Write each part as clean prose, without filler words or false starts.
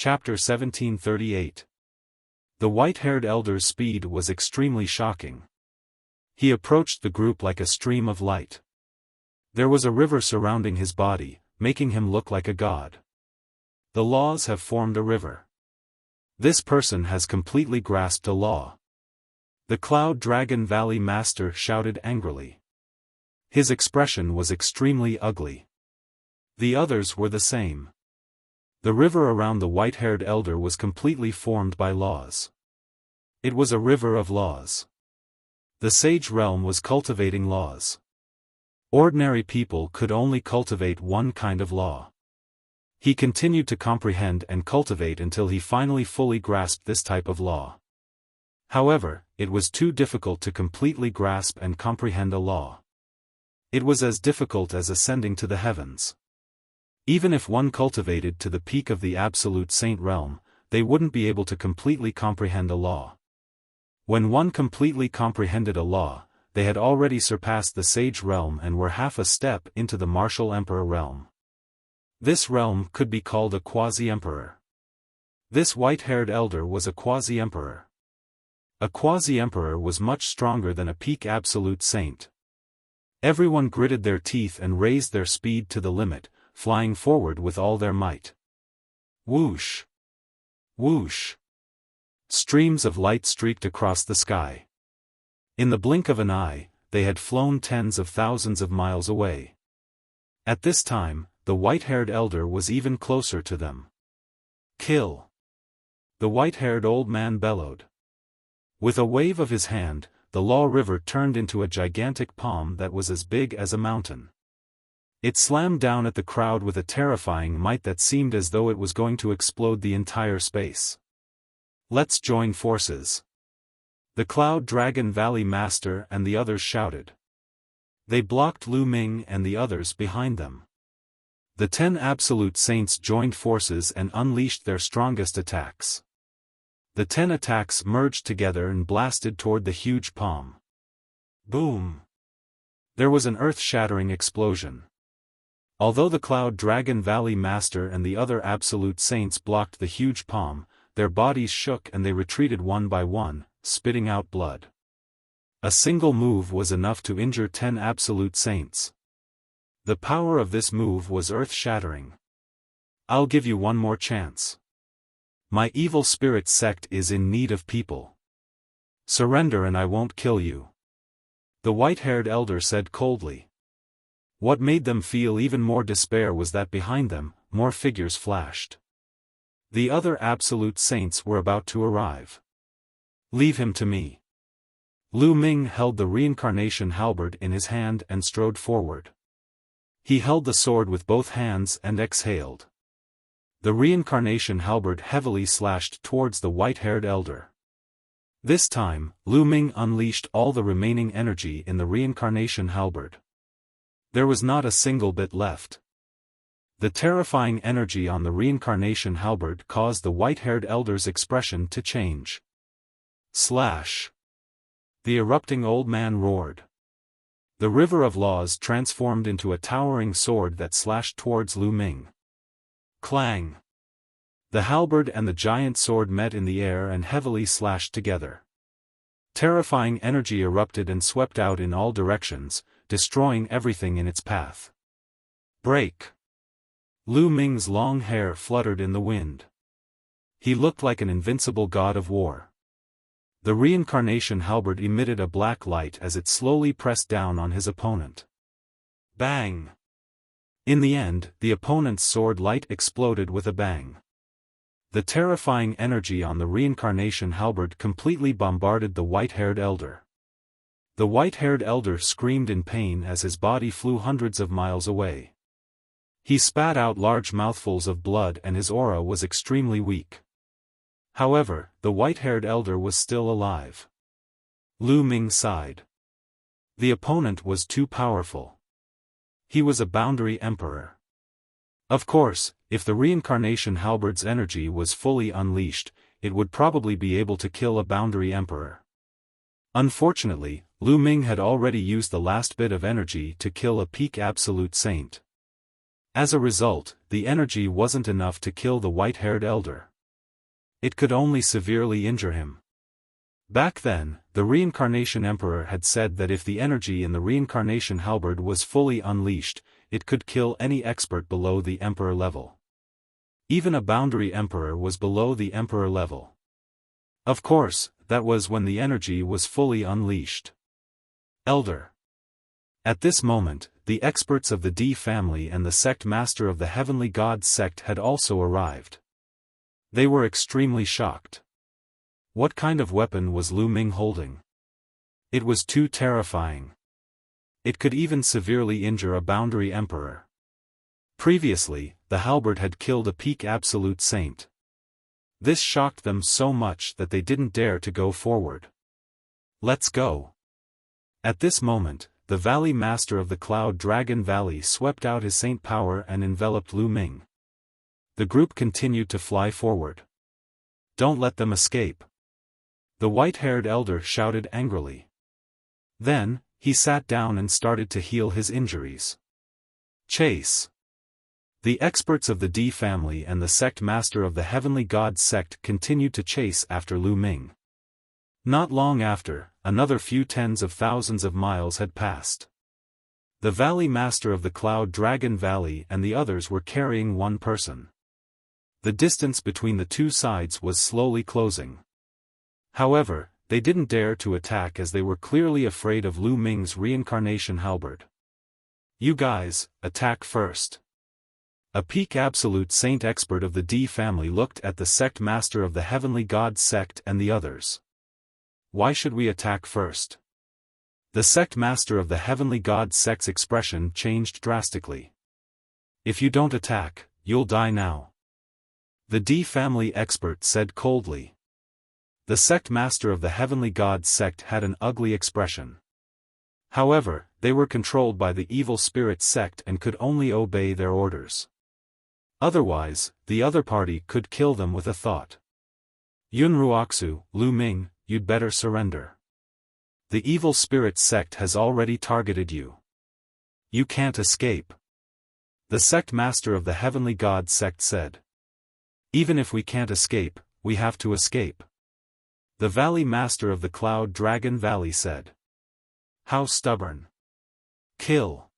Chapter 1738. The white-haired elder's speed was extremely shocking. He approached the group like a stream of light. There was a river surrounding his body, making him look like a god. The laws have formed a river. This person has completely grasped a law. The Cloud Dragon Valley Master shouted angrily. His expression was extremely ugly. The others were the same. The river around the white-haired elder was completely formed by laws. It was a river of laws. The sage realm was cultivating laws. Ordinary people could only cultivate one kind of law. He continued to comprehend and cultivate until he finally fully grasped this type of law. However, it was too difficult to completely grasp and comprehend a law. It was as difficult as ascending to the heavens. Even if one cultivated to the peak of the absolute saint realm, they wouldn't be able to completely comprehend a law. When one completely comprehended a law, they had already surpassed the sage realm and were half a step into the martial emperor realm. This realm could be called a quasi-emperor. This white-haired elder was a quasi-emperor. A quasi-emperor was much stronger than a peak absolute saint. Everyone gritted their teeth and raised their speed to the limit, flying forward with all their might. Whoosh! Whoosh! Streams of light streaked across the sky. In the blink of an eye, they had flown tens of thousands of miles away. At this time, the white-haired elder was even closer to them. Kill! The white-haired old man bellowed. With a wave of his hand, the Law River turned into a gigantic palm that was as big as a mountain. It slammed down at the crowd with a terrifying might that seemed as though it was going to explode the entire space. Let's join forces. The Cloud Dragon Valley Master and the others shouted. They blocked Lu Ming and the others behind them. The 10 Absolute Saints joined forces and unleashed their strongest attacks. The 10 attacks merged together and blasted toward the huge palm. Boom! There was an earth-shattering explosion. Although the Cloud Dragon Valley Master and the other Absolute Saints blocked the huge palm, their bodies shook and they retreated one by one, spitting out blood. A single move was enough to injure 10 Absolute Saints. The power of this move was earth-shattering. I'll give you one more chance. My evil spirit sect is in need of people. Surrender and I won't kill you. The white-haired elder said coldly. What made them feel even more despair was that behind them, more figures flashed. The other Absolute Saints were about to arrive. Leave him to me. Lu Ming held the reincarnation halberd in his hand and strode forward. He held the sword with both hands and exhaled. The reincarnation halberd heavily slashed towards the white-haired elder. This time, Lu Ming unleashed all the remaining energy in the reincarnation halberd. There was not a single bit left. The terrifying energy on the reincarnation halberd caused the white-haired elder's expression to change. Slash! The erupting old man roared. The river of laws transformed into a towering sword that slashed towards Lu Ming. Clang! The halberd and the giant sword met in the air and heavily slashed together. Terrifying energy erupted and swept out in all directions, destroying everything in its path. Break! Lu Ming's long hair fluttered in the wind. He looked like an invincible god of war. The reincarnation halberd emitted a black light as it slowly pressed down on his opponent. Bang! In the end, the opponent's sword light exploded with a bang. The terrifying energy on the reincarnation halberd completely bombarded the white-haired elder. The white-haired elder screamed in pain as his body flew hundreds of miles away. He spat out large mouthfuls of blood and his aura was extremely weak. However, the white-haired elder was still alive. Lu Ming sighed. The opponent was too powerful. He was a boundary emperor. Of course, if the reincarnation halberd's energy was fully unleashed, it would probably be able to kill a boundary emperor. Unfortunately, Lu Ming had already used the last bit of energy to kill a peak absolute saint. As a result, the energy wasn't enough to kill the white-haired elder. It could only severely injure him. Back then, the Reincarnation Emperor had said that if the energy in the Reincarnation Halberd was fully unleashed, it could kill any expert below the Emperor level. Even a Boundary Emperor was below the Emperor level. Of course, that was when the energy was fully unleashed. Elder. At this moment, the experts of the D family and the sect master of the Heavenly Gods sect had also arrived. They were extremely shocked. What kind of weapon was Lu Ming holding? It was too terrifying. It could even severely injure a Boundary Emperor. Previously, the halberd had killed a peak absolute saint. This shocked them so much that they didn't dare to go forward. Let's go. At this moment, the Valley Master of the Cloud Dragon Valley swept out his saint power and enveloped Lu Ming. The group continued to fly forward. Don't let them escape. The white-haired elder shouted angrily. Then, he sat down and started to heal his injuries. Chase. The experts of the D family and the sect master of the Heavenly Gods sect continued to chase after Lu Ming. Not long after, another few tens of thousands of miles had passed. The Valley Master of the Cloud Dragon Valley and the others were carrying one person. The distance between the two sides was slowly closing. However, they didn't dare to attack as they were clearly afraid of Lu Ming's reincarnation halberd. You guys, attack first. A peak absolute saint expert of the D family looked at the sect master of the Heavenly Gods sect and the others. Why should we attack first? The sect master of the Heavenly Gods sect's expression changed drastically. If you don't attack, you'll die now. The D family expert said coldly. The sect master of the Heavenly Gods sect had an ugly expression. However, they were controlled by the evil spirit sect and could only obey their orders. Otherwise, the other party could kill them with a thought. Yun Ruoxu, Lu Ming, you'd better surrender. The evil spirit sect has already targeted you. You can't escape. The sect master of the Heavenly Gods sect said. Even if we can't escape, we have to escape. The Valley Master of the Cloud Dragon Valley said. How stubborn. Kill.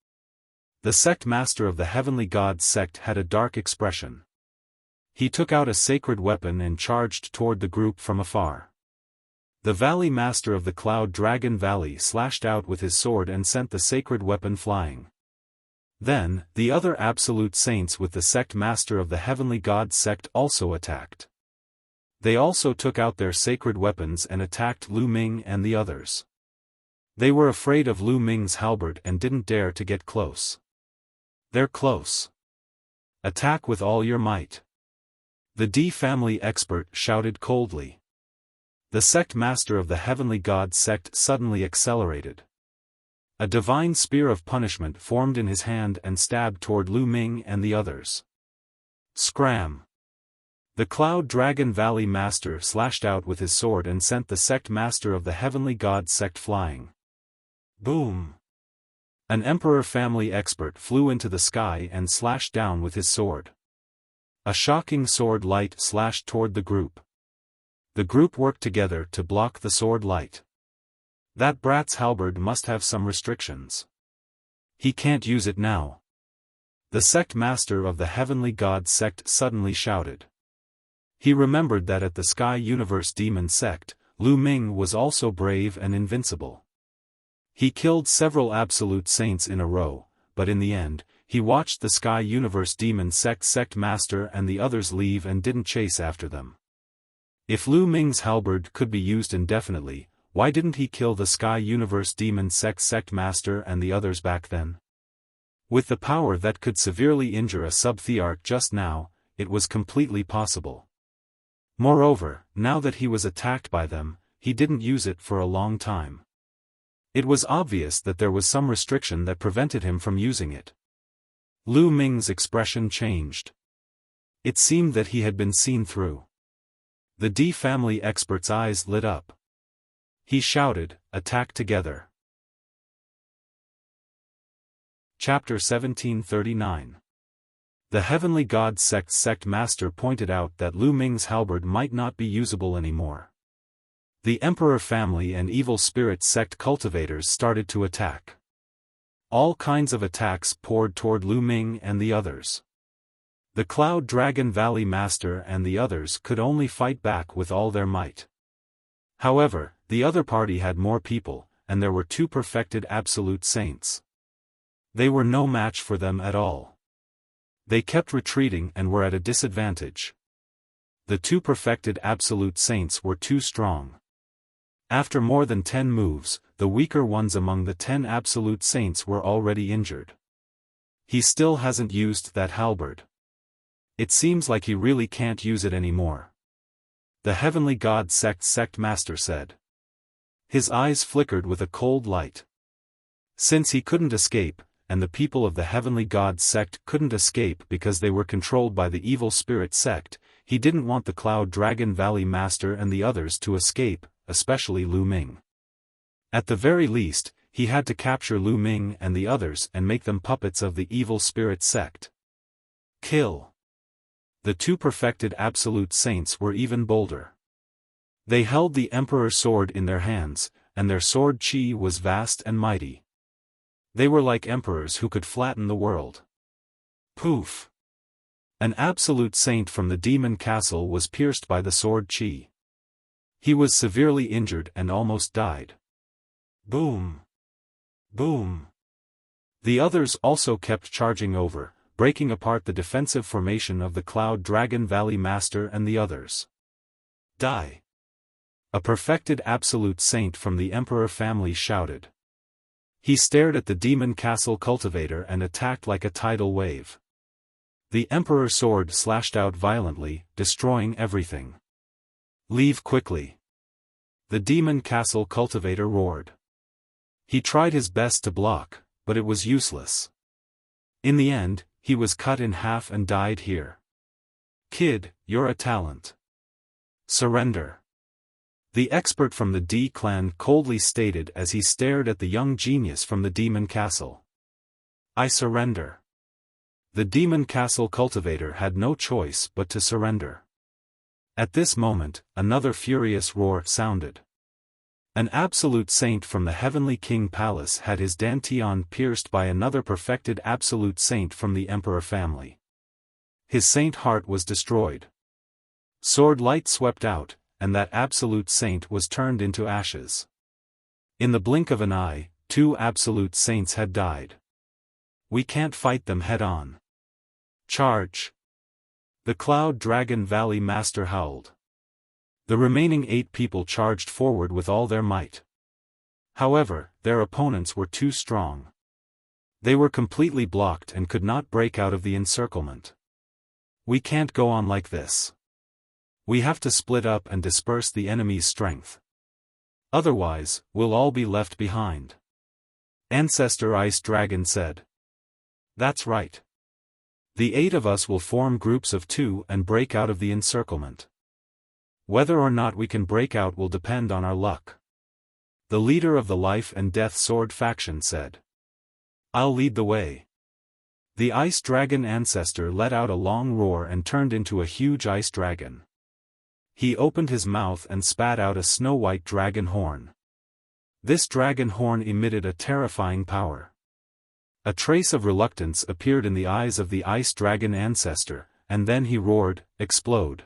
The sect master of the Heavenly Gods sect had a dark expression. He took out a sacred weapon and charged toward the group from afar. The Valley Master of the Cloud Dragon Valley slashed out with his sword and sent the sacred weapon flying. Then, the other absolute saints with the sect master of the Heavenly Gods sect also attacked. They also took out their sacred weapons and attacked Lu Ming and the others. They were afraid of Lu Ming's halberd and didn't dare to get close. They're close. Attack with all your might. The D family expert shouted coldly. The sect master of the Heavenly Gods sect suddenly accelerated. A divine spear of punishment formed in his hand and stabbed toward Lu Ming and the others. Scram! The Cloud Dragon Valley Master slashed out with his sword and sent the sect master of the Heavenly Gods sect flying. Boom! An Emperor family expert flew into the sky and slashed down with his sword. A shocking sword light slashed toward the group. The group worked together to block the sword light. That brat's halberd must have some restrictions. He can't use it now. The sect master of the Heavenly Gods sect suddenly shouted. He remembered that at the Sky Universe Demon sect, Lu Ming was also brave and invincible. He killed several absolute saints in a row, but in the end, he watched the Sky Universe Demon sect master and the others leave and didn't chase after them. If Lu Ming's halberd could be used indefinitely, why didn't he kill the Sky Universe Demon sect master and the others back then? With the power that could severely injure a sub-thearch just now, it was completely possible. Moreover, now that he was attacked by them, he didn't use it for a long time. It was obvious that there was some restriction that prevented him from using it. Lu Ming's expression changed. It seemed that he had been seen through. The D family expert's eyes lit up. He shouted, "Attack together." Chapter 1739. The Heavenly God sect master pointed out that Lu Ming's halberd might not be usable anymore. The Emperor family and evil spirit sect cultivators started to attack. All kinds of attacks poured toward Lu Ming and the others. The Cloud Dragon Valley Master and the others could only fight back with all their might. However, the other party had more people, and there were 2 perfected absolute saints. They were no match for them at all. They kept retreating and were at a disadvantage. The 2 perfected absolute saints were too strong. After more than 10 moves, the weaker ones among the 10 absolute saints were already injured. He still hasn't used that halberd. It seems like he really can't use it anymore. The Heavenly God sect master said. His eyes flickered with a cold light. Since he couldn't escape, and the people of the Heavenly God sect couldn't escape because they were controlled by the evil spirit sect, he didn't want the Cloud Dragon Valley Master and the others to escape, especially Lu Ming. At the very least, he had to capture Lu Ming and the others and make them puppets of the evil spirit sect. Kill. The 2 perfected absolute saints were even bolder. They held the Emperor's sword in their hands, and their sword chi was vast and mighty. They were like emperors who could flatten the world. Poof! An absolute saint from the demon castle was pierced by the sword chi. He was severely injured and almost died. Boom! Boom! The others also kept charging over, breaking apart the defensive formation of the Cloud Dragon Valley Master and the others. Die! A perfected absolute saint from the Emperor family shouted. He stared at the demon castle cultivator and attacked like a tidal wave. The Emperor's sword slashed out violently, destroying everything. Leave quickly! The demon castle cultivator roared. He tried his best to block, but it was useless. In the end, he was cut in half and died here. Kid, you're a talent. Surrender. The expert from the D clan coldly stated as he stared at the young genius from the demon castle. I surrender. The demon castle cultivator had no choice but to surrender. At this moment, another furious roar sounded. An absolute saint from the Heavenly King Palace had his dantian pierced by another perfected absolute saint from the Emperor family. His saint heart was destroyed. Sword light swept out, and that absolute saint was turned into ashes. In the blink of an eye, 2 absolute saints had died. We can't fight them head-on. Charge! The Cloud Dragon Valley Master howled. The remaining 8 people charged forward with all their might. However, their opponents were too strong. They were completely blocked and could not break out of the encirclement. We can't go on like this. We have to split up and disperse the enemy's strength. Otherwise, we'll all be left behind. Ancestor Ice Dragon said. That's right. The 8 of us will form groups of 2 and break out of the encirclement. Whether or not we can break out will depend on our luck. The leader of the Life and Death Sword faction said. I'll lead the way. The Ice Dragon ancestor let out a long roar and turned into a huge ice dragon. He opened his mouth and spat out a snow-white dragon horn. This dragon horn emitted a terrifying power. A trace of reluctance appeared in the eyes of the Ice Dragon ancestor, and then he roared, "Explode!"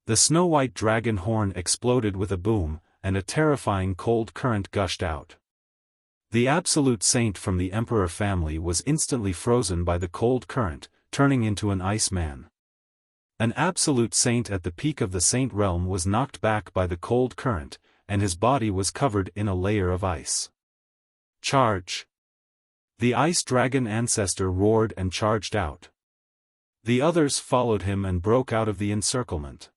The snow-white dragon horn exploded with a boom, and a terrifying cold current gushed out. The absolute saint from the Emperor family was instantly frozen by the cold current, turning into an ice man. An absolute saint at the peak of the saint realm was knocked back by the cold current, and his body was covered in a layer of ice. Charge! The Ice Dragon ancestor roared and charged out. The others followed him and broke out of the encirclement.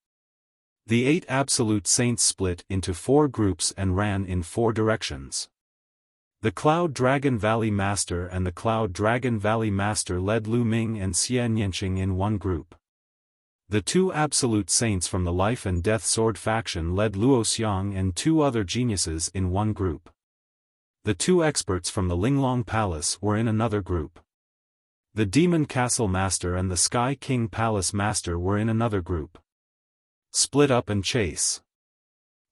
The 8 absolute saints split into 4 groups and ran in 4 directions. The Cloud Dragon Valley Master and the Cloud Dragon Valley Master led Lu Ming and Xian Yanqing in one group. The 2 absolute saints from the Life and Death Sword faction led Luo Xiang and 2 other geniuses in one group. The 2 experts from the Linglong Palace were in another group. The Demon Castle Master and the Sky King Palace Master were in another group. Split up and chase.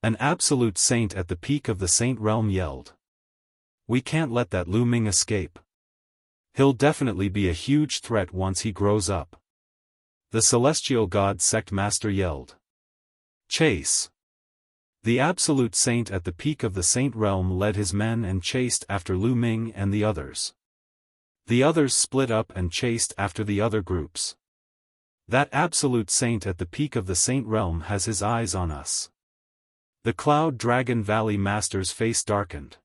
An absolute saint at the peak of the Saint Realm yelled. We can't let that Lu Ming escape. He'll definitely be a huge threat once he grows up. The Celestial God Sect Master yelled. Chase. The absolute saint at the peak of the Saint Realm led his men and chased after Lu Ming and the others. The others split up and chased after the other groups. That absolute saint at the peak of the Saint Realm has his eyes on us. The Cloud Dragon Valley Master's face darkened.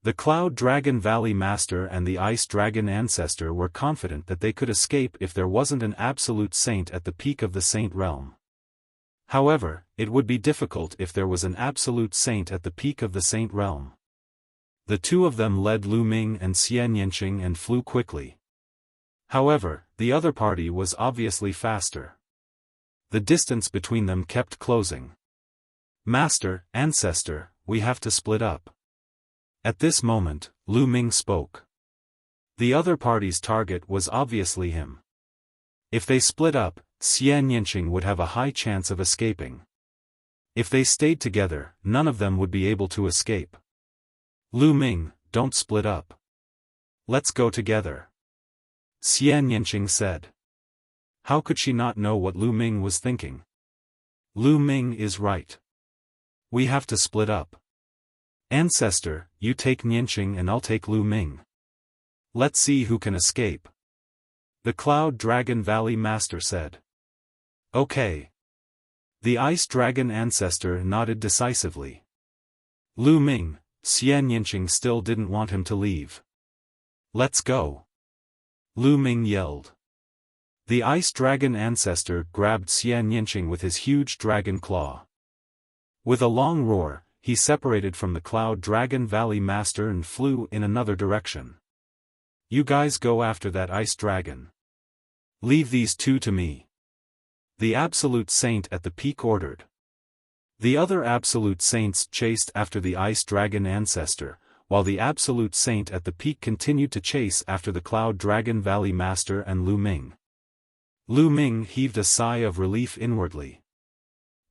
The Cloud Dragon Valley Master and the Ice Dragon Ancestor were confident that they could escape if there wasn't an absolute saint at the peak of the Saint Realm. However, it would be difficult if there was an absolute saint at the peak of the Saint Realm. The two of them led Lu Ming and Xian Yanqing and flew quickly. However, the other party was obviously faster. The distance between them kept closing. Master, Ancestor, we have to split up. At this moment, Lu Ming spoke. The other party's target was obviously him. If they split up, Xian Yanqing would have a high chance of escaping. If they stayed together, none of them would be able to escape. Lu Ming, don't split up. Let's go together. Xian Yanqing said. How could she not know what Lu Ming was thinking? Lu Ming is right. We have to split up. Ancestor, you take Yanqing and I'll take Lu Ming. Let's see who can escape. The Cloud Dragon Valley Master said. Okay. The Ice Dragon Ancestor nodded decisively. Lu Ming, Xian Yanqing still didn't want him to leave. Let's go. Lu Ming yelled. The Ice Dragon Ancestor grabbed Xian Yanqing with his huge dragon claw. With a long roar, he separated from the Cloud Dragon Valley Master and flew in another direction. You guys go after that Ice Dragon. Leave these two to me. The Absolute Saint at the peak ordered. The other Absolute Saints chased after the Ice Dragon Ancestor, while the Absolute Saint at the peak continued to chase after the Cloud Dragon Valley Master and Lu Ming. Lu Ming heaved a sigh of relief inwardly.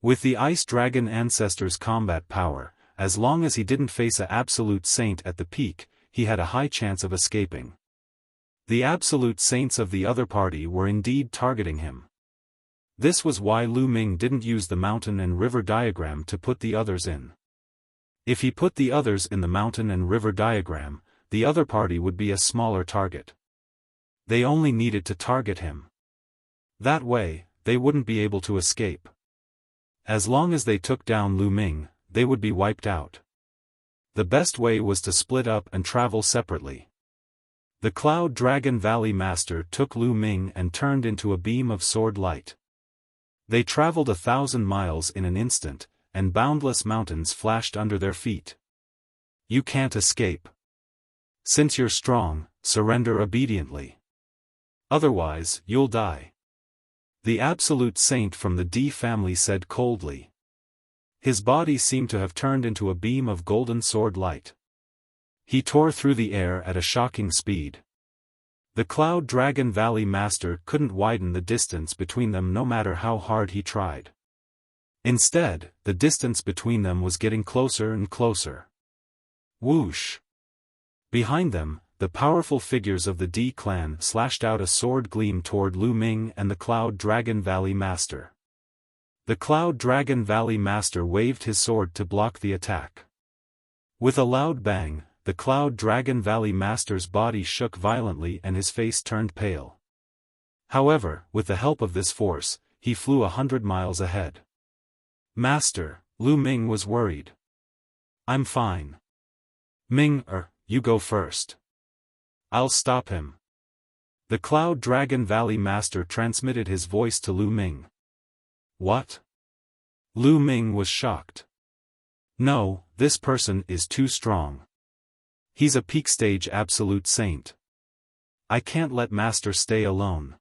With the Ice Dragon Ancestor's combat power, as long as he didn't face an Absolute Saint at the peak, he had a high chance of escaping. The Absolute Saints of the other party were indeed targeting him. This was why Lu Ming didn't use the mountain and river diagram to put the others in. If he put the others in the mountain and river diagram, the other party would be a smaller target. They only needed to target him. That way, they wouldn't be able to escape. As long as they took down Lu Ming, they would be wiped out. The best way was to split up and travel separately. The Cloud Dragon Valley Master took Lu Ming and turned into a beam of sword light. They traveled 1,000 miles in an instant, and boundless mountains flashed under their feet. You can't escape. Since you're strong, surrender obediently. Otherwise, you'll die. The Absolute Saint from the D family said coldly. His body seemed to have turned into a beam of golden sword light. He tore through the air at a shocking speed. The Cloud Dragon Valley Master couldn't widen the distance between them no matter how hard he tried. Instead, the distance between them was getting closer and closer. Whoosh! Behind them, the powerful figures of the D clan slashed out a sword gleam toward Lu Ming and the Cloud Dragon Valley Master. The Cloud Dragon Valley Master waved his sword to block the attack. With a loud bang, the Cloud Dragon Valley Master's body shook violently and his face turned pale. However, with the help of this force, he flew 100 miles ahead. Master, Lu Ming was worried. I'm fine. Ming, you go first. I'll stop him. The Cloud Dragon Valley Master transmitted his voice to Lu Ming. What? Lu Ming was shocked. No, this person is too strong. He's a peak stage Absolute Saint. I can't let Master stay alone.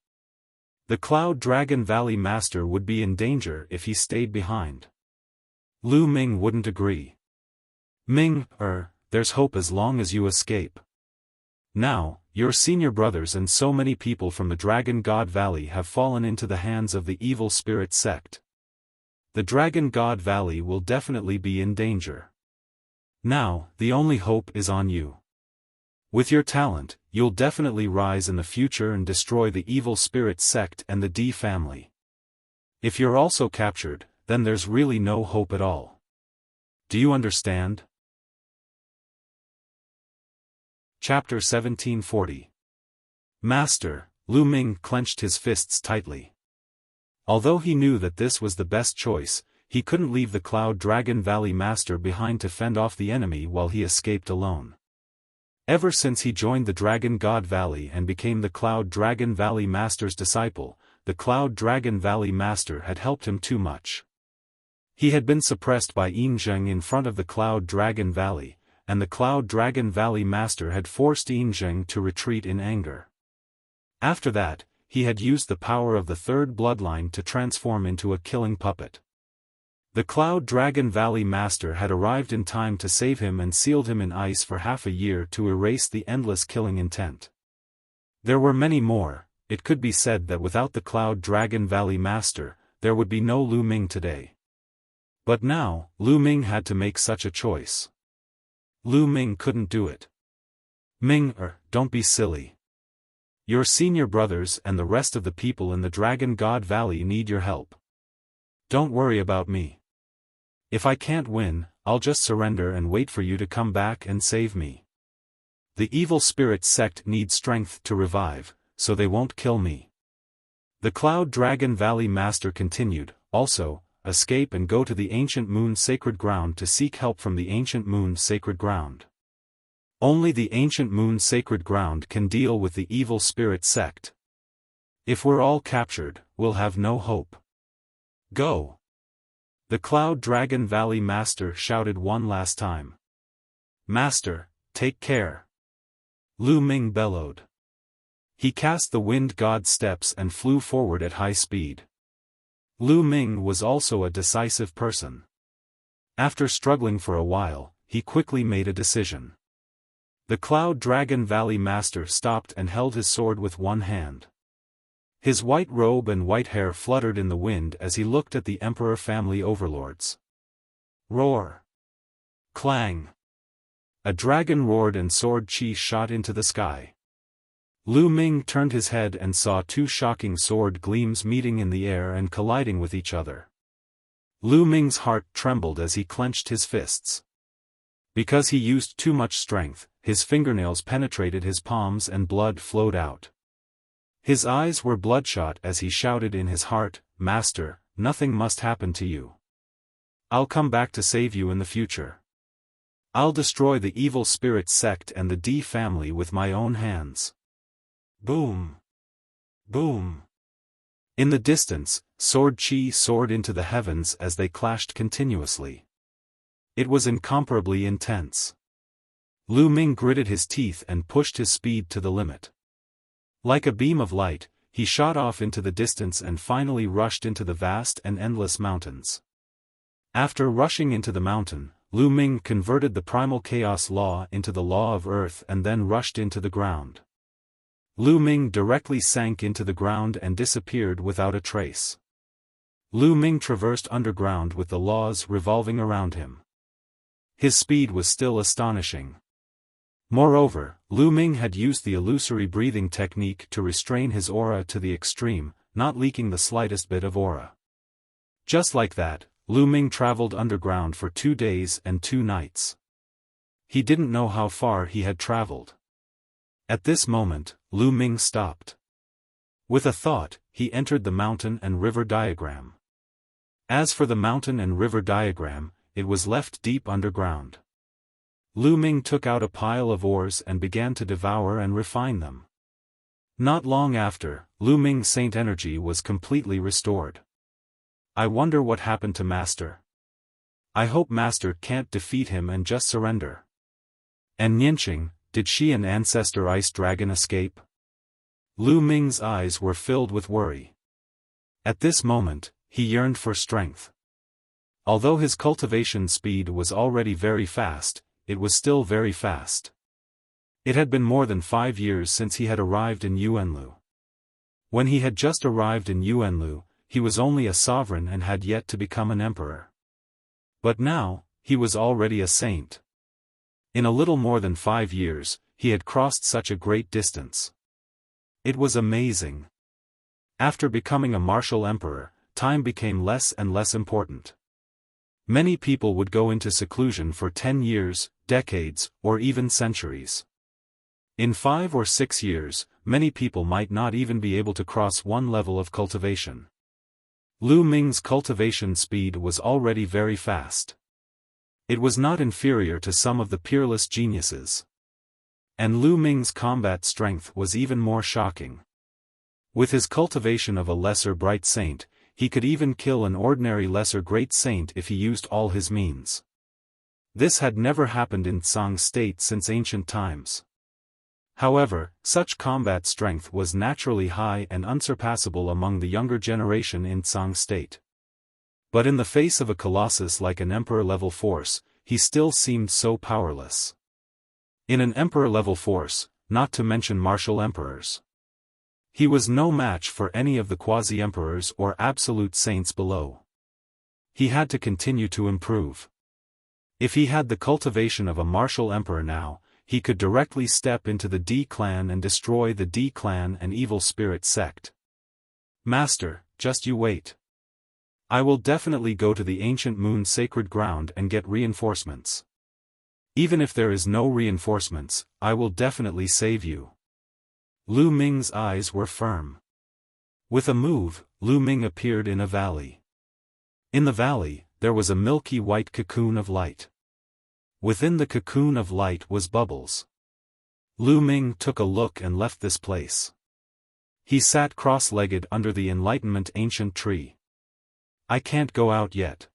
The Cloud Dragon Valley Master would be in danger if he stayed behind. Lu Ming wouldn't agree. Ming, there's hope as long as you escape. Now, your senior brothers and so many people from the Dragon God Valley have fallen into the hands of the evil spirit sect. The Dragon God Valley will definitely be in danger. Now, the only hope is on you. With your talent, you'll definitely rise in the future and destroy the evil spirit sect and the D family. If you're also captured, then there's really no hope at all. Do you understand? Chapter 1740. Master, Lu Ming clenched his fists tightly. Although he knew that this was the best choice, he couldn't leave the Cloud Dragon Valley Master behind to fend off the enemy while he escaped alone. Ever since he joined the Dragon God Valley and became the Cloud Dragon Valley Master's disciple, the Cloud Dragon Valley Master had helped him too much. He had been suppressed by Yinzheng in front of the Cloud Dragon Valley, and the Cloud Dragon Valley Master had forced Yinzheng to retreat in anger. After that, he had used the power of the third bloodline to transform into a killing puppet. The Cloud Dragon Valley Master had arrived in time to save him and sealed him in ice for half a year to erase the endless killing intent. There were many more. It could be said that without the Cloud Dragon Valley Master, there would be no Lu Ming today. But now, Lu Ming had to make such a choice. Lu Ming couldn't do it. Ming, don't be silly. Your senior brothers and the rest of the people in the Dragon God Valley need your help. Don't worry about me. If I can't win, I'll just surrender and wait for you to come back and save me. The evil spirit sect needs strength to revive, so they won't kill me. The Cloud Dragon Valley Master continued, also, escape and go to the Ancient Moon Sacred Ground to seek help from the Ancient Moon Sacred Ground. Only the Ancient Moon Sacred Ground can deal with the evil spirit sect. If we're all captured, we'll have no hope. Go! The Cloud Dragon Valley Master shouted one last time. Master, take care! Lu Ming bellowed. He cast the Wind God steps and flew forward at high speed. Lu Ming was also a decisive person. After struggling for a while, he quickly made a decision. The Cloud Dragon Valley Master stopped and held his sword with one hand. His white robe and white hair fluttered in the wind as he looked at the Emperor family overlords. Roar! Clang! A dragon roared and sword chi shot into the sky. Lu Ming turned his head and saw two shocking sword gleams meeting in the air and colliding with each other. Lu Ming's heart trembled as he clenched his fists. Because he used too much strength, his fingernails penetrated his palms and blood flowed out. His eyes were bloodshot as he shouted in his heart, Master, nothing must happen to you. I'll come back to save you in the future. I'll destroy the evil spirit sect and the D family with my own hands. Boom! Boom! In the distance, sword chi soared into the heavens as they clashed continuously. It was incomparably intense. Lu Ming gritted his teeth and pushed his speed to the limit. Like a beam of light, he shot off into the distance and finally rushed into the vast and endless mountains. After rushing into the mountain, Lu Ming converted the primal chaos law into the law of earth and then rushed into the ground. Lu Ming directly sank into the ground and disappeared without a trace. Lu Ming traversed underground with the laws revolving around him. His speed was still astonishing. Moreover, Lu Ming had used the illusory breathing technique to restrain his aura to the extreme, not leaking the slightest bit of aura. Just like that, Lu Ming traveled underground for 2 days and 2 nights. He didn't know how far he had traveled. At this moment, Lu Ming stopped. With a thought, he entered the mountain and river diagram. As for the mountain and river diagram, it was left deep underground. Lu Ming took out a pile of ores and began to devour and refine them. Not long after, Lu Ming's saint energy was completely restored. I wonder what happened to Master. I hope Master can't defeat him and just surrender. And Nianqing, did she and Ancestor Ice Dragon escape? Lu Ming's eyes were filled with worry. At this moment, he yearned for strength. Although his cultivation speed was already very fast, it was still very fast. It had been more than 5 years since he had arrived in Yuanlu. When he had just arrived in Yuanlu, he was only a sovereign and had yet to become an emperor. But now, he was already a saint. In a little more than 5 years, he had crossed such a great distance. It was amazing. After becoming a martial emperor, time became less and less important. Many people would go into seclusion for 10 years, decades, or even centuries. In 5 or 6 years, many people might not even be able to cross one level of cultivation. Lu Ming's cultivation speed was already very fast. It was not inferior to some of the peerless geniuses. And Lu Ming's combat strength was even more shocking. With his cultivation of a lesser bright saint, he could even kill an ordinary lesser great saint if he used all his means. This had never happened in Tsang state since ancient times. However, such combat strength was naturally high and unsurpassable among the younger generation in Tsang state. But in the face of a colossus like an emperor-level force, he still seemed so powerless. In an emperor-level force, not to mention martial emperors, he was no match for any of the quasi-emperors or absolute saints below. He had to continue to improve. If he had the cultivation of a martial emperor now, he could directly step into the D clan and destroy the D clan and evil spirit sect. Master, just you wait. I will definitely go to the ancient moon sacred ground and get reinforcements. Even if there is no reinforcements, I will definitely save you. Lu Ming's eyes were firm. With a move, Lu Ming appeared in a valley. In the valley, there was a milky white cocoon of light. Within the cocoon of light was Bubbles. Lu Ming took a look and left this place. He sat cross-legged under the Enlightenment ancient tree. I can't go out yet.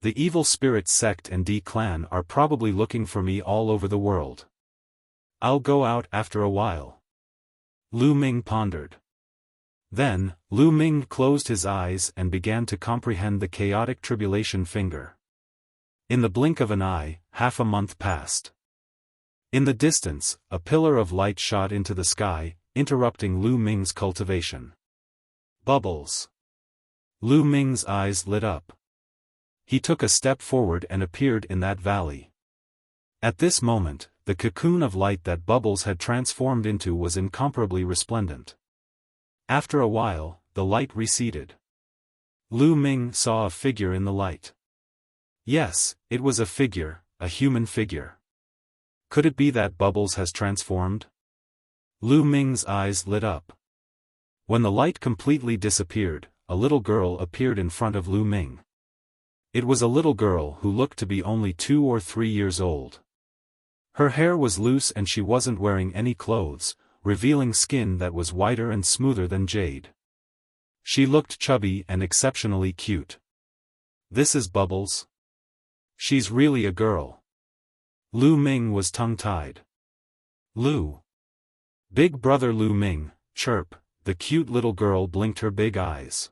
The evil spirit sect and D clan are probably looking for me all over the world. I'll go out after a while. Lu Ming pondered. Then, Lu Ming closed his eyes and began to comprehend the chaotic tribulation finger. In the blink of an eye, half a month passed. In the distance, a pillar of light shot into the sky, interrupting Lu Ming's cultivation. Bubbles. Lu Ming's eyes lit up. He took a step forward and appeared in that valley. At this moment, the cocoon of light that Bubbles had transformed into was incomparably resplendent. After a while, the light receded. Lu Ming saw a figure in the light. Yes, it was a figure, a human figure. Could it be that Bubbles has transformed? Lu Ming's eyes lit up. When the light completely disappeared, a little girl appeared in front of Lu Ming. It was a little girl who looked to be only 2 or 3 years old. Her hair was loose and she wasn't wearing any clothes, revealing skin that was whiter and smoother than jade. She looked chubby and exceptionally cute. This is Bubbles? She's really a girl. Lu Ming was tongue-tied. Lu. Big brother Lu Ming, chirp, the cute little girl blinked her big eyes.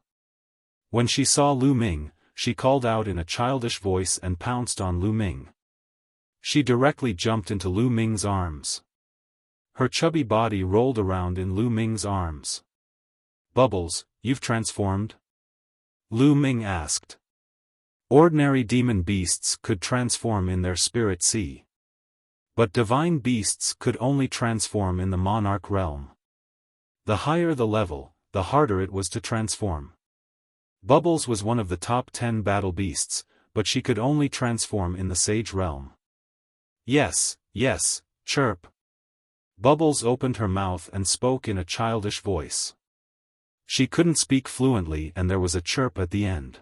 When she saw Lu Ming, she called out in a childish voice and pounced on Lu Ming. She directly jumped into Lu Ming's arms. Her chubby body rolled around in Lu Ming's arms. Bubbles, you've transformed? Lu Ming asked. Ordinary demon beasts could transform in their spirit sea. But divine beasts could only transform in the monarch realm. The higher the level, the harder it was to transform. Bubbles was one of the top 10 battle beasts, but she could only transform in the sage realm. Yes, yes, chirp. Bubbles opened her mouth and spoke in a childish voice. She couldn't speak fluently and there was a chirp at the end.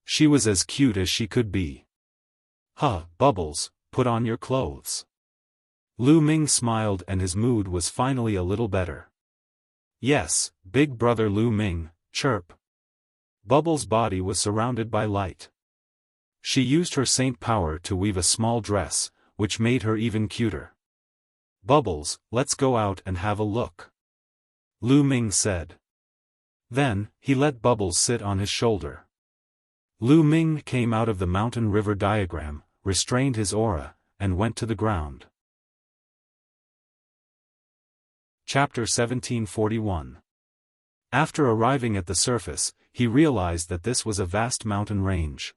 She was as cute as she could be. Huh, Bubbles, put on your clothes. Lu Ming smiled and his mood was finally a little better. Yes, big brother Lu Ming, chirp. Bubbles' body was surrounded by light. She used her saint power to weave a small dress, which made her even cuter. Bubbles, let's go out and have a look. Lu Ming said. Then, he let Bubbles sit on his shoulder. Lu Ming came out of the mountain river diagram, restrained his aura, and went to the ground. Chapter 1741. After arriving at the surface, he realized that this was a vast mountain range.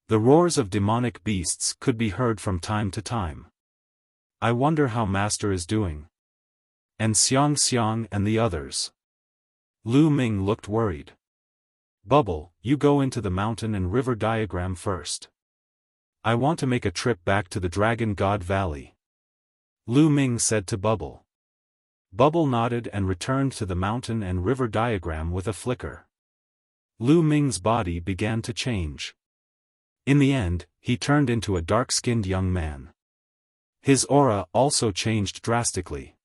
The roars of demonic beasts could be heard from time to time. "I wonder how Master is doing. And Xiang and the others." Lu Ming looked worried. "Bubble, you go into the mountain and river diagram first. I want to make a trip back to the Dragon God Valley," Lu Ming said to Bubble. Bubble nodded and returned to the mountain and river diagram with a flicker. Lu Ming's body began to change. In the end, he turned into a dark-skinned young man. His aura also changed drastically.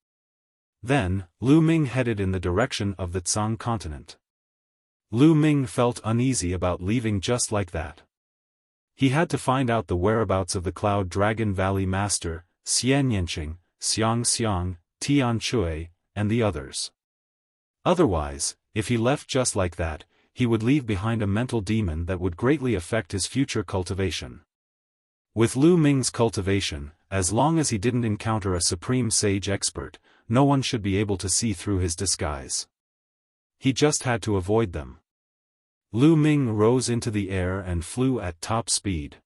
Then, Lu Ming headed in the direction of the Tsang continent. Lu Ming felt uneasy about leaving just like that. He had to find out the whereabouts of the Cloud Dragon Valley Master, Xian Yanqing, Xiang, Tian Shui, and the others. Otherwise, if he left just like that, he would leave behind a mental demon that would greatly affect his future cultivation. With Lu Ming's cultivation, as long as he didn't encounter a supreme sage expert, no one should be able to see through his disguise. He just had to avoid them. Lu Ming rose into the air and flew at top speed.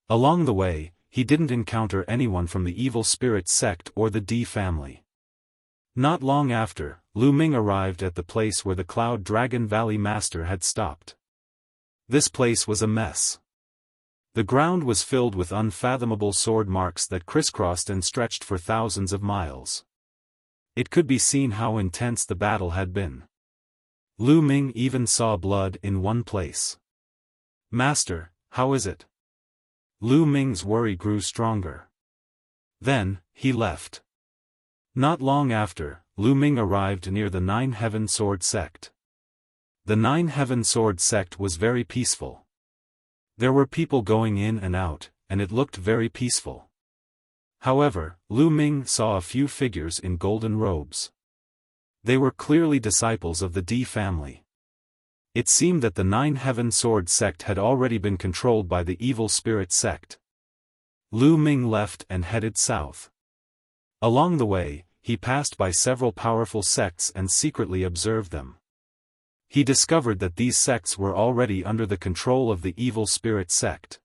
Along the way, he didn't encounter anyone from the evil spirit sect or the D family. Not long after, Lu Ming arrived at the place where the Cloud Dragon Valley Master had stopped. This place was a mess. The ground was filled with unfathomable sword marks that crisscrossed and stretched for thousands of miles. It could be seen how intense the battle had been. Lu Ming even saw blood in one place. "Master, how is it?" Lu Ming's worry grew stronger. Then, he left. Not long after, Lu Ming arrived near the Nine Heaven Sword Sect. The Nine Heaven Sword Sect was very peaceful. There were people going in and out, and it looked very peaceful. However, Lu Ming saw a few figures in golden robes. They were clearly disciples of the D family. It seemed that the Nine Heaven Sword Sect had already been controlled by the evil spirit sect. Lu Ming left and headed south. Along the way, he passed by several powerful sects and secretly observed them. He discovered that these sects were already under the control of the evil spirit sect.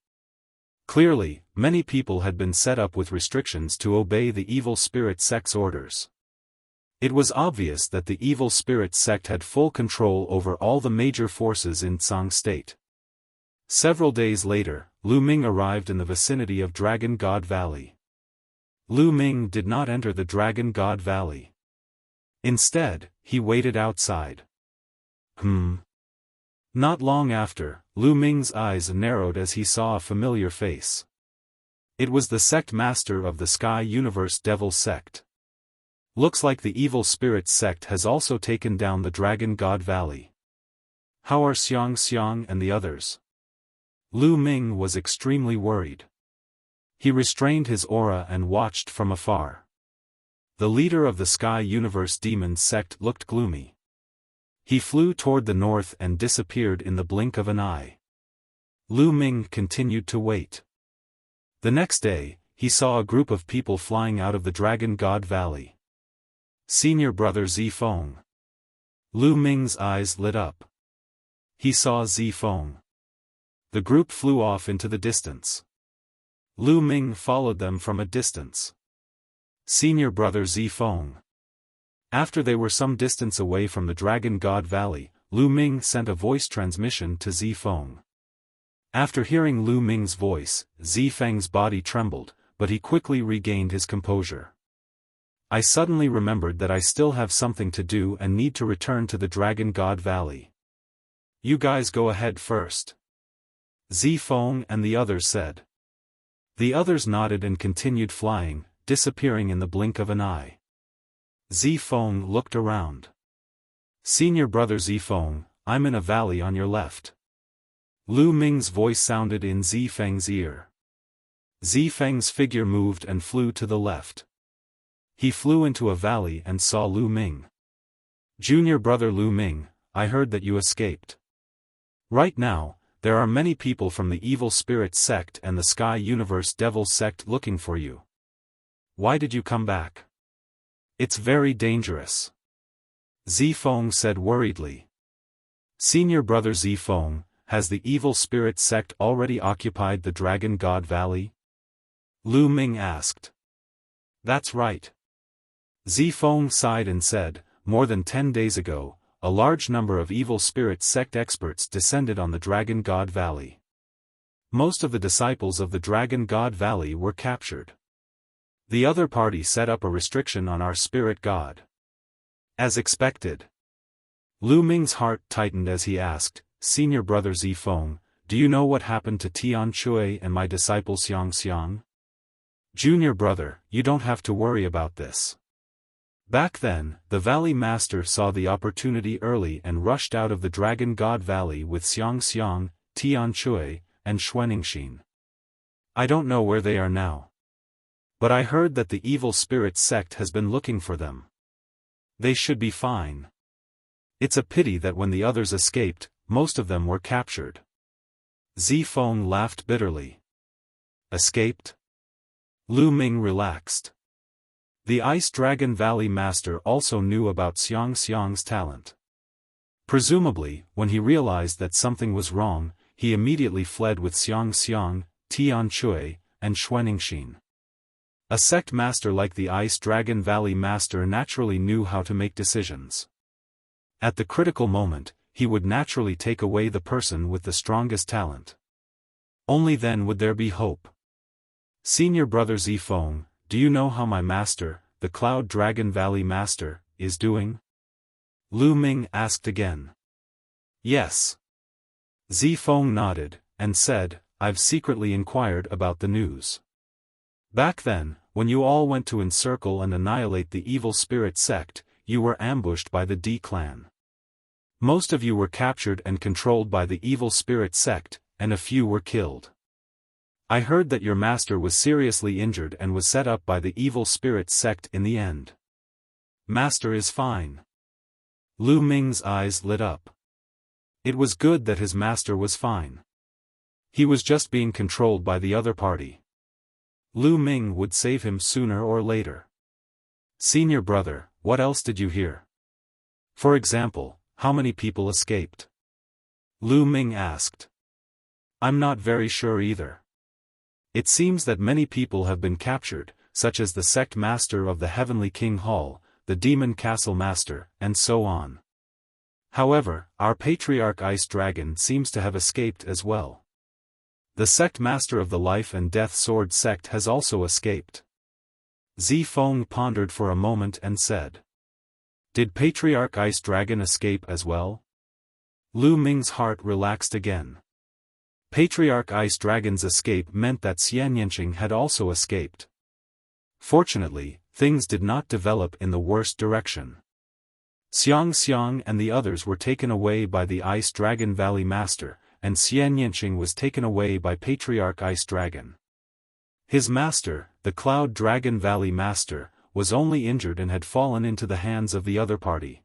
Clearly, many people had been set up with restrictions to obey the evil spirit sect's orders. It was obvious that the evil spirit sect had full control over all the major forces in Tsang State. Several days later, Lu Ming arrived in the vicinity of Dragon God Valley. Lu Ming did not enter the Dragon God Valley. Instead, he waited outside. Not long after, Lu Ming's eyes narrowed as he saw a familiar face. It was the sect master of the Sky Universe Devil sect. Looks like the evil spirit sect has also taken down the Dragon God Valley. How are Xiang and the others? Lu Ming was extremely worried. He restrained his aura and watched from afar. The leader of the Sky Universe Demon sect looked gloomy. He flew toward the north and disappeared in the blink of an eye. Lu Ming continued to wait. The next day, he saw a group of people flying out of the Dragon God Valley. Senior brother Zifeng. Lu Ming's eyes lit up. He saw Zifeng. The group flew off into the distance. Lu Ming followed them from a distance. Senior brother Zifeng. After they were some distance away from the Dragon God Valley, Lu Ming sent a voice transmission to Zifeng. After hearing Lu Ming's voice, Zifeng's body trembled, but he quickly regained his composure. "I suddenly remembered that I still have something to do and need to return to the Dragon God Valley. You guys go ahead first," Zifeng and the others said. The others nodded and continued flying, disappearing in the blink of an eye. Zifeng looked around. "Senior brother Zifeng, I'm in a valley on your left." Lu Ming's voice sounded in Zifeng's ear. Zifeng's figure moved and flew to the left. He flew into a valley and saw Lu Ming. "Junior brother Lu Ming, I heard that you escaped. Right now, there are many people from the Evil Spirit sect and the Sky Universe Devil sect looking for you. Why did you come back?" It's very dangerous. Zifeng said worriedly. Senior brother Zifeng, has the evil spirit sect already occupied the Dragon God Valley? Lu Ming asked. That's right. Zifeng sighed and said, more than 10 days ago, a large number of evil spirit sect experts descended on the Dragon God Valley. Most of the disciples of the Dragon God Valley were captured. The other party set up a restriction on our spirit god. As expected. Lu Ming's heart tightened as he asked, Senior brother Zifeng, do you know what happened to Tian Chui and my disciple Xiang? Junior brother, you don't have to worry about this. Back then, the Valley Master saw the opportunity early and rushed out of the Dragon God Valley with Xiang, Tian Chui, and Xuaningxin. I don't know where they are now. But I heard that the evil spirit sect has been looking for them. They should be fine. It's a pity that when the others escaped, most of them were captured. Zifeng laughed bitterly. Escaped? Lu Ming relaxed. The Ice Dragon Valley Master also knew about Xiang's talent. Presumably, when he realized that something was wrong, he immediately fled with Xiang, Tian Chui, and Xuaningxin. A sect master like the Ice Dragon Valley Master naturally knew how to make decisions. At the critical moment, he would naturally take away the person with the strongest talent. Only then would there be hope. Senior brother Zifeng, do you know how my master, the Cloud Dragon Valley Master, is doing? Lu Ming asked again. Yes. Zifeng nodded, and said, I've secretly inquired about the news. Back then, when you all went to encircle and annihilate the evil spirit sect, you were ambushed by the D clan. Most of you were captured and controlled by the evil spirit sect, and a few were killed. I heard that your master was seriously injured and was set up by the evil spirit sect in the end. Master is fine. Lu Ming's eyes lit up. It was good that his master was fine. He was just being controlled by the other party. Lu Ming would save him sooner or later. Senior brother, what else did you hear? For example, how many people escaped? Lu Ming asked. I'm not very sure either. It seems that many people have been captured, such as the sect master of the Heavenly King Hall, the Demon Castle Master, and so on. However, our Patriarch Ice Dragon seems to have escaped as well. The sect master of the Life and Death Sword sect has also escaped. Zifeng pondered for a moment and said. Did Patriarch Ice Dragon escape as well? Lu Ming's heart relaxed again. Patriarch Ice Dragon's escape meant that Xianyanqing had also escaped. Fortunately, things did not develop in the worst direction. Xiang and the others were taken away by the Ice Dragon Valley Master, and Xianyanqing was taken away by Patriarch Ice Dragon. His master, the Cloud Dragon Valley Master, was only injured and had fallen into the hands of the other party.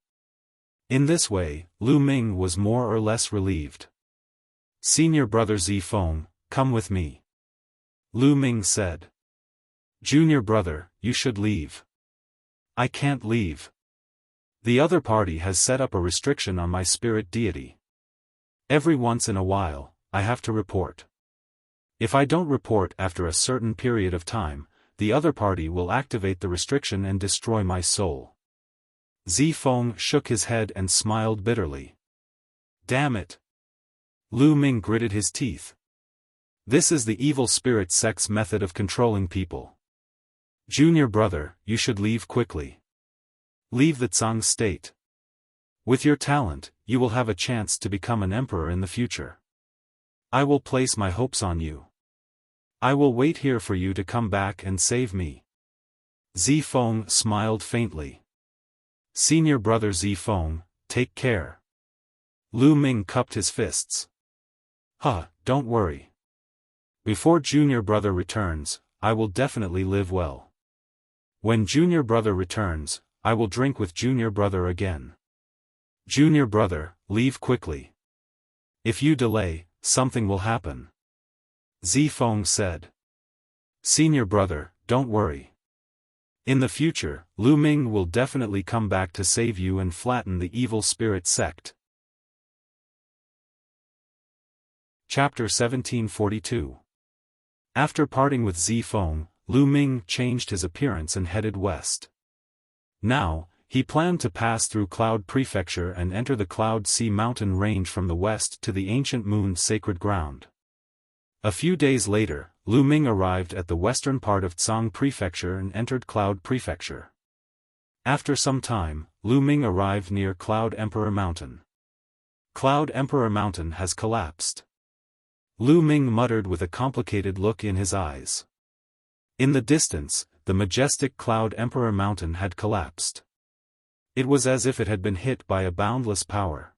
In this way, Lu Ming was more or less relieved. Senior brother Zifeng, come with me. Lu Ming said. Junior brother, you should leave. I can't leave. The other party has set up a restriction on my spirit deity. Every once in a while, I have to report. If I don't report after a certain period of time, the other party will activate the restriction and destroy my soul. Zifeng shook his head and smiled bitterly. Damn it! Lu Ming gritted his teeth. This is the evil spirit sect's method of controlling people. Junior brother, you should leave quickly. Leave the Tsang state. With your talent, you will have a chance to become an emperor in the future. I will place my hopes on you. I will wait here for you to come back and save me. Zifeng smiled faintly. Senior brother Zifeng, take care. Lu Ming cupped his fists. Don't worry. Before junior brother returns, I will definitely live well. When junior brother returns, I will drink with junior brother again. Junior brother, leave quickly. If you delay, something will happen. Zifeng said. Senior brother, don't worry. In the future, Lu Ming will definitely come back to save you and flatten the evil spirit sect. Chapter 1742. After parting with Zifeng, Lu Ming changed his appearance and headed west. Now, he planned to pass through Cloud Prefecture and enter the Cloud Sea mountain range from the west to the ancient moon's sacred ground. A few days later, Lu Ming arrived at the western part of Tsang Prefecture and entered Cloud Prefecture. After some time, Lu Ming arrived near Cloud Emperor Mountain. Cloud Emperor Mountain has collapsed. Lu Ming muttered with a complicated look in his eyes. In the distance, the majestic Cloud Emperor Mountain had collapsed. It was as if it had been hit by a boundless power.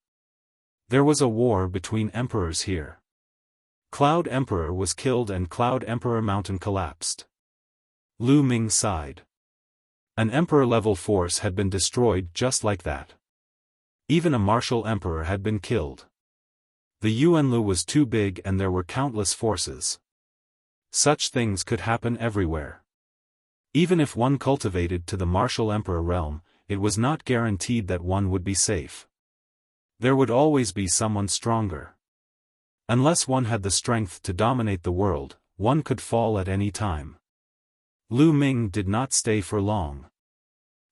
There was a war between emperors here. Cloud Emperor was killed and Cloud Emperor Mountain collapsed. Lu Ming sighed. An emperor-level force had been destroyed just like that. Even a martial emperor had been killed. The Yuanlu was too big and there were countless forces. Such things could happen everywhere. Even if one cultivated to the martial emperor realm, it was not guaranteed that one would be safe. There would always be someone stronger. Unless one had the strength to dominate the world, one could fall at any time. Lu Ming did not stay for long.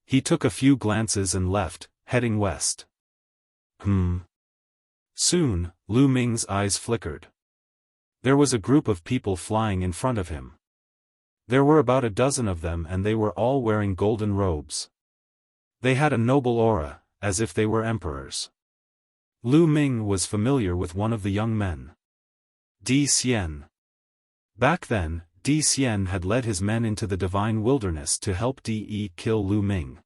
He took a few glances and left, heading west. Soon, Lu Ming's eyes flickered. There was a group of people flying in front of him. There were about a dozen of them and they were all wearing golden robes. They had a noble aura, as if they were emperors. Lu Ming was familiar with one of the young men. Di Xian. Back then, Di Xian had led his men into the divine wilderness to help Di kill Lu Ming.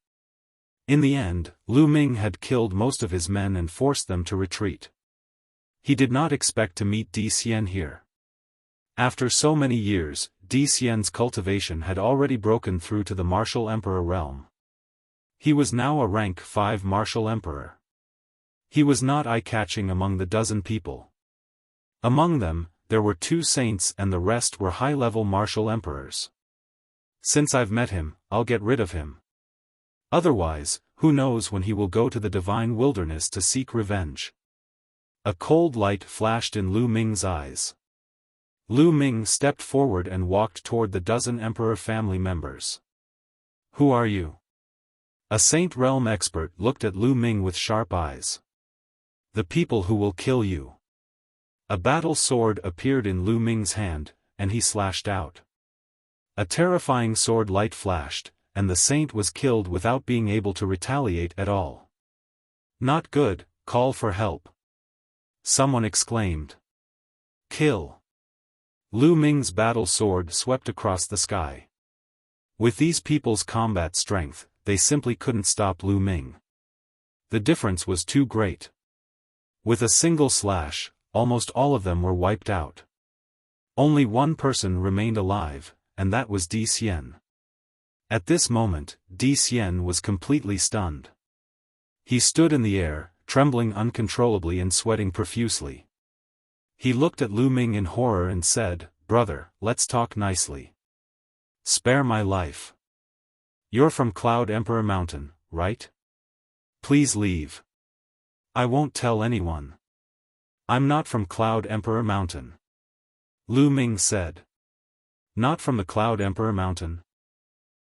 In the end, Lu Ming had killed most of his men and forced them to retreat. He did not expect to meet Di Xian here. After so many years, Di Xian's cultivation had already broken through to the martial emperor realm. He was now a rank 5 martial emperor. He was not eye-catching among the dozen people. Among them, there were 2 saints and the rest were high-level martial emperors. Since I've met him, I'll get rid of him. Otherwise, who knows when he will go to the divine wilderness to seek revenge. A cold light flashed in Lu Ming's eyes. Lu Ming stepped forward and walked toward the dozen emperor family members. Who are you? A Saint Realm expert looked at Lu Ming with sharp eyes. The people who will kill you. A battle sword appeared in Lu Ming's hand, and he slashed out. A terrifying sword light flashed, and the saint was killed without being able to retaliate at all. Not good, call for help. Someone exclaimed. Kill. Lu Ming's battle sword swept across the sky. With these people's combat strength, they simply couldn't stop Lu Ming. The difference was too great. With a single slash, almost all of them were wiped out. Only one person remained alive, and that was Di Xian. At this moment, Di Xian was completely stunned. He stood in the air, trembling uncontrollably and sweating profusely. He looked at Lu Ming in horror and said, "Brother, let's talk nicely. Spare my life. You're from Cloud Emperor Mountain, right? Please leave. I won't tell anyone." "I'm not from Cloud Emperor Mountain," Lu Ming said. "Not from the Cloud Emperor Mountain?"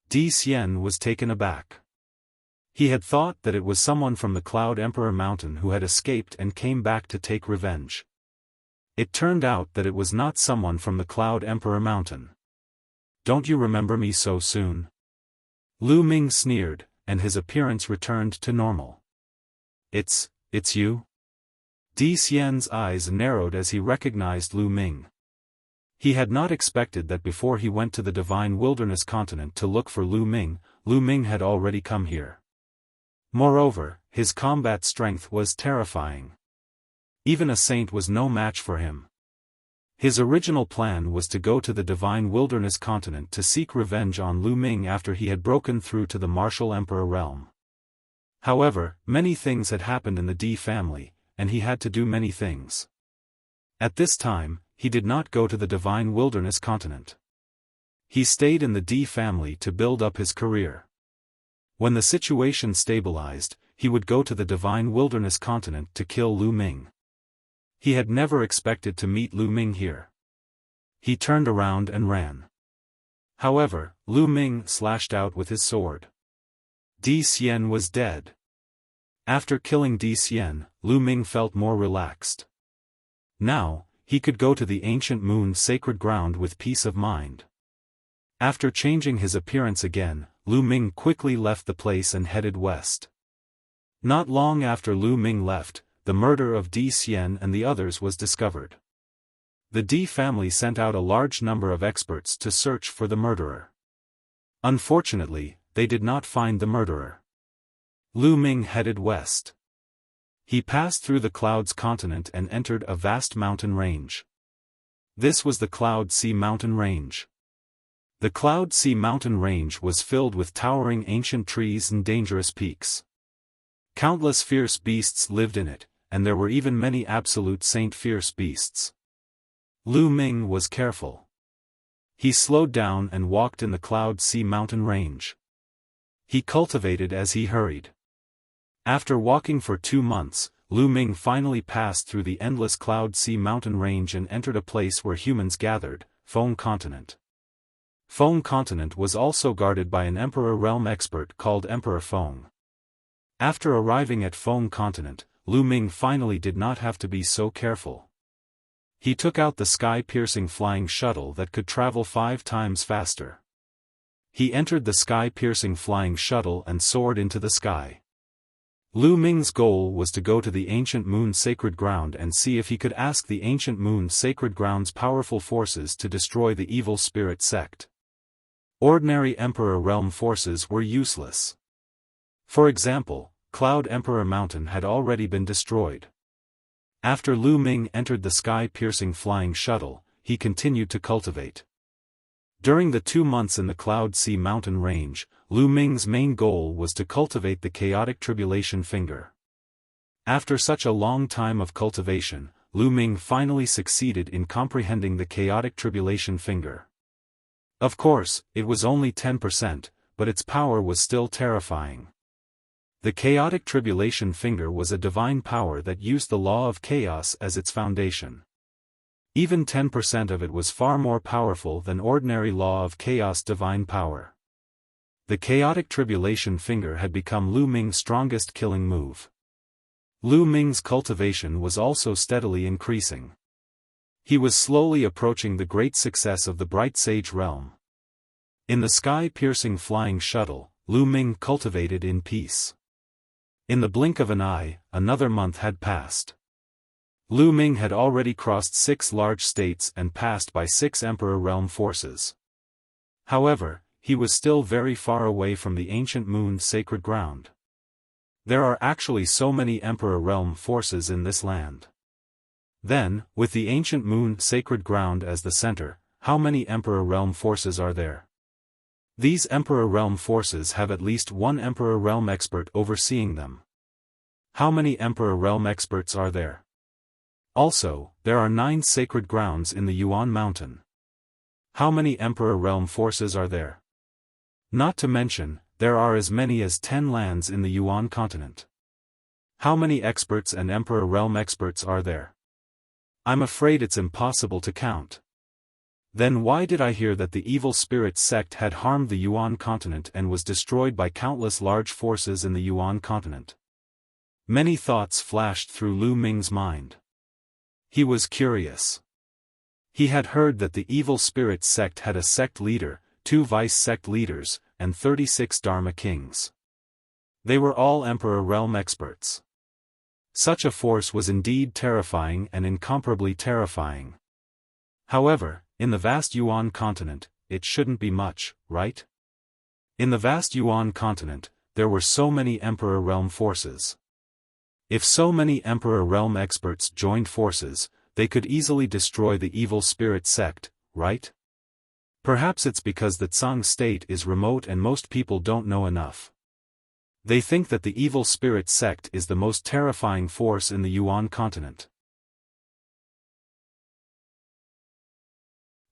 Di Xian was taken aback. He had thought that it was someone from the Cloud Emperor Mountain who had escaped and came back to take revenge. It turned out that it was not someone from the Cloud Emperor Mountain. "Don't you remember me so soon?" Lu Ming sneered, and his appearance returned to normal. It's you?" Di Xian's eyes narrowed as he recognized Lu Ming. He had not expected that before he went to the Divine Wilderness continent to look for Lu Ming had already come here. Moreover, his combat strength was terrifying. Even a saint was no match for him. His original plan was to go to the Divine Wilderness continent to seek revenge on Lu Ming after he had broken through to the martial emperor realm. However, many things had happened in the Di family, and he had to do many things. At this time, he did not go to the Divine Wilderness continent. He stayed in the D family to build up his career. When the situation stabilized, he would go to the Divine Wilderness continent to kill Lu Ming. He had never expected to meet Lu Ming here. He turned around and ran. However, Lu Ming slashed out with his sword. Di Xian was dead. After killing Di Xian, Lu Ming felt more relaxed. Now, he could go to the ancient moon's sacred ground with peace of mind. After changing his appearance again, Lu Ming quickly left the place and headed west. Not long after Lu Ming left, the murder of Di Xian and the others was discovered. The Di family sent out a large number of experts to search for the murderer. Unfortunately, they did not find the murderer. Lu Ming headed west. He passed through the Clouds continent and entered a vast mountain range. This was the Cloud Sea mountain range. The Cloud Sea mountain range was filled with towering ancient trees and dangerous peaks. Countless fierce beasts lived in it, and there were even many absolute saint fierce beasts. Lu Ming was careful. He slowed down and walked in the Cloud Sea mountain range. He cultivated as he hurried. After walking for 2 months, Lu Ming finally passed through the endless Cloud Sea mountain range and entered a place where humans gathered, Feng Continent. Feng Continent was also guarded by an Emperor realm expert called Emperor Feng. After arriving at Feng Continent, Lu Ming finally did not have to be so careful. He took out the sky-piercing flying shuttle that could travel 5 times faster. He entered the sky-piercing flying shuttle and soared into the sky. Lu Ming's goal was to go to the ancient moon's sacred ground and see if he could ask the ancient moon's sacred ground's powerful forces to destroy the evil spirit sect. Ordinary Emperor realm forces were useless. For example, Cloud Emperor Mountain had already been destroyed. After Lu Ming entered the sky-piercing flying shuttle, he continued to cultivate. During the 2 months in the Cloud Sea mountain range, Lu Ming's main goal was to cultivate the chaotic tribulation finger. After such a long time of cultivation, Lu Ming finally succeeded in comprehending the chaotic tribulation finger. Of course, it was only 10%, but its power was still terrifying. The chaotic tribulation finger was a divine power that used the law of chaos as its foundation. Even 10% of it was far more powerful than ordinary law of chaos divine power. The chaotic tribulation finger had become Lu Ming's strongest killing move. Lu Ming's cultivation was also steadily increasing. He was slowly approaching the great success of the Bright Sage realm. In the sky-piercing flying shuttle, Lu Ming cultivated in peace. In the blink of an eye, another month had passed. Lu Ming had already crossed 6 large states and passed by 6 Emperor realm forces. However, he was still very far away from the ancient moon's sacred ground. There are actually so many Emperor realm forces in this land. Then, with the ancient moon sacred ground as the center, how many Emperor realm forces are there? These Emperor realm forces have at least 1 Emperor realm expert overseeing them. How many Emperor realm experts are there? Also, there are 9 sacred grounds in the Yuan mountain. How many Emperor realm forces are there? Not to mention, there are as many as 10 lands in the Yuan continent. How many experts and Emperor realm experts are there? I'm afraid it's impossible to count. Then why did I hear that the evil spirit sect had harmed the Yuan continent and was destroyed by countless large forces in the Yuan continent? Many thoughts flashed through Lu Ming's mind. He was curious. He had heard that the evil spirit sect had a sect leader, 2 vice-sect leaders, and 36 Dharma kings. They were all Emperor realm experts. Such a force was indeed terrifying and incomparably terrifying. However, in the vast Yuan continent, it shouldn't be much, right? In the vast Yuan continent, there were so many Emperor realm forces. If so many Emperor realm experts joined forces, they could easily destroy the evil spirit sect, right? Perhaps it's because the Tsang state is remote and most people don't know enough. They think that the evil spirit sect is the most terrifying force in the Yuan continent.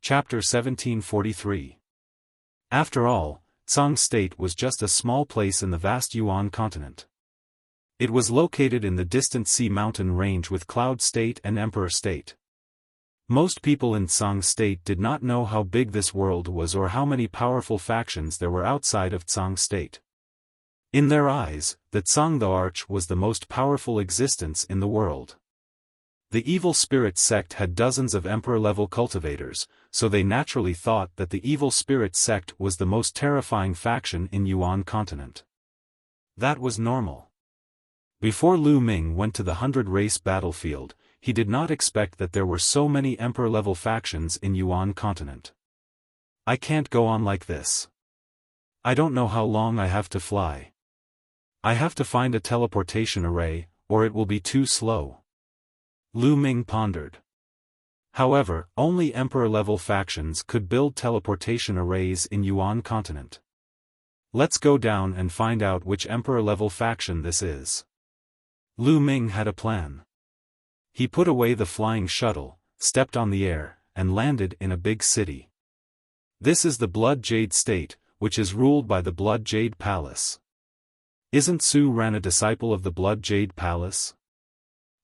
Chapter 1743. After all, Tsang State was just a small place in the vast Yuan continent. It was located in the distant Sea Mountain range with Cloud State and Emperor State. Most people in Tsang State did not know how big this world was or how many powerful factions there were outside of Tsang State. In their eyes, the Tsang the Arch was the most powerful existence in the world. The evil spirit sect had dozens of emperor-level cultivators, so they naturally thought that the evil spirit sect was the most terrifying faction in Yuan continent. That was normal. Before Lu Ming went to the 100-race battlefield, he did not expect that there were so many emperor-level factions in Yuan continent. I can't go on like this. I don't know how long I have to fly. I have to find a teleportation array, or it will be too slow. Lu Ming pondered. However, only emperor-level factions could build teleportation arrays in Yuan continent. Let's go down and find out which emperor-level faction this is. Lu Ming had a plan. He put away the flying shuttle, stepped on the air, and landed in a big city. This is the Blood Jade State, which is ruled by the Blood Jade Palace. Isn't Su Ran a disciple of the Blood Jade Palace?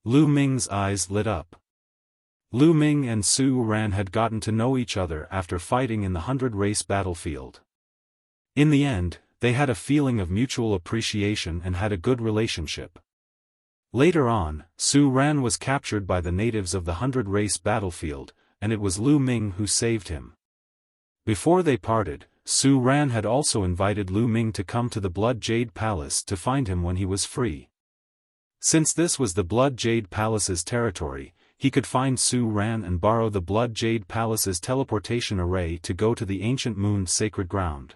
Lu Ming's eyes lit up. Lu Ming and Su Ran had gotten to know each other after fighting in the 100-race battlefield. In the end, they had a feeling of mutual appreciation and had a good relationship. Later on, Su Ran was captured by the natives of the 100-race battlefield, and it was Lu Ming who saved him. Before they parted, Su Ran had also invited Lu Ming to come to the Blood Jade Palace to find him when he was free. Since this was the Blood Jade Palace's territory, he could find Su Ran and borrow the Blood Jade Palace's teleportation array to go to the ancient moon's sacred ground.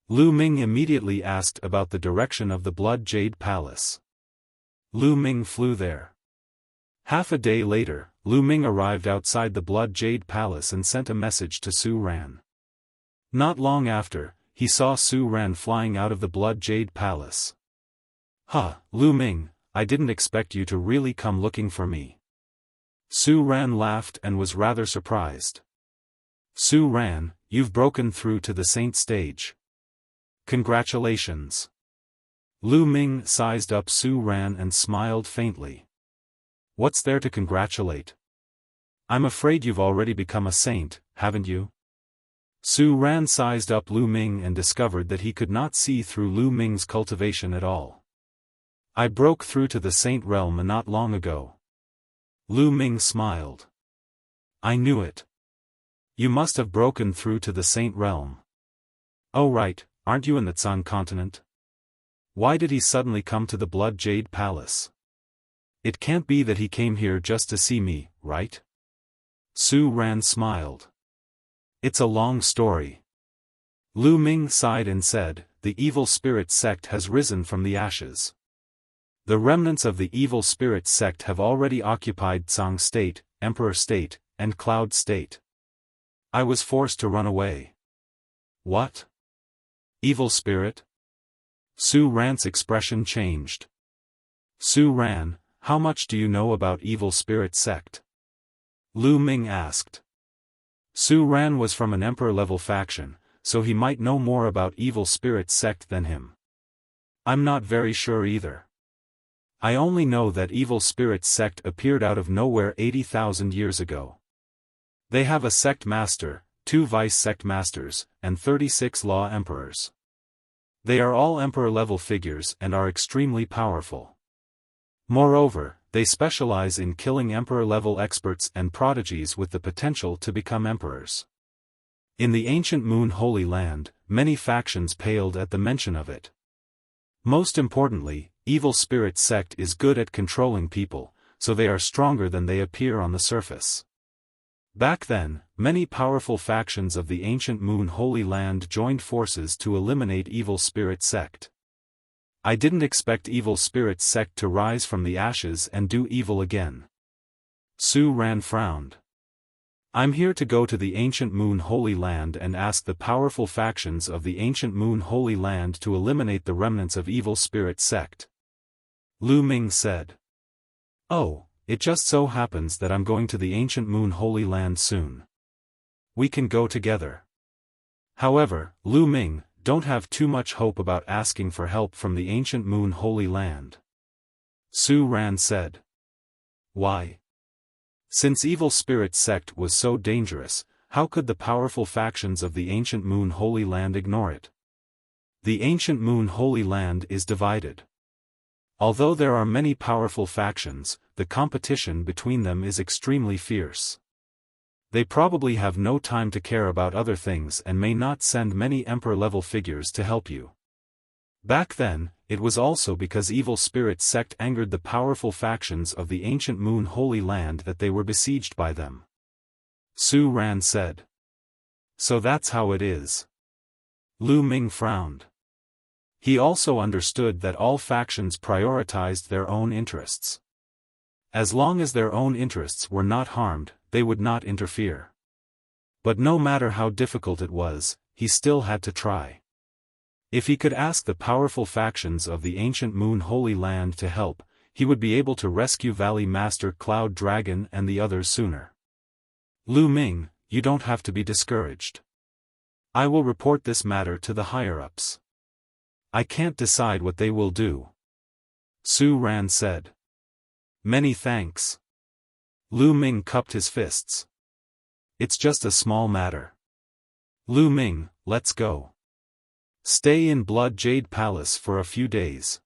Lu Ming immediately asked about the direction of the Blood Jade Palace. Lu Ming flew there. Half a day later, Lu Ming arrived outside the Blood Jade Palace and sent a message to Su Ran. Not long after, he saw Su Ran flying out of the Blood Jade Palace. "Huh, Lu Ming, I didn't expect you to really come looking for me." Su Ran laughed and was rather surprised. "Su Ran, you've broken through to the Saint stage. Congratulations." Lu Ming sized up Su Ran and smiled faintly. "What's there to congratulate? I'm afraid you've already become a saint, haven't you?" Su Ran sized up Lu Ming and discovered that he could not see through Lu Ming's cultivation at all. "I broke through to the saint realm not long ago." Lu Ming smiled. "I knew it. You must have broken through to the saint realm. Oh right, aren't you in the Tsang continent? Why did he suddenly come to the Blood Jade Palace? It can't be that he came here just to see me, right?" Su Ran smiled. "It's a long story." Lu Ming sighed and said, "The evil spirit sect has risen from the ashes. The remnants of the evil spirit sect have already occupied Tsang State, Emperor State, and Cloud State. I was forced to run away." "What? Evil spirit?" Su Ran's expression changed. "Su Ran, how much do you know about evil spirit sect?" Lu Ming asked. Su Ran was from an emperor-level faction, so he might know more about evil spirit sect than him. "I'm not very sure either. I only know that evil spirit sect appeared out of nowhere 80,000 years ago. They have a sect master, 2 vice sect masters, and 36 law emperors. They are all emperor-level figures and are extremely powerful. Moreover, they specialize in killing emperor-level experts and prodigies with the potential to become emperors. In the ancient Moon Holy Land, many factions paled at the mention of it. Most importantly, evil spirit sect is good at controlling people, so they are stronger than they appear on the surface. Back then, many powerful factions of the ancient Moon Holy Land joined forces to eliminate evil spirit sect. I didn't expect evil spirit sect to rise from the ashes and do evil again." Su Ran frowned. "I'm here to go to the ancient Moon Holy Land and ask the powerful factions of the ancient Moon Holy Land to eliminate the remnants of evil spirit sect," Lu Ming said. "Oh, it just so happens that I'm going to the ancient Moon Holy Land soon. We can go together." However, Lu Ming, don't have too much hope about asking for help from the ancient Moon Holy Land. Su Ran said. Why? Since Evil Spirit Sect was so dangerous, how could the powerful factions of the ancient Moon Holy Land ignore it? The ancient Moon Holy Land is divided. Although there are many powerful factions, the competition between them is extremely fierce. They probably have no time to care about other things and may not send many Emperor-level figures to help you. Back then, it was also because Evil Spirit Sect angered the powerful factions of the ancient Moon Holy Land that they were besieged by them. Su Ran said. So that's how it is. Lu Ming frowned. He also understood that all factions prioritized their own interests. As long as their own interests were not harmed, they would not interfere. But no matter how difficult it was, he still had to try. If he could ask the powerful factions of the ancient Moon Holy Land to help, he would be able to rescue Valley Master Cloud Dragon and the others sooner. Lu Ming, you don't have to be discouraged. I will report this matter to the higher-ups. I can't decide what they will do. Su Ran said. Many thanks. Lu Ming cupped his fists. It's just a small matter. Lu Ming, let's go. Stay in Blood Jade Palace for a few days.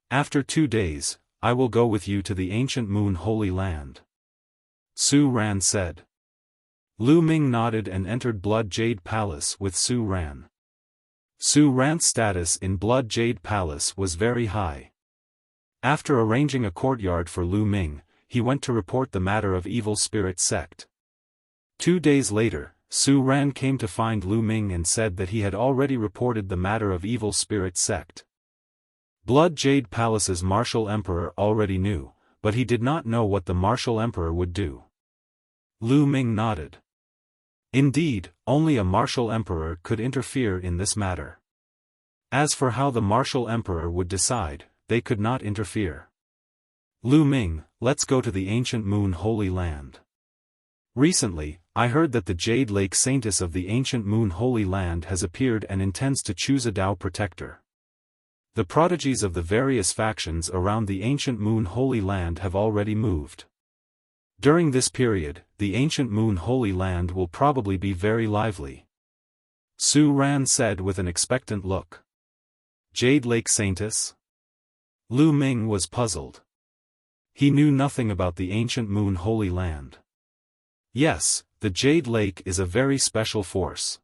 After 2 days, I will go with you to the ancient Moon Holy Land. Su Ran said. Lu Ming nodded and entered Blood Jade Palace with Su Ran. Su Ran's status in Blood Jade Palace was very high. After arranging a courtyard for Lu Ming, he went to report the matter of Evil Spirit Sect. 2 days later, Su Ran came to find Lu Ming and said that he had already reported the matter of Evil Spirit Sect. Blood Jade Palace's Martial Emperor already knew, but he did not know what the Martial Emperor would do. Lu Ming nodded. Indeed, only a Martial Emperor could interfere in this matter. As for how the Martial Emperor would decide, they could not interfere. Lu Ming, let's go to the ancient Moon Holy Land. Recently, I heard that the Jade Lake Saintess of the ancient Moon Holy Land has appeared and intends to choose a Tao protector. The prodigies of the various factions around the ancient Moon Holy Land have already moved. During this period, the ancient Moon Holy Land will probably be very lively. Su Ran said with an expectant look. Jade Lake Saintess? Lu Ming was puzzled. He knew nothing about the ancient Moon Holy Land. Yes, the Jade Lake is a very special force.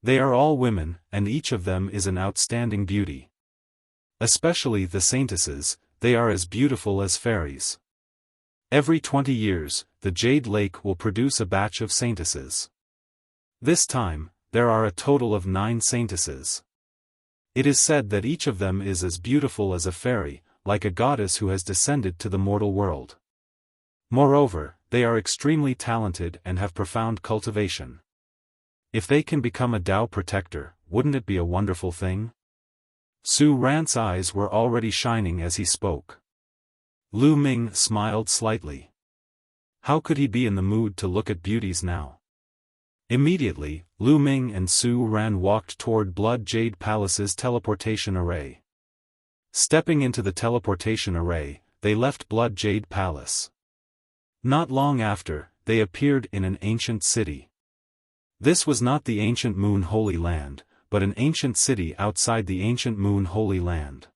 They are all women, and each of them is an outstanding beauty. Especially the saintesses, they are as beautiful as fairies. Every 20 years, the Jade Lake will produce a batch of saintesses. This time, there are a total of 9 saintesses. It is said that each of them is as beautiful as a fairy, like a goddess who has descended to the mortal world. Moreover, they are extremely talented and have profound cultivation. If they can become a Tao protector, wouldn't it be a wonderful thing? Su Ran's eyes were already shining as he spoke. Lu Ming smiled slightly. How could he be in the mood to look at beauties now? Immediately, Lu Ming and Su Ran walked toward Blood Jade Palace's teleportation array. Stepping into the teleportation array, they left Blood Jade Palace. Not long after, they appeared in an ancient city. This was not the ancient Moon Holy Land, but an ancient city outside the ancient Moon Holy Land.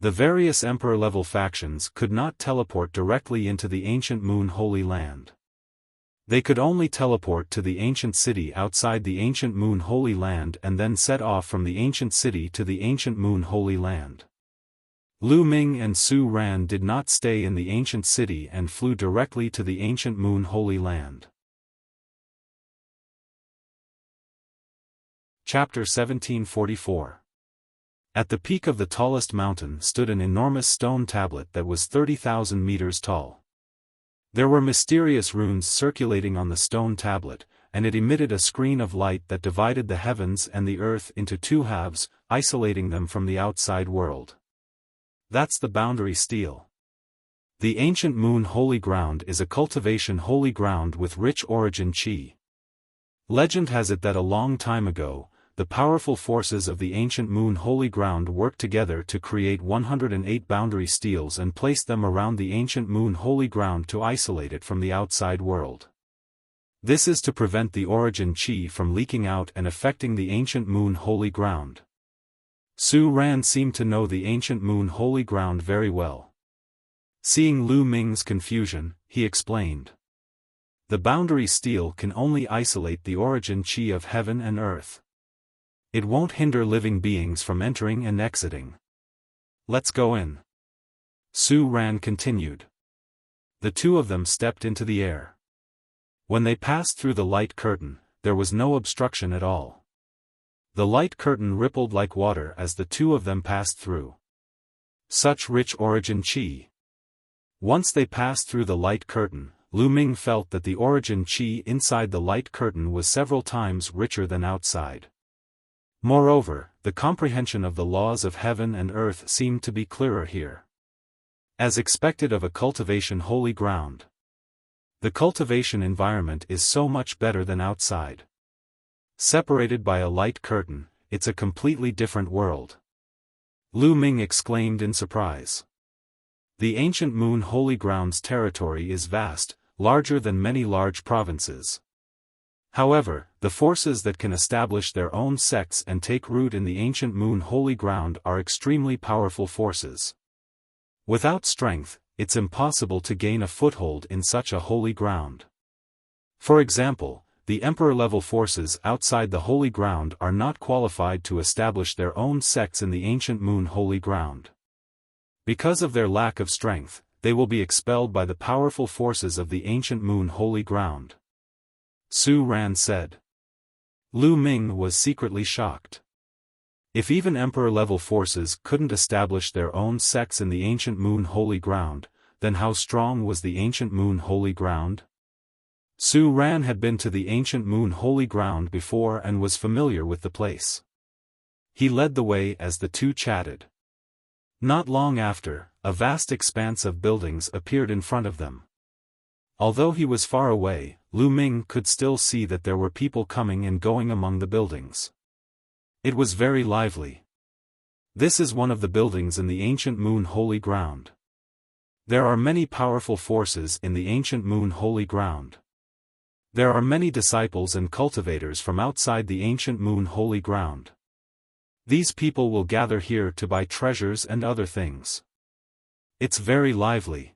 The various Emperor-level factions could not teleport directly into the ancient Moon Holy Land. They could only teleport to the ancient city outside the ancient Moon Holy Land and then set off from the ancient city to the ancient Moon Holy Land. Lu Ming and Su Ran did not stay in the ancient city and flew directly to the ancient Moon Holy Land. Chapter 1744. At the peak of the tallest mountain stood an enormous stone tablet that was 30,000 meters tall. There were mysterious runes circulating on the stone tablet, and it emitted a screen of light that divided the heavens and the earth into 2 halves, isolating them from the outside world. That's the boundary stele. The ancient Moon Holy Ground is a cultivation holy ground with rich origin qi. Legend has it that a long time ago, the powerful forces of the ancient moon holy ground worked together to create 108 boundary steels and placed them around the ancient moon holy ground to isolate it from the outside world. This is to prevent the origin qi from leaking out and affecting the ancient moon holy ground. Su Ran seemed to know the ancient moon holy ground very well. Seeing Lu Ming's confusion, he explained. The boundary steel can only isolate the origin qi of heaven and earth. It won't hinder living beings from entering and exiting. Let's go in. Su Ran continued. The two of them stepped into the air. When they passed through the light curtain, there was no obstruction at all. The light curtain rippled like water as the two of them passed through. Such rich origin qi. Once they passed through the light curtain, Lu Ming felt that the origin qi inside the light curtain was several times richer than outside. Moreover, the comprehension of the laws of heaven and earth seemed to be clearer here. As expected of a cultivation holy ground. The cultivation environment is so much better than outside. Separated by a light curtain, it's a completely different world. Lu Ming exclaimed in surprise. The ancient moon holy ground's territory is vast, larger than many large provinces. However, the forces that can establish their own sects and take root in the ancient moon holy ground are extremely powerful forces. Without strength, it's impossible to gain a foothold in such a holy ground. For example, the emperor-level forces outside the holy ground are not qualified to establish their own sects in the ancient moon holy ground. Because of their lack of strength, they will be expelled by the powerful forces of the ancient moon holy ground. Su Ran said. Lu Ming was secretly shocked. If even emperor-level forces couldn't establish their own sects in the ancient moon holy ground, then how strong was the ancient moon holy ground? Su Ran had been to the ancient moon holy ground before and was familiar with the place. He led the way as the two chatted. Not long after, a vast expanse of buildings appeared in front of them. Although he was far away, Lu Ming could still see that there were people coming and going among the buildings. It was very lively. This is one of the buildings in the ancient moon holy ground. There are many powerful forces in the ancient moon holy ground. There are many disciples and cultivators from outside the ancient moon holy ground. These people will gather here to buy treasures and other things. It's very lively.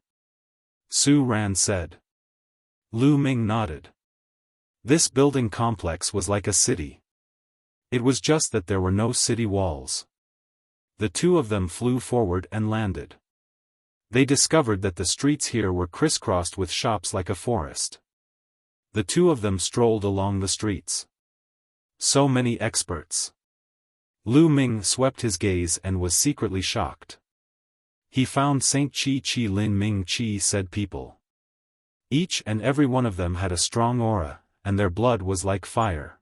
Su Ran said. Lu Ming nodded. This building complex was like a city. It was just that there were no city walls. The two of them flew forward and landed. They discovered that the streets here were crisscrossed with shops like a forest. The two of them strolled along the streets. So many experts. Lu Ming swept his gaze and was secretly shocked. He found Saint Chi Lin Ming Chi said people. Each and every one of them had a strong aura, and their blood was like fire.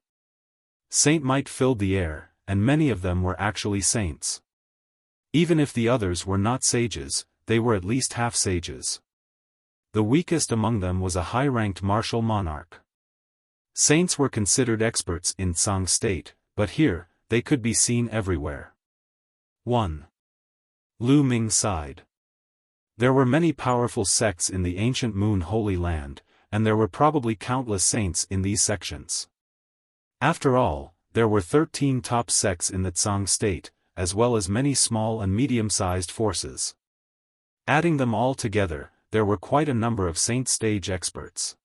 Saint might filled the air, and many of them were actually saints. Even if the others were not sages, they were at least half sages. The weakest among them was a high-ranked martial monarch. Saints were considered experts in Tsang state, but here, they could be seen everywhere. 1. Lu Ming sighed. There were many powerful sects in the ancient moon holy land, and there were probably countless saints in these sections. After all, there were 13 top sects in the Tsang state, as well as many small and medium-sized forces. Adding them all together, there were quite a number of saint stage experts.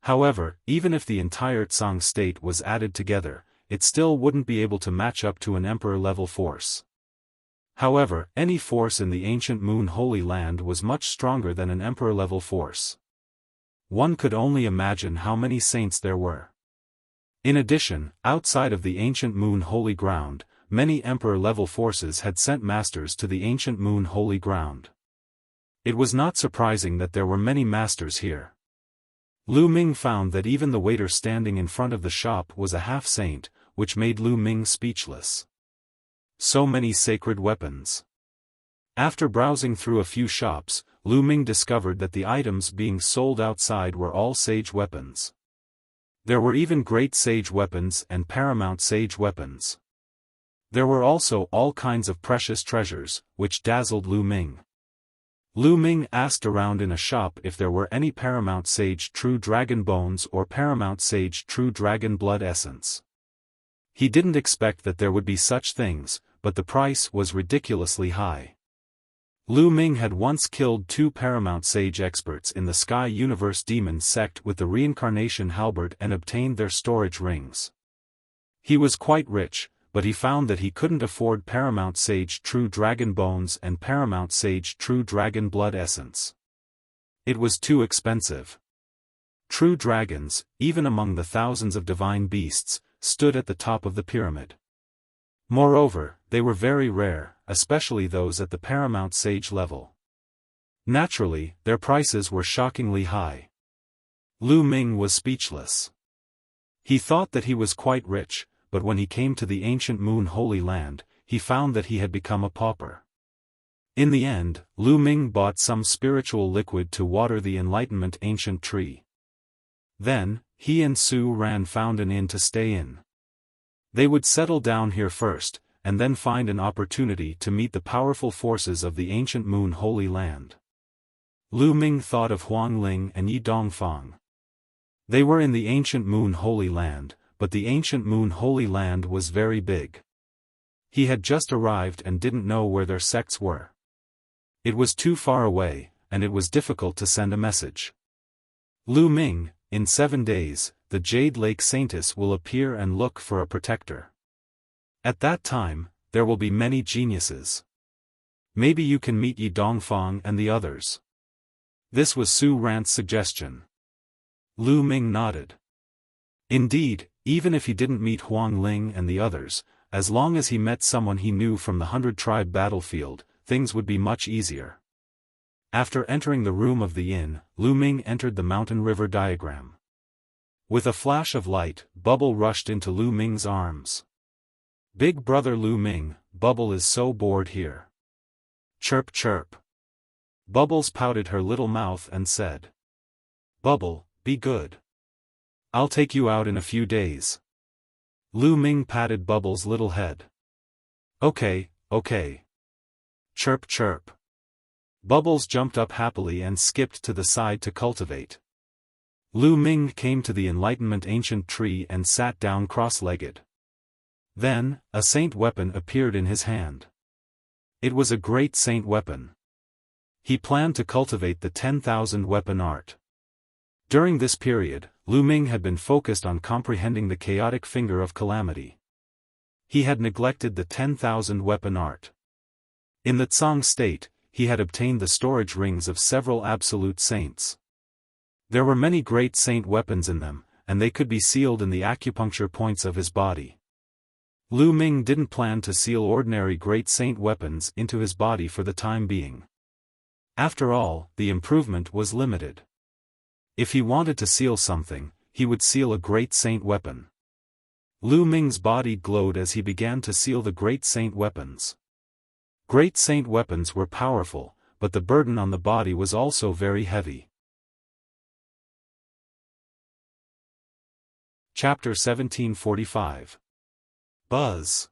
However, even if the entire Tsang state was added together, it still wouldn't be able to match up to an emperor-level force. However, any force in the ancient moon holy land was much stronger than an emperor-level force. One could only imagine how many saints there were. In addition, outside of the ancient moon holy ground, many emperor-level forces had sent masters to the ancient moon holy ground. It was not surprising that there were many masters here. Lu Ming found that even the waiter standing in front of the shop was a half-saint, which made Lu Ming speechless. So many sacred weapons. After browsing through a few shops, Lu Ming discovered that the items being sold outside were all sage weapons. There were even great sage weapons and paramount sage weapons. There were also all kinds of precious treasures, which dazzled Lu Ming. Lu Ming asked around in a shop if there were any paramount sage true dragon bones or paramount sage true dragon blood essence. He didn't expect that there would be such things, but the price was ridiculously high. Lu Ming had once killed 2 paramount sage experts in the Sky Universe Demon sect with the reincarnation halberd and obtained their storage rings. He was quite rich, but he found that he couldn't afford paramount sage true dragon bones and paramount sage true dragon blood essence. It was too expensive. True dragons, even among the thousands of divine beasts, stood at the top of the pyramid. Moreover, they were very rare, especially those at the paramount sage level. Naturally, their prices were shockingly high. Lu Ming was speechless. He thought that he was quite rich, but when he came to the ancient Moon Holy Land, he found that he had become a pauper. In the end, Lu Ming bought some spiritual liquid to water the enlightenment ancient tree. Then, he and Su Ran found an inn to stay in. They would settle down here first, and then find an opportunity to meet the powerful forces of the ancient Moon Holy Land. Lu Ming thought of Huang Ling and Yi Dongfang. They were in the ancient Moon Holy Land, but the ancient Moon Holy Land was very big. He had just arrived and didn't know where their sects were. It was too far away, and it was difficult to send a message. Lu Ming, in 7 days, the Jade Lake Saintess will appear and look for a protector. At that time, there will be many geniuses. Maybe you can meet Yi Dongfang and the others. This was Su Ran's suggestion. Lu Ming nodded. Indeed, even if he didn't meet Huang Ling and the others, as long as he met someone he knew from the 100-tribe battlefield, things would be much easier. After entering the room of the inn, Lu Ming entered the mountain river diagram. With a flash of light, Bubble rushed into Lu Ming's arms. Big brother Lu Ming, Bubble is so bored here. Chirp chirp. Bubbles pouted her little mouth and said. Bubble, be good. I'll take you out in a few days. Lu Ming patted Bubbles' little head. Okay, okay. Chirp chirp. Bubbles jumped up happily and skipped to the side to cultivate. Lu Ming came to the enlightenment ancient tree and sat down cross-legged. Then, a saint weapon appeared in his hand. It was a great saint weapon. He planned to cultivate the 10,000 weapon art. During this period, Lu Ming had been focused on comprehending the chaotic finger of calamity. He had neglected the 10,000 weapon art. In the Tsang state, he had obtained the storage rings of several absolute saints. There were many great saint weapons in them, and they could be sealed in the acupuncture points of his body. Lu Ming didn't plan to seal ordinary great saint weapons into his body for the time being. After all, the improvement was limited. If he wanted to seal something, he would seal a great saint weapon. Lu Ming's body glowed as he began to seal the great saint weapons. Great saint weapons were powerful, but the burden on the body was also very heavy. Chapter 1745. Buzz.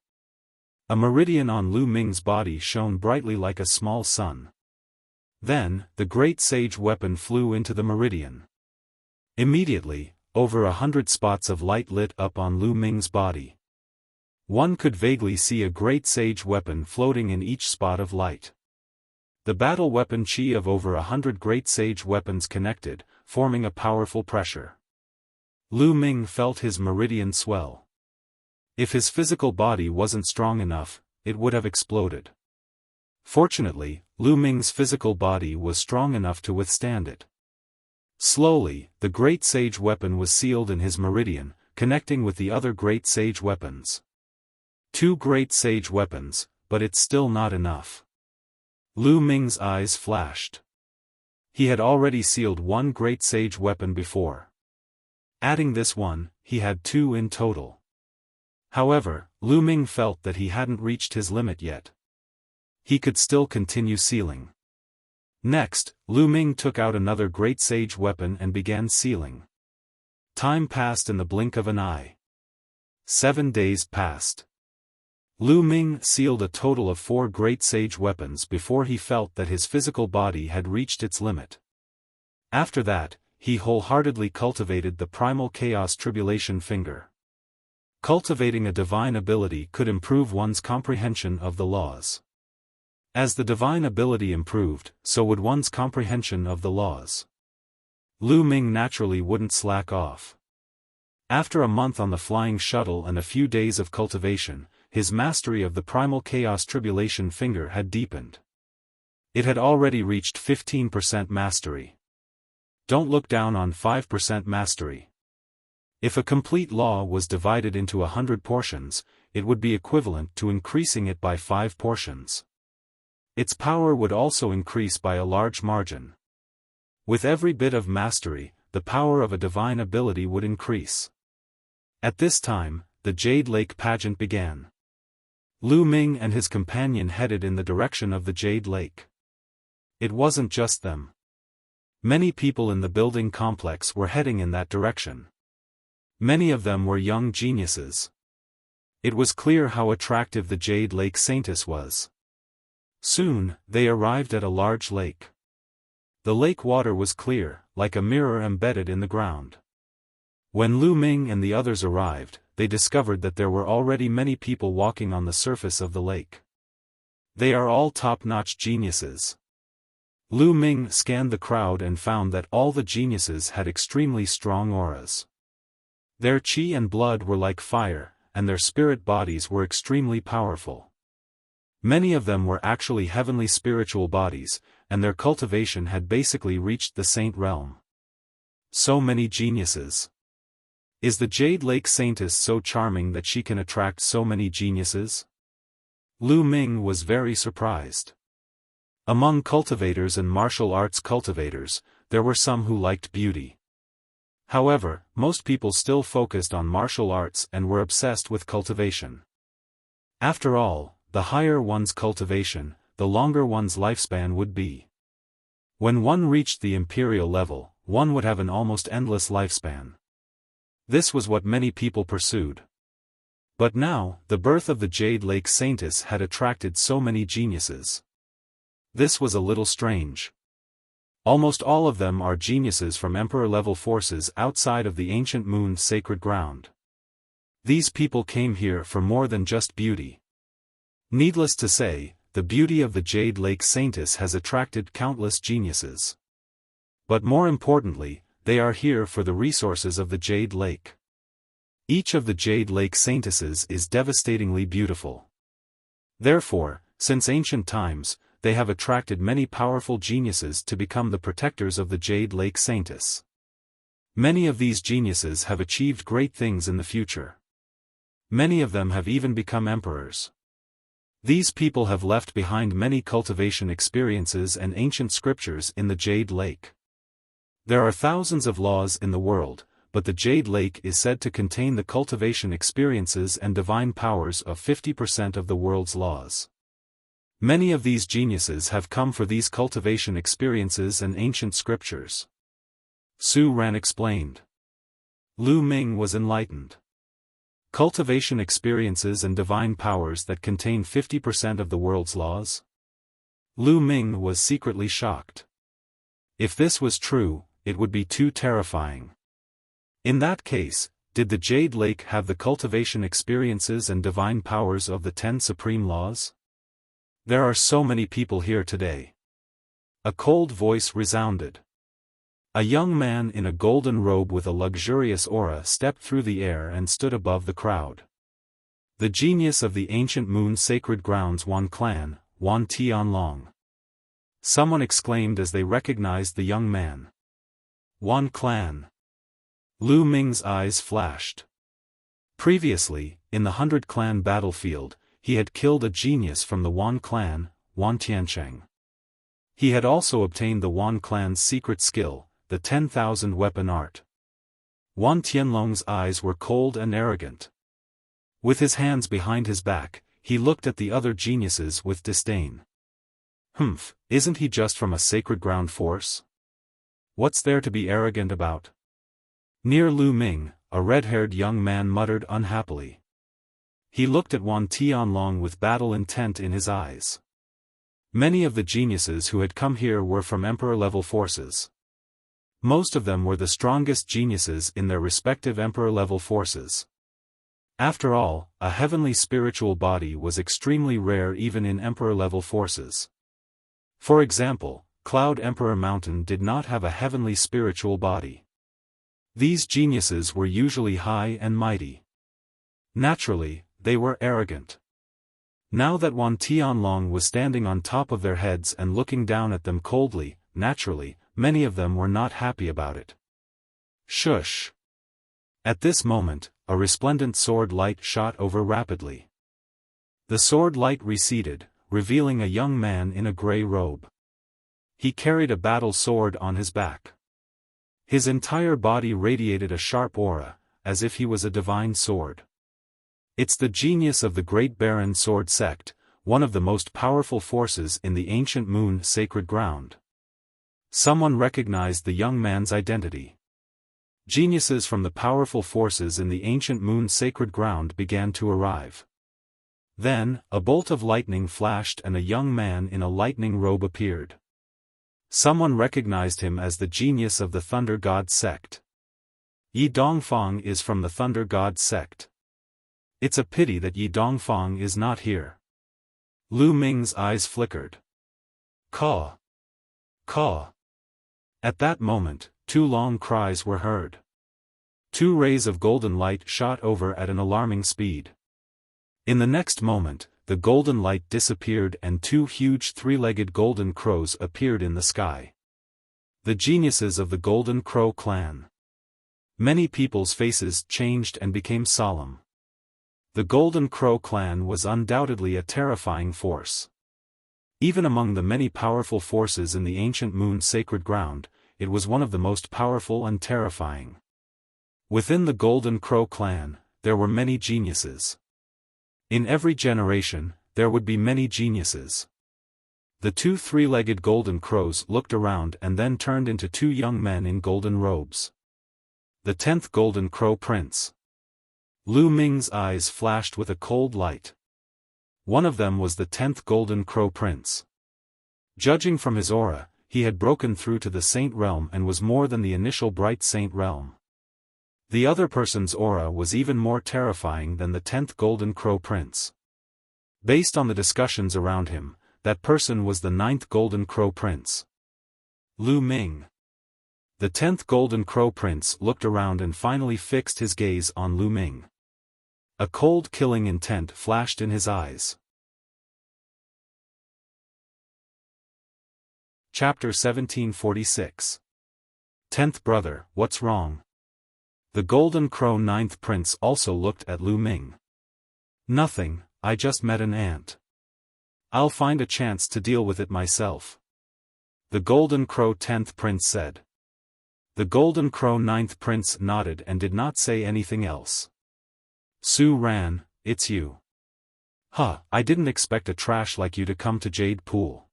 A meridian on Lu Ming's body shone brightly like a small sun. Then, the great sage weapon flew into the meridian. Immediately, over 100 spots of light lit up on Lu Ming's body. One could vaguely see a great sage weapon floating in each spot of light. The battle weapon chi of over 100 great sage weapons connected, forming a powerful pressure. Lu Ming felt his meridian swell. If his physical body wasn't strong enough, it would have exploded. Fortunately, Lu Ming's physical body was strong enough to withstand it. Slowly, the great sage weapon was sealed in his meridian, connecting with the other great sage weapons. 2 great sage weapons, but it's still not enough. Lu Ming's eyes flashed. He had already sealed 1 great sage weapon before. Adding this one, he had 2 in total. However, Lu Ming felt that he hadn't reached his limit yet. He could still continue sealing. Next, Lu Ming took out another great sage weapon and began sealing. Time passed in the blink of an eye. 7 days passed. Lu Ming sealed a total of 4 great sage weapons before he felt that his physical body had reached its limit. After that, he wholeheartedly cultivated the primal chaos tribulation finger. Cultivating a divine ability could improve one's comprehension of the laws. As the divine ability improved, so would one's comprehension of the laws. Lu Ming naturally wouldn't slack off. After a month on the flying shuttle and a few days of cultivation, his mastery of the primal chaos tribulation finger had deepened. It had already reached 15% mastery. Don't look down on 5% mastery. If a complete law was divided into 100 portions, it would be equivalent to increasing it by 5 portions. Its power would also increase by a large margin. With every bit of mastery, the power of a divine ability would increase. At this time, the Jade Lake pageant began. Lu Ming and his companion headed in the direction of the Jade Lake. It wasn't just them. Many people in the building complex were heading in that direction. Many of them were young geniuses. It was clear how attractive the Jade Lake Saintess was. Soon, they arrived at a large lake. The lake water was clear, like a mirror embedded in the ground. When Lu Ming and the others arrived, they discovered that there were already many people walking on the surface of the lake. They are all top-notch geniuses. Lu Ming scanned the crowd and found that all the geniuses had extremely strong auras. Their qi and blood were like fire, and their spirit bodies were extremely powerful. Many of them were actually heavenly spiritual bodies, and their cultivation had basically reached the saint realm. So many geniuses. Is the Jade Lake Saintess so charming that she can attract so many geniuses? Lu Ming was very surprised. Among cultivators and martial arts cultivators, there were some who liked beauty. However, most people still focused on martial arts and were obsessed with cultivation. After all, the higher one's cultivation, the longer one's lifespan would be. When one reached the imperial level, one would have an almost endless lifespan. This was what many people pursued. But now, the birth of the Jade Lake Saintess had attracted so many geniuses. This was a little strange. Almost all of them are geniuses from Emperor-level forces outside of the ancient moon's sacred ground. These people came here for more than just beauty. Needless to say, the beauty of the Jade Lake Saintess has attracted countless geniuses. But more importantly, they are here for the resources of the Jade Lake. Each of the Jade Lake Saintesses is devastatingly beautiful. Therefore, since ancient times, they have attracted many powerful geniuses to become the protectors of the Jade Lake Saintess. Many of these geniuses have achieved great things in the future. Many of them have even become emperors. These people have left behind many cultivation experiences and ancient scriptures in the Jade Lake. There are thousands of laws in the world, but the Jade Lake is said to contain the cultivation experiences and divine powers of 50% of the world's laws. Many of these geniuses have come for these cultivation experiences and ancient scriptures. Su Ran explained. Lu Ming was enlightened. Cultivation experiences and divine powers that contain 50% of the world's laws? Lu Ming was secretly shocked. If this was true, it would be too terrifying. In that case, did the Jade Lake have the cultivation experiences and divine powers of the 10 supreme laws? There are so many people here today. A cold voice resounded. A young man in a golden robe with a luxurious aura stepped through the air and stood above the crowd. The genius of the ancient moon sacred grounds Wan clan, Wan Tianlong. Someone exclaimed as they recognized the young man. Wan clan. Lu Ming's eyes flashed. Previously, in the 100 Clan battlefield, he had killed a genius from the Wan clan, Wan Tiancheng. He had also obtained the Wan clan's secret skill, the 10,000 weapon art. Wan Tianlong's eyes were cold and arrogant. With his hands behind his back, he looked at the other geniuses with disdain. Humph, isn't he just from a sacred ground force? What's there to be arrogant about? Near Lu Ming, a red-haired young man muttered unhappily. He looked at Wan Tianlong with battle intent in his eyes. Many of the geniuses who had come here were from Emperor-level forces. Most of them were the strongest geniuses in their respective Emperor-level forces. After all, a heavenly spiritual body was extremely rare even in Emperor-level forces. For example, Cloud Emperor Mountain did not have a heavenly spiritual body. These geniuses were usually high and mighty. Naturally, they were arrogant. Now that Wan Tianlong was standing on top of their heads and looking down at them coldly, naturally, many of them were not happy about it. Shush! At this moment, a resplendent sword light shot over rapidly. The sword light receded, revealing a young man in a gray robe. He carried a battle sword on his back. His entire body radiated a sharp aura, as if he was a divine sword. It's the genius of the Great Baron Sword Sect, one of the most powerful forces in the ancient moon sacred ground. Someone recognized the young man's identity. Geniuses from the powerful forces in the ancient moon sacred ground began to arrive. Then, a bolt of lightning flashed and a young man in a lightning robe appeared. Someone recognized him as the genius of the Thunder God Sect. Yi Dongfang is from the Thunder God Sect. It's a pity that Yi Dongfang is not here. Lu Ming's eyes flickered. Caw! Caw! At that moment, two long cries were heard. Two rays of golden light shot over at an alarming speed. In the next moment, the golden light disappeared and two huge three-legged golden crows appeared in the sky. The geniuses of the Golden Crow clan. Many people's faces changed and became solemn. The Golden Crow clan was undoubtedly a terrifying force. Even among the many powerful forces in the ancient moon sacred ground, it was one of the most powerful and terrifying. Within the Golden Crow clan, there were many geniuses. In every generation, there would be many geniuses. The two three-legged golden crows looked around and then turned into two young men in golden robes. The 10th Golden Crow Prince. Lu Ming's eyes flashed with a cold light. One of them was the 10th Golden Crow Prince. Judging from his aura, he had broken through to the Saint Realm and was more than the initial Bright Saint Realm. The other person's aura was even more terrifying than the 10th Golden Crow Prince. Based on the discussions around him, that person was the 9th Golden Crow Prince. Lu Ming. The 10th Golden Crow Prince looked around and finally fixed his gaze on Lu Ming. A cold killing intent flashed in his eyes. Chapter 1746. 10th Brother, what's wrong? The Golden Crow 9th Prince also looked at Lu Ming. Nothing, I just met an ant. I'll find a chance to deal with it myself. The Golden Crow 10th Prince said. The Golden Crow 9th Prince nodded and did not say anything else. Su Ran, it's you. Huh, I didn't expect a trash like you to come to Jade Pool.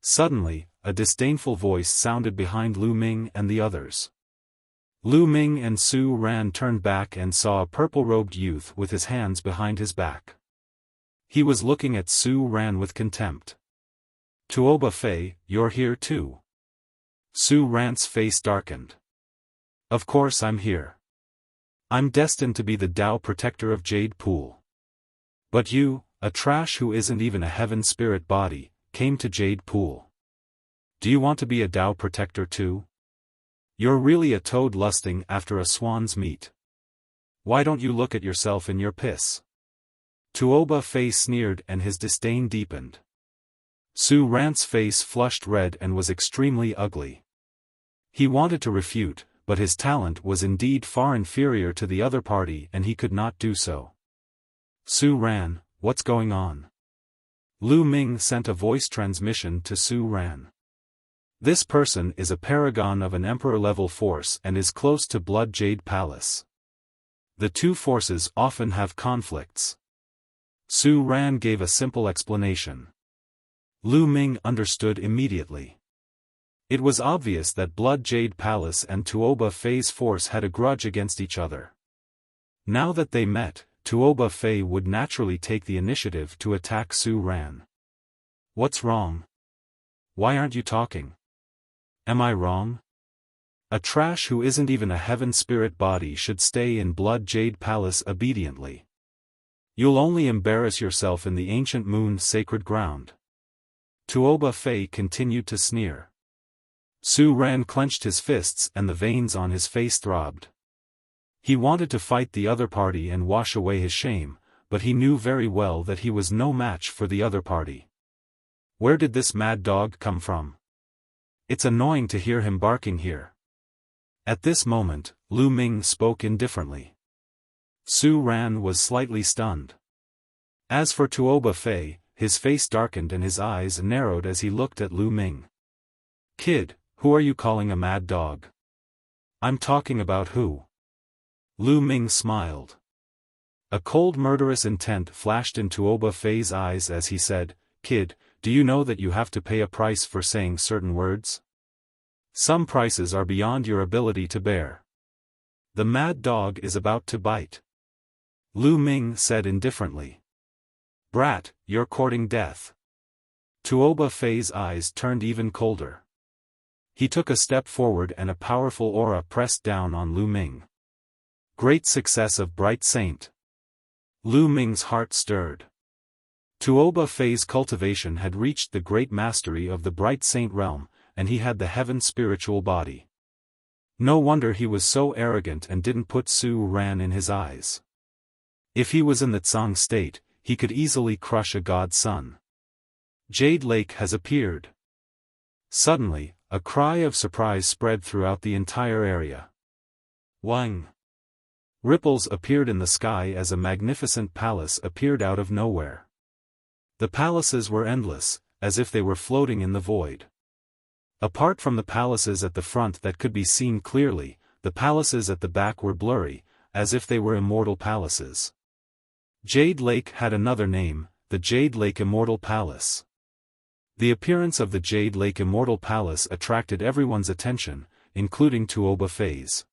Suddenly, a disdainful voice sounded behind Lu Ming and the others. Lu Ming and Su Ran turned back and saw a purple-robed youth with his hands behind his back. He was looking at Su Ran with contempt. Tuoba Fei, you're here too. Su Ran's face darkened. Of course I'm here. I'm destined to be the Tao protector of Jade Pool. But you, a trash who isn't even a heaven spirit body, came to Jade Pool. Do you want to be a Tao protector too? You're really a toad lusting after a swan's meat. Why don't you look at yourself in your piss? Tuoba Fei sneered and his disdain deepened. Su Ran's face flushed red and was extremely ugly. He wanted to refute, but his talent was indeed far inferior to the other party and he could not do so. Su Ran, what's going on? Lu Ming sent a voice transmission to Su Ran. This person is a paragon of an emperor-level force and is close to Blood Jade Palace. The two forces often have conflicts. Su Ran gave a simple explanation. Lu Ming understood immediately. It was obvious that Blood Jade Palace and Tuoba Fei's force had a grudge against each other. Now that they met, Tuoba Fei would naturally take the initiative to attack Su Ran. What's wrong? Why aren't you talking? Am I wrong? A trash who isn't even a heaven spirit body should stay in Blood Jade Palace obediently. You'll only embarrass yourself in the ancient moon's sacred ground. Tuoba Fei continued to sneer. Su Ran clenched his fists and the veins on his face throbbed. He wanted to fight the other party and wash away his shame, but he knew very well that he was no match for the other party. Where did this mad dog come from? It's annoying to hear him barking here. At this moment, Lu Ming spoke indifferently. Su Ran was slightly stunned. As for Tuoba Fei, his face darkened and his eyes narrowed as he looked at Lu Ming. Kid, who are you calling a mad dog? I'm talking about who? Lu Ming smiled. A cold murderous intent flashed in Tuoba Fei's eyes as he said, Kid, do you know that you have to pay a price for saying certain words? Some prices are beyond your ability to bear. The mad dog is about to bite. Lu Ming said indifferently. Brat, you're courting death. Tuoba Fei's eyes turned even colder. He took a step forward and a powerful aura pressed down on Lu Ming. Great success of Bright Saint. Lu Ming's heart stirred. Tuoba Fei's cultivation had reached the great mastery of the Bright Saint realm, and he had the heaven spiritual body. No wonder he was so arrogant and didn't put Su Ran in his eyes. If he was in the Tsang state, he could easily crush a god's son. Jade Lake has appeared. Suddenly, a cry of surprise spread throughout the entire area. Wang! Ripples appeared in the sky as a magnificent palace appeared out of nowhere. The palaces were endless, as if they were floating in the void. Apart from the palaces at the front that could be seen clearly, the palaces at the back were blurry, as if they were immortal palaces. Jade Lake had another name, the Jade Lake Immortal Palace. The appearance of the Jade Lake Immortal Palace attracted everyone's attention, including Tuoba Fei's.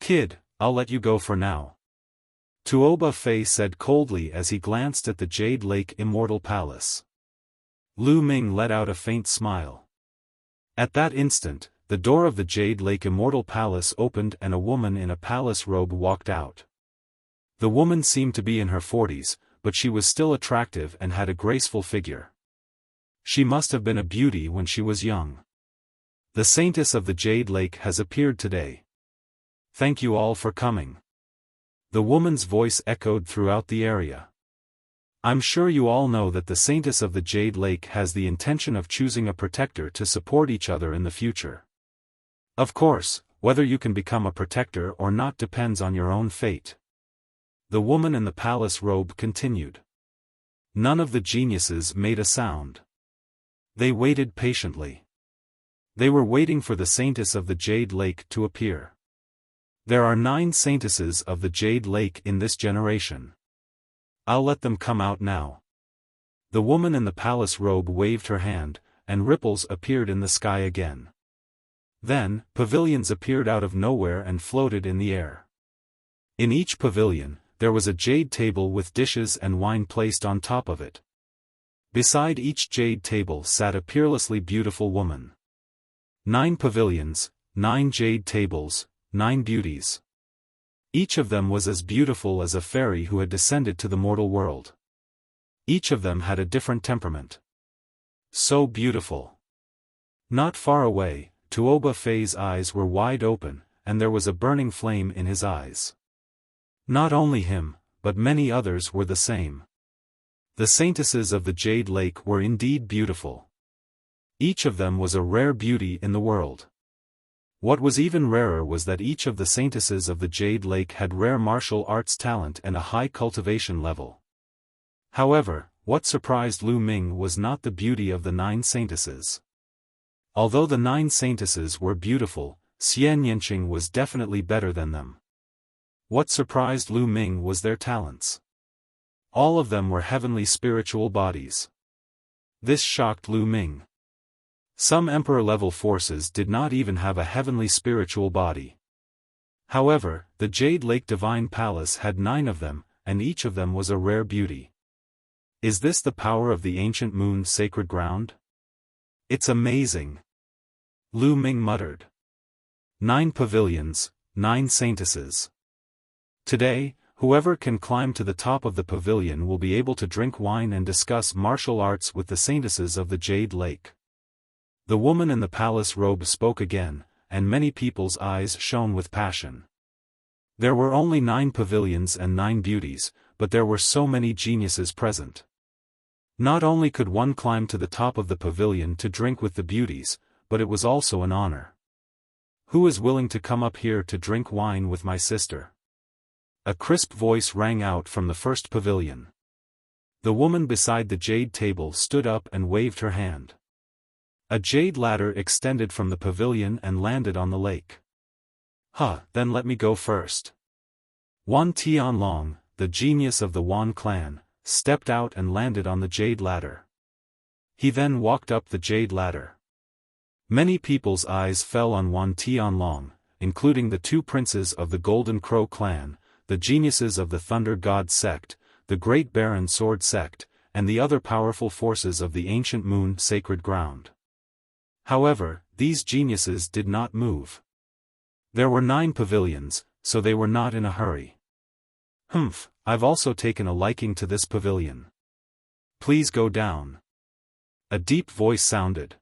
Kid, I'll let you go for now. Tuoba Fei said coldly as he glanced at the Jade Lake Immortal Palace. Lu Ming let out a faint smile. At that instant, the door of the Jade Lake Immortal Palace opened and a woman in a palace robe walked out. The woman seemed to be in her 40s, but she was still attractive and had a graceful figure. She must have been a beauty when she was young. The Saintess of the Jade Lake has appeared today. Thank you all for coming. The woman's voice echoed throughout the area. I'm sure you all know that the Saintess of the Jade Lake has the intention of choosing a protector to support each other in the future. Of course, whether you can become a protector or not depends on your own fate. The woman in the palace robe continued. None of the geniuses made a sound. They waited patiently. They were waiting for the Saintess of the Jade Lake to appear. There are 9 Saintesses of the Jade Lake in this generation. I'll let them come out now. The woman in the palace robe waved her hand, and ripples appeared in the sky again. Then, pavilions appeared out of nowhere and floated in the air. In each pavilion, there was a jade table with dishes and wine placed on top of it. Beside each jade table sat a peerlessly beautiful woman. 9 pavilions, 9 jade tables, 9 beauties. Each of them was as beautiful as a fairy who had descended to the mortal world. Each of them had a different temperament. So beautiful. Not far away, Tuoba Fei's eyes were wide open, and there was a burning flame in his eyes. Not only him, but many others were the same. The Saintesses of the Jade Lake were indeed beautiful. Each of them was a rare beauty in the world. What was even rarer was that each of the Saintesses of the Jade Lake had rare martial arts talent and a high cultivation level. However, what surprised Lu Ming was not the beauty of the 9 Saintesses. Although the 9 Saintesses were beautiful, Xian Yanqing was definitely better than them. What surprised Lu Ming was their talents. All of them were heavenly spiritual bodies. This shocked Lu Ming. Some emperor-level forces did not even have a heavenly spiritual body. However, the Jade Lake Divine Palace had 9 of them, and each of them was a rare beauty. Is this the power of the ancient moon's sacred ground? It's amazing. Lu Ming muttered. 9 pavilions, 9 saintesses. Today, whoever can climb to the top of the pavilion will be able to drink wine and discuss martial arts with the saintesses of the Jade Lake. The woman in the palace robe spoke again, and many people's eyes shone with passion. There were only 9 pavilions and 9 beauties, but there were so many geniuses present. Not only could one climb to the top of the pavilion to drink with the beauties, but it was also an honor. Who is willing to come up here to drink wine with my sister? A crisp voice rang out from the first pavilion. The woman beside the jade table stood up and waved her hand. A jade ladder extended from the pavilion and landed on the lake. Then let me go first. Wan Tianlong, the genius of the Wan clan, stepped out and landed on the jade ladder. He then walked up the jade ladder. Many people's eyes fell on Wan Tianlong, including the 2 princes of the Golden Crow clan, the geniuses of the Thunder God sect, the Great Baron Sword sect, and the other powerful forces of the ancient moon sacred ground. However, these geniuses did not move. There were 9 pavilions, so they were not in a hurry. I've also taken a liking to this pavilion. Please go down. A deep voice sounded.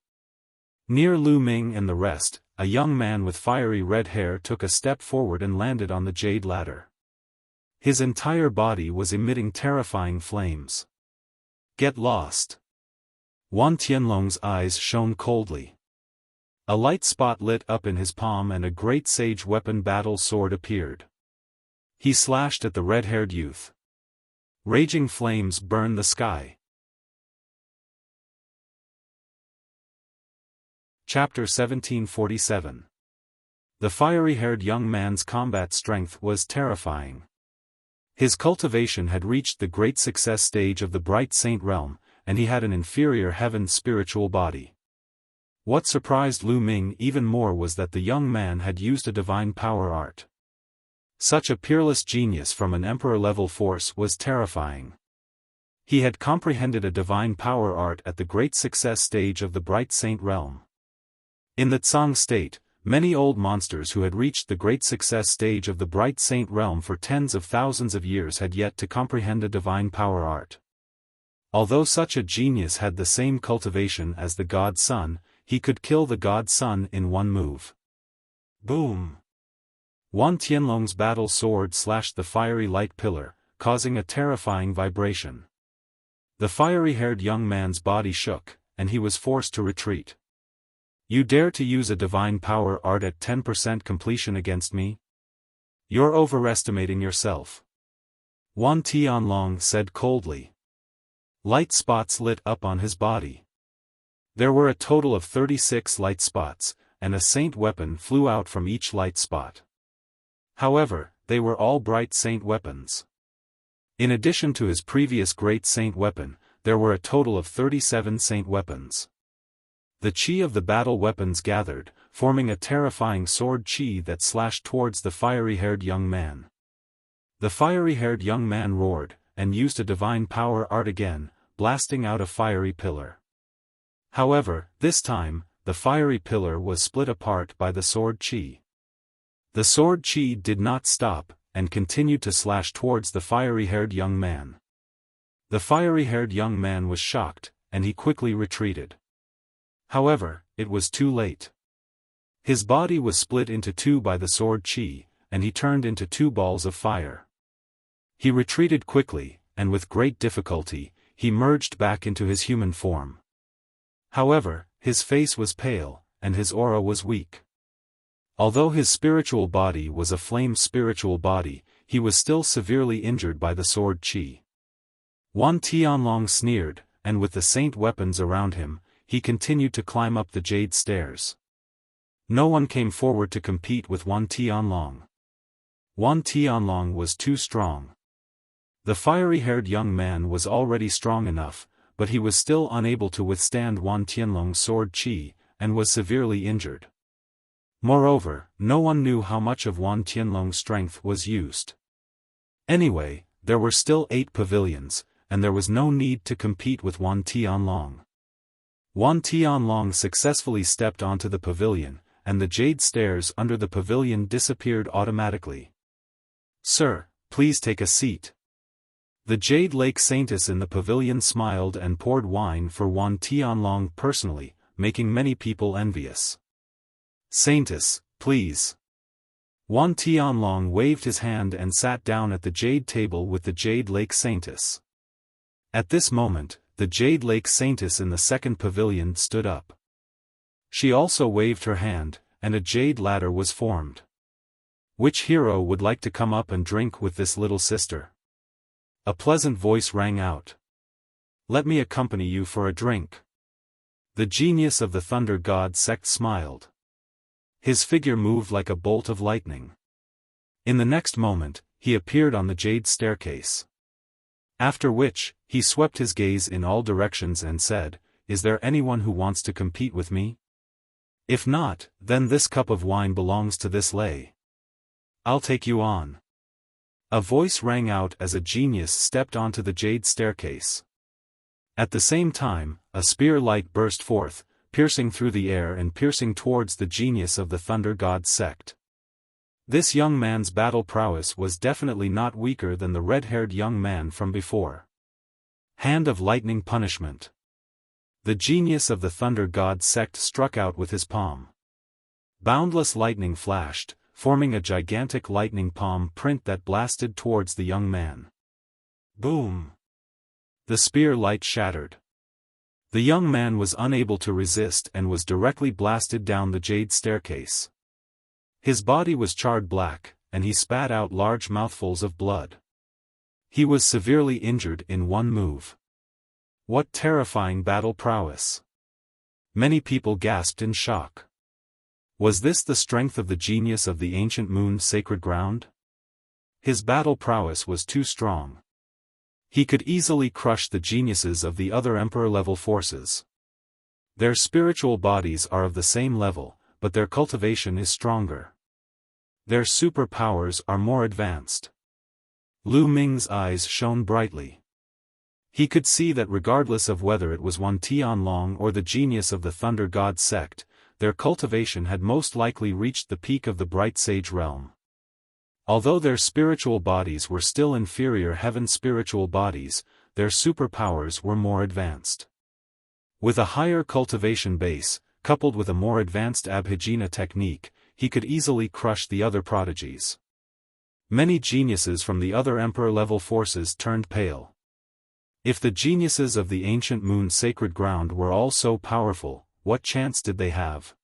Near Lu Ming and the rest, a young man with fiery red hair took a step forward and landed on the jade ladder. His entire body was emitting terrifying flames. Get lost. Wan Tianlong's eyes shone coldly. A light spot lit up in his palm and a great sage weapon battle sword appeared. He slashed at the red-haired youth. Raging flames burned the sky. Chapter 1747. The fiery-haired young man's combat strength was terrifying. His cultivation had reached the great success stage of the Bright Saint realm, and he had an inferior heaven spiritual body. What surprised Lu Ming even more was that the young man had used a divine power art. Such a peerless genius from an emperor-level force was terrifying. He had comprehended a divine power art at the great success stage of the Bright Saint realm. In the Tsang state, many old monsters who had reached the great success stage of the Bright Saint realm for tens of thousands of years had yet to comprehend a divine power art. Although such a genius had the same cultivation as the God Sun, he could kill the God Sun in one move. Boom! Wan Tianlong's battle sword slashed the fiery light pillar, causing a terrifying vibration. The fiery-haired young man's body shook, and he was forced to retreat. You dare to use a divine power art at 10% completion against me? You're overestimating yourself. Wan Tianlong said coldly. Light spots lit up on his body. There were a total of 36 light spots, and a saint weapon flew out from each light spot. However, they were all bright saint weapons. In addition to his previous great saint weapon, there were a total of 37 saint weapons. The chi of the battle weapons gathered, forming a terrifying sword chi that slashed towards the fiery-haired young man. The fiery-haired young man roared, and used a divine power art again, blasting out a fiery pillar. However, this time, the fiery pillar was split apart by the sword chi. The sword chi did not stop, and continued to slash towards the fiery-haired young man. The fiery-haired young man was shocked, and he quickly retreated. However, it was too late. His body was split into 2 by the sword chi, and he turned into 2 balls of fire. He retreated quickly, and with great difficulty, he merged back into his human form. However, his face was pale, and his aura was weak. Although his spiritual body was a flame spiritual body, he was still severely injured by the sword chi. Wan Tianlong sneered, and with the saint weapons around him, he continued to climb up the jade stairs. No one came forward to compete with Wan Tianlong. Wan Tianlong was too strong. The fiery-haired young man was already strong enough, but he was still unable to withstand Wan Tianlong's sword chi, and was severely injured. Moreover, no one knew how much of Wan Tianlong's strength was used. Anyway, there were still 8 pavilions, and there was no need to compete with Wan Tianlong. Wan Tianlong successfully stepped onto the pavilion, and the jade stairs under the pavilion disappeared automatically. "Sir, please take a seat." The Jade Lake Saintess in the pavilion smiled and poured wine for Wan Tianlong personally, making many people envious. "Saintess, please." Wan Tianlong waved his hand and sat down at the jade table with the Jade Lake Saintess. At this moment, the Jade Lake Saintess in the second pavilion stood up. She also waved her hand, and a jade ladder was formed. "Which hero would like to come up and drink with this little sister?" A pleasant voice rang out. "Let me accompany you for a drink." The genius of the Thunder God sect smiled. His figure moved like a bolt of lightning. In the next moment, he appeared on the jade staircase. After which, he swept his gaze in all directions and said, "Is there anyone who wants to compete with me? If not, then this cup of wine belongs to this lay. I'll take you on." A voice rang out as a genius stepped onto the jade staircase. At the same time, a spear light burst forth, piercing through the air and piercing towards the genius of the Thunder God sect. This young man's battle prowess was definitely not weaker than the red-haired young man from before. Hand of lightning punishment. The genius of the Thunder God sect struck out with his palm. Boundless lightning flashed, forming a gigantic lightning palm print that blasted towards the young man. Boom! The spear light shattered. The young man was unable to resist and was directly blasted down the jade staircase. His body was charred black, and he spat out large mouthfuls of blood. He was severely injured in one move. What terrifying battle prowess! Many people gasped in shock. Was this the strength of the genius of the ancient moon's sacred ground? His battle prowess was too strong. He could easily crush the geniuses of the other emperor-level forces. Their spiritual bodies are of the same level, but their cultivation is stronger. Their superpowers are more advanced. Lu Ming's eyes shone brightly. He could see that regardless of whether it was Wan Tianlong or the genius of the Thunder God sect, their cultivation had most likely reached the peak of the bright sage realm. Although their spiritual bodies were still inferior heaven's spiritual bodies, their superpowers were more advanced. With a higher cultivation base, coupled with a more advanced abhijna technique, he could easily crush the other prodigies. Many geniuses from the other emperor-level forces turned pale. If the geniuses of the ancient moon's sacred ground were all so powerful, what chance did they have?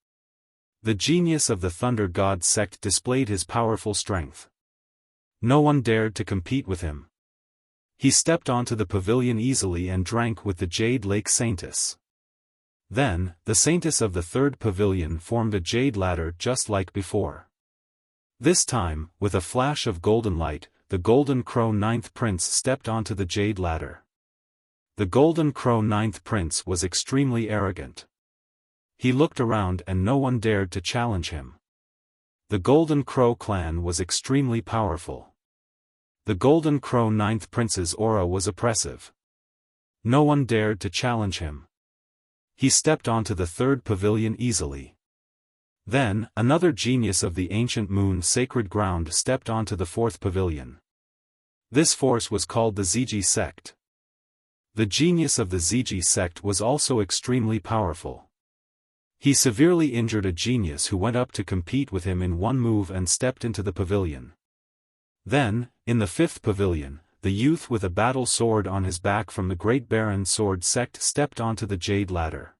The genius of the Thunder God sect displayed his powerful strength. No one dared to compete with him. He stepped onto the pavilion easily and drank with the Jade Lake Saintess. Then, the Saintess of the third pavilion formed a jade ladder just like before. This time, with a flash of golden light, the Golden Crow Ninth Prince stepped onto the jade ladder. The Golden Crow Ninth Prince was extremely arrogant. He looked around and no one dared to challenge him. The Golden Crow clan was extremely powerful. The Golden Crow Ninth Prince's aura was oppressive. No one dared to challenge him. He stepped onto the third pavilion easily. Then, another genius of the ancient moon's sacred ground stepped onto the fourth pavilion. This force was called the Ziji sect. The genius of the Ziji sect was also extremely powerful. He severely injured a genius who went up to compete with him in one move and stepped into the pavilion. Then, in the fifth pavilion, the youth with a battle sword on his back from the Great Baron Sword sect stepped onto the jade ladder.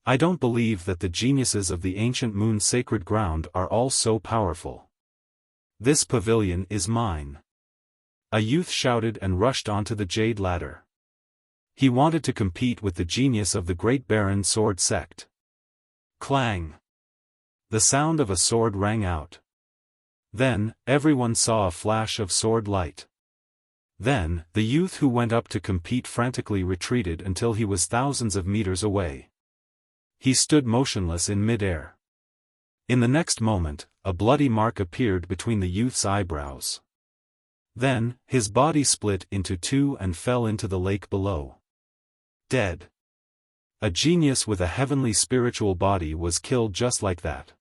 I don't believe that the geniuses of the ancient moon's sacred ground are all so powerful. This pavilion is mine. A youth shouted and rushed onto the jade ladder. He wanted to compete with the genius of the Great Baron Sword sect. Clang! The sound of a sword rang out. Then, everyone saw a flash of sword light. Then, the youth who went up to compete frantically retreated until he was thousands of meters away. He stood motionless in mid-air. In the next moment, a bloody mark appeared between the youth's eyebrows. Then, his body split into two and fell into the lake below. Dead. A genius with a heavenly spiritual body was killed just like that.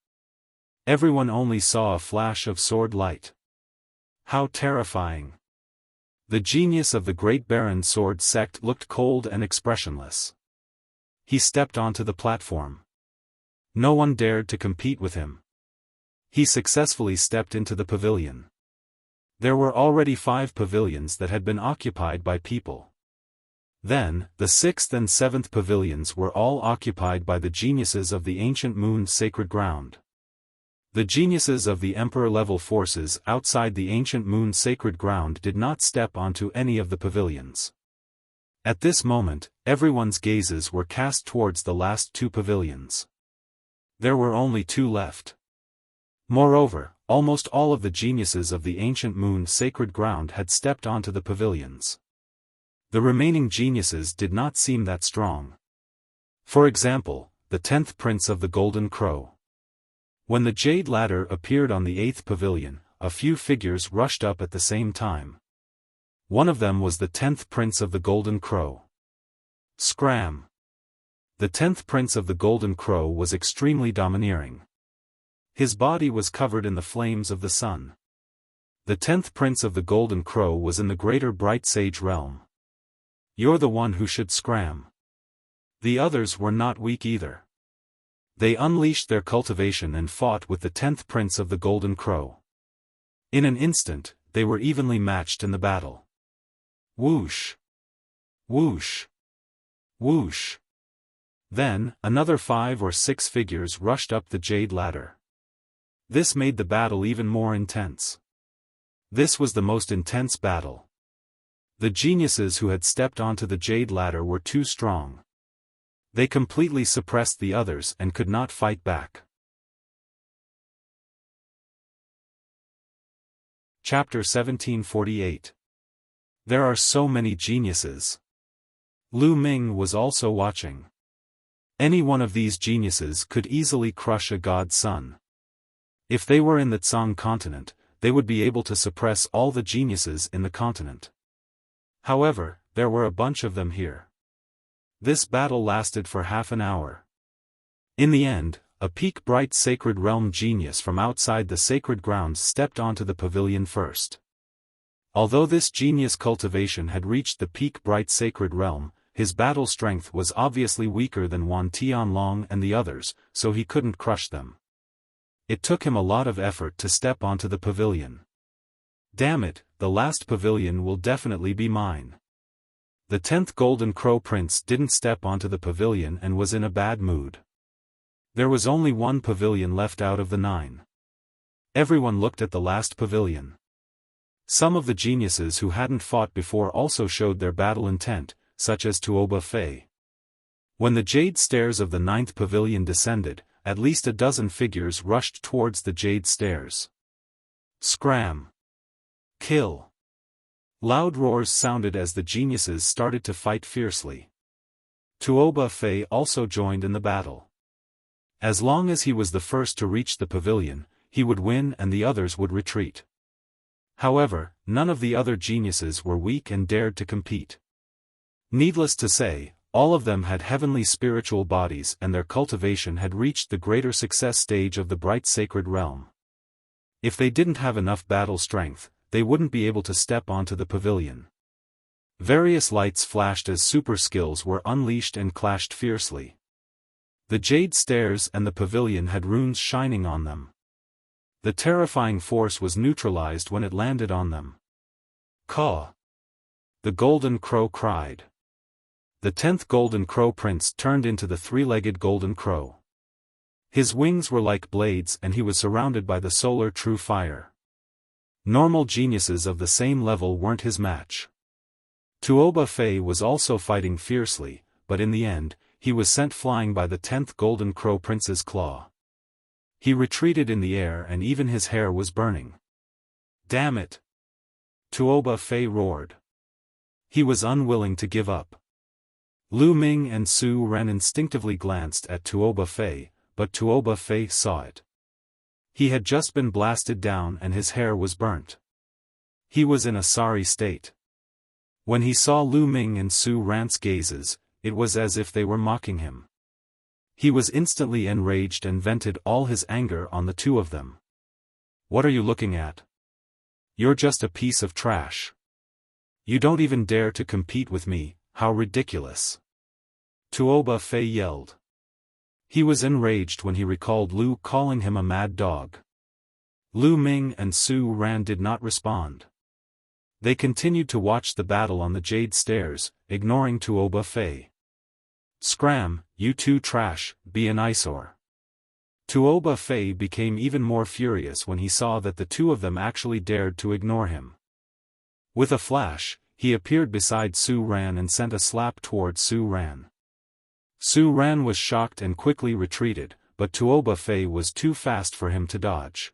Everyone only saw a flash of sword light. How terrifying. The genius of the Great Baron Sword Sect looked cold and expressionless. He stepped onto the platform. No one dared to compete with him. He successfully stepped into the pavilion. There were already 5 pavilions that had been occupied by people. Then, the 6th and 7th pavilions were all occupied by the geniuses of the Ancient Moon's sacred ground. The geniuses of the Emperor-level forces outside the Ancient Moon's sacred ground did not step onto any of the pavilions. At this moment, everyone's gazes were cast towards the last 2 pavilions. There were only 2 left. Moreover, almost all of the geniuses of the Ancient Moon's sacred ground had stepped onto the pavilions. The remaining geniuses did not seem that strong. For example, the 10th Prince of the Golden Crow. When the Jade Ladder appeared on the 8th pavilion, a few figures rushed up at the same time. One of them was the 10th Prince of the Golden Crow. Scram! The 10th Prince of the Golden Crow was extremely domineering. His body was covered in the flames of the sun. The 10th Prince of the Golden Crow was in the Greater Bright Sage realm. You're the one who should scram. The others were not weak either. They unleashed their cultivation and fought with the 10th Prince of the Golden Crow. In an instant, they were evenly matched in the battle. Whoosh! Whoosh! Whoosh! Then, another 5 or 6 figures rushed up the Jade Ladder. This made the battle even more intense. This was the most intense battle. The geniuses who had stepped onto the Jade Ladder were too strong. They completely suppressed the others and could not fight back. Chapter 1748. There are so many geniuses. Lu Ming was also watching. Any one of these geniuses could easily crush a god's son. If they were in the Tsang continent, they would be able to suppress all the geniuses in the continent. However, there were a bunch of them here. This battle lasted for half an hour. In the end, a peak bright sacred realm genius from outside the sacred grounds stepped onto the pavilion first. Although this genius cultivation had reached the peak bright sacred realm, his battle strength was obviously weaker than Wan Tianlong and the others, so he couldn't crush them. It took him a lot of effort to step onto the pavilion. Damn it, the last pavilion will definitely be mine. The 10th Golden Crow Prince didn't step onto the pavilion and was in a bad mood. There was only 1 pavilion left out of the 9. Everyone looked at the last pavilion. Some of the geniuses who hadn't fought before also showed their battle intent, such as Tuoba Fei. When the jade stairs of the 9th pavilion descended, at least a dozen figures rushed towards the jade stairs. Scram! Kill! Loud roars sounded as the geniuses started to fight fiercely. Tuoba Fei also joined in the battle. As long as he was the first to reach the pavilion, he would win and the others would retreat. However, none of the other geniuses were weak and dared to compete. Needless to say, all of them had heavenly spiritual bodies and their cultivation had reached the greater success stage of the bright sacred realm. If they didn't have enough battle strength, they wouldn't be able to step onto the pavilion. Various lights flashed as super skills were unleashed and clashed fiercely. The jade stairs and the pavilion had runes shining on them. The terrifying force was neutralized when it landed on them. Caw! The Golden Crow cried. The 10th Golden Crow Prince turned into the 3-legged Golden Crow. His wings were like blades and he was surrounded by the solar true fire. Normal geniuses of the same level weren't his match. Tuoba Fei was also fighting fiercely, but in the end, he was sent flying by the 10th Golden Crow Prince's claw. He retreated in the air and even his hair was burning. Damn it! Tuoba Fei roared. He was unwilling to give up. Lu Ming and Su Ran instinctively glanced at Tuoba Fei, but Tuoba Fei saw it. He had just been blasted down and his hair was burnt. He was in a sorry state. When he saw Lu Ming and Su Ran's gazes, it was as if they were mocking him. He was instantly enraged and vented all his anger on the two of them. What are you looking at? You're just a piece of trash. You don't even dare to compete with me, how ridiculous. Tuoba Fei yelled. He was enraged when he recalled Lu calling him a mad dog. Lu Ming and Su Ran did not respond. They continued to watch the battle on the jade stairs, ignoring Tuoba Fei. Scram, you two trash, be an eyesore. Tuoba Fei became even more furious when he saw that the two of them actually dared to ignore him. With a flash, he appeared beside Su Ran and sent a slap toward Su Ran. Su Ran was shocked and quickly retreated, but Tuoba Fei was too fast for him to dodge.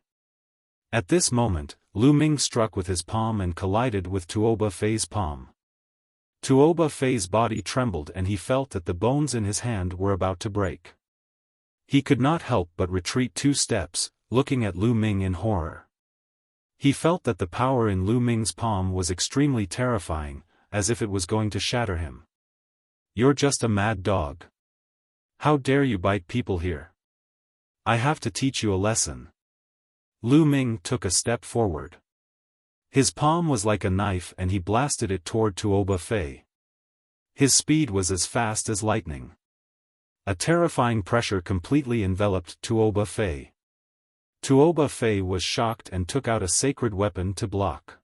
At this moment, Lu Ming struck with his palm and collided with Tuoba Fei's palm. Tuoba Fei's body trembled and he felt that the bones in his hand were about to break. He could not help but retreat 2 steps, looking at Lu Ming in horror. He felt that the power in Lu Ming's palm was extremely terrifying, as if it was going to shatter him. You're just a mad dog. How dare you bite people here? I have to teach you a lesson. Lu Ming took a step forward. His palm was like a knife and he blasted it toward Tuoba Fei. His speed was as fast as lightning. A terrifying pressure completely enveloped Tuoba Fei. Tuoba Fei was shocked and took out a sacred weapon to block.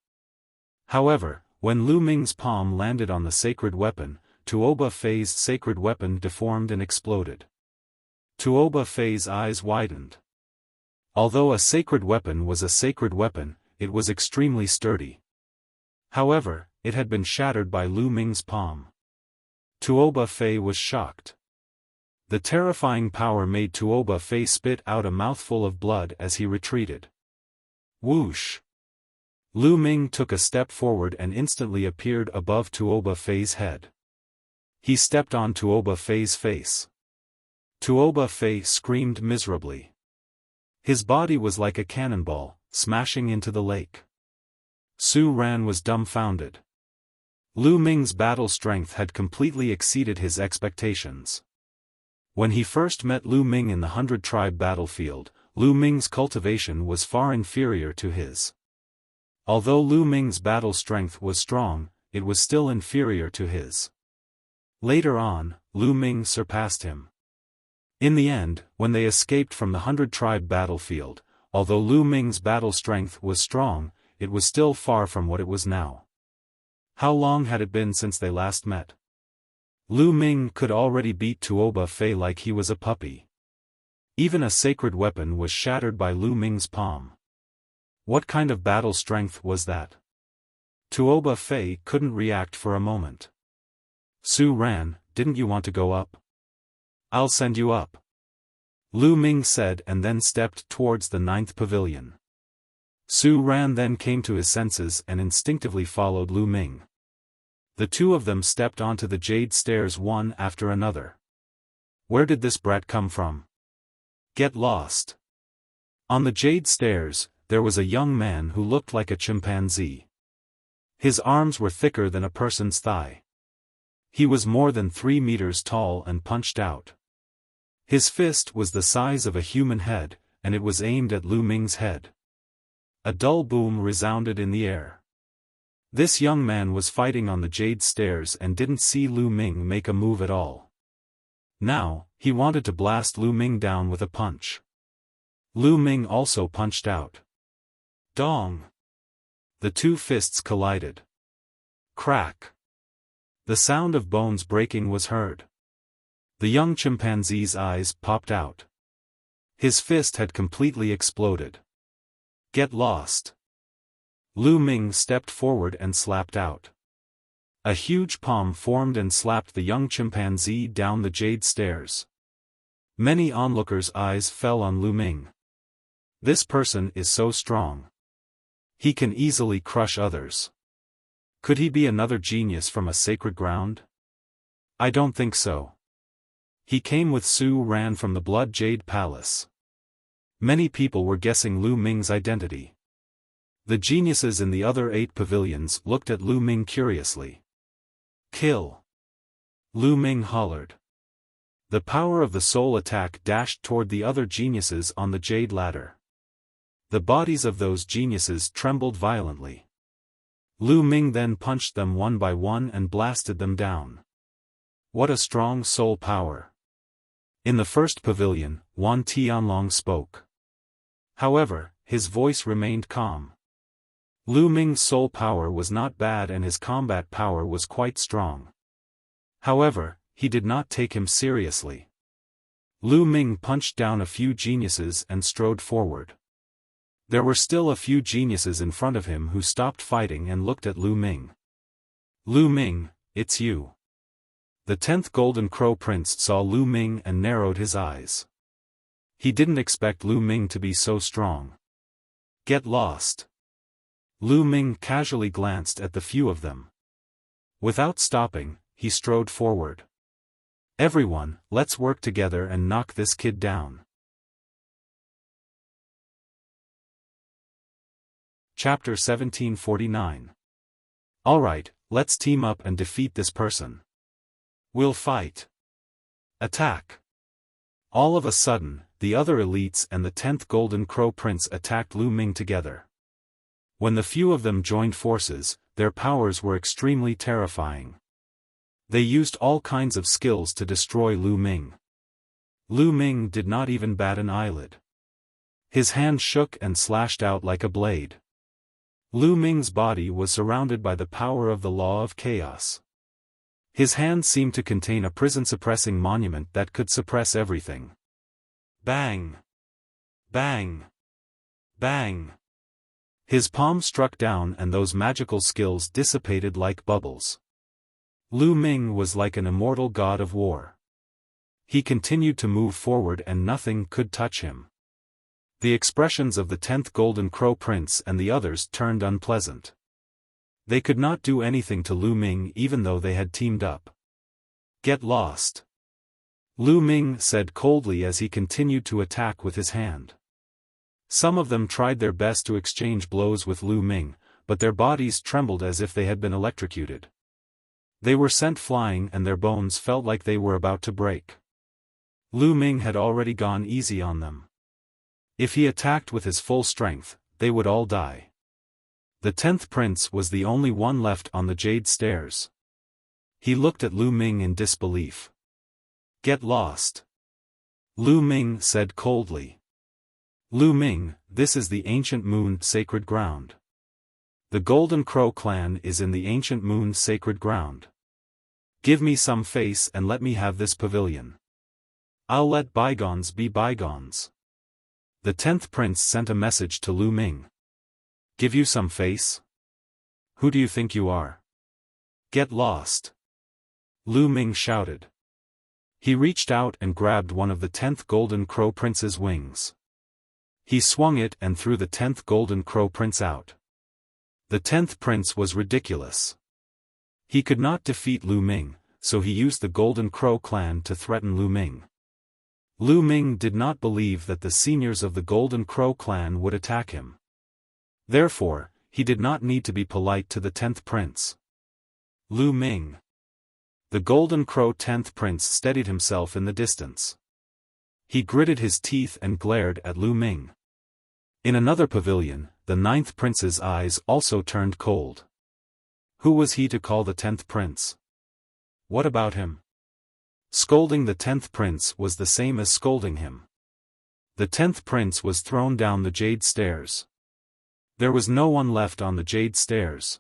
However, when Lu Ming's palm landed on the sacred weapon, Tuoba Fei's sacred weapon deformed and exploded. Tuoba Fei's eyes widened. Although a sacred weapon was a sacred weapon, it was extremely sturdy. However, it had been shattered by Lu Ming's palm. Tuoba Fei was shocked. The terrifying power made Tuoba Fei spit out a mouthful of blood as he retreated. Whoosh! Lu Ming took a step forward and instantly appeared above Tuoba Fei's head. He stepped on Tuoba Fei's face. Tuoba Fei screamed miserably. His body was like a cannonball, smashing into the lake. Su Ran was dumbfounded. Lu Ming's battle strength had completely exceeded his expectations. When he first met Lu Ming in the 100-tribe battlefield, Lu Ming's cultivation was far inferior to his. Although Lu Ming's battle strength was strong, it was still inferior to his. Later on, Lu Ming surpassed him. In the end, when they escaped from the 100-tribe battlefield, although Lu Ming's battle strength was strong, it was still far from what it was now. How long had it been since they last met? Lu Ming could already beat Tuoba Fei like he was a puppy. Even a sacred weapon was shattered by Lu Ming's palm. What kind of battle strength was that? Tuoba Fei couldn't react for a moment. Su Ran, didn't you want to go up? I'll send you up. Lu Ming said and then stepped towards the 9th pavilion. Su Ran then came to his senses and instinctively followed Lu Ming. The two of them stepped onto the jade stairs one after another. Where did this brat come from? Get lost. On the jade stairs, there was a young man who looked like a chimpanzee. His arms were thicker than a person's thigh. He was more than 3 meters tall and punched out. His fist was the size of a human head, and it was aimed at Lu Ming's head. A dull boom resounded in the air. This young man was fighting on the jade stairs and didn't see Lu Ming make a move at all. Now, he wanted to blast Lu Ming down with a punch. Lu Ming also punched out. Dong! The two fists collided. Crack! The sound of bones breaking was heard. The young chimpanzee's eyes popped out. His fist had completely exploded. Get lost! Lu Ming stepped forward and slapped out. A huge palm formed and slapped the young chimpanzee down the jade stairs. Many onlookers' eyes fell on Lu Ming. This person is so strong. He can easily crush others. Could he be another genius from a sacred ground? I don't think so. He came with Su Ran from the Blood Jade Palace. Many people were guessing Lu Ming's identity. The geniuses in the other 8 pavilions looked at Lu Ming curiously. Kill! Lu Ming hollered. The power of the soul attack dashed toward the other geniuses on the jade ladder. The bodies of those geniuses trembled violently. Lu Ming then punched them one by one and blasted them down. What a strong soul power! In the first pavilion, Wan Tianlong spoke. However, his voice remained calm. Lu Ming's soul power was not bad and his combat power was quite strong. However, he did not take him seriously. Lu Ming punched down a few geniuses and strode forward. There were still a few geniuses in front of him who stopped fighting and looked at Lu Ming. Lu Ming, it's you. The 10th Golden Crow Prince saw Lu Ming and narrowed his eyes. He didn't expect Lu Ming to be so strong. Get lost. Lu Ming casually glanced at the few of them. Without stopping, he strode forward. Everyone, let's work together and knock this kid down. Chapter 1749. Alright, let's team up and defeat this person. We'll fight. Attack. All of a sudden, the other elites and the 10th Golden Crow Prince attacked Lu Ming together. When the few of them joined forces, their powers were extremely terrifying. They used all kinds of skills to destroy Lu Ming. Lu Ming did not even bat an eyelid. His hand shook and slashed out like a blade. Lu Ming's body was surrounded by the power of the law of chaos. His hand seemed to contain a prison-suppressing monument that could suppress everything. Bang! Bang! Bang! His palm struck down and those magical skills dissipated like bubbles. Lu Ming was like an immortal god of war. He continued to move forward and nothing could touch him. The expressions of the 10th Golden Crow Prince and the others turned unpleasant. They could not do anything to Lu Ming even though they had teamed up. Get lost. Lu Ming said coldly as he continued to attack with his hand. Some of them tried their best to exchange blows with Lu Ming, but their bodies trembled as if they had been electrocuted. They were sent flying and their bones felt like they were about to break. Lu Ming had already gone easy on them. If he attacked with his full strength, they would all die. The 10th Prince was the only one left on the jade stairs. He looked at Lu Ming in disbelief. Get lost. Lu Ming said coldly. Lu Ming, this is the Ancient Moon Sacred Ground. The Golden Crow clan is in the Ancient Moon Sacred Ground. Give me some face and let me have this pavilion. I'll let bygones be bygones. The 10th Prince sent a message to Lu Ming. Give you some face? Who do you think you are? Get lost. Lu Ming shouted. He reached out and grabbed one of the 10th Golden Crow Prince's wings. He swung it and threw the 10th Golden Crow Prince out. The 10th Prince was ridiculous. He could not defeat Lu Ming, so he used the Golden Crow clan to threaten Lu Ming. Lu Ming did not believe that the seniors of the Golden Crow clan would attack him. Therefore, he did not need to be polite to the 10th Prince. Lu Ming. The Golden Crow 10th Prince steadied himself in the distance. He gritted his teeth and glared at Lu Ming. In another pavilion, the 9th Prince's eyes also turned cold. Who was he to call the 10th Prince? What about him? Scolding the 10th Prince was the same as scolding him. The 10th Prince was thrown down the jade stairs. There was no one left on the jade stairs.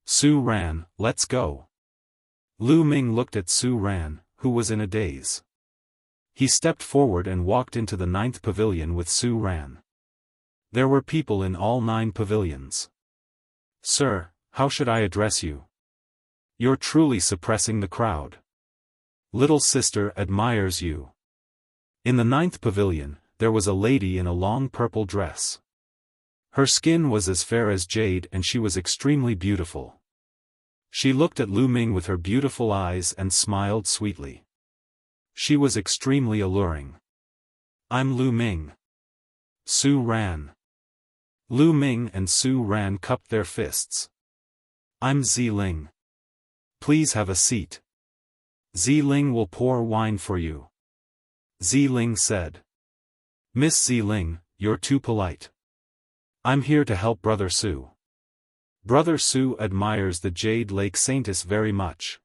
Su Ran, let's go. Lu Ming looked at Su Ran, who was in a daze. He stepped forward and walked into the 9th pavilion with Su Ran. There were people in all 9 pavilions. Sir, how should I address you? You're truly suppressing the crowd. Little sister admires you. In the 9th pavilion, there was a lady in a long purple dress. Her skin was as fair as jade and she was extremely beautiful. She looked at Lu Ming with her beautiful eyes and smiled sweetly. She was extremely alluring. "I'm Lu Ming." Su Ran. Lu Ming and Su Ran cupped their fists. "I'm Ziling. Please have a seat. Ziling will pour wine for you." Ziling said. "Miss Ziling, you're too polite. I'm here to help Brother Su. Brother Su admires the Jade Lake Saintess very much."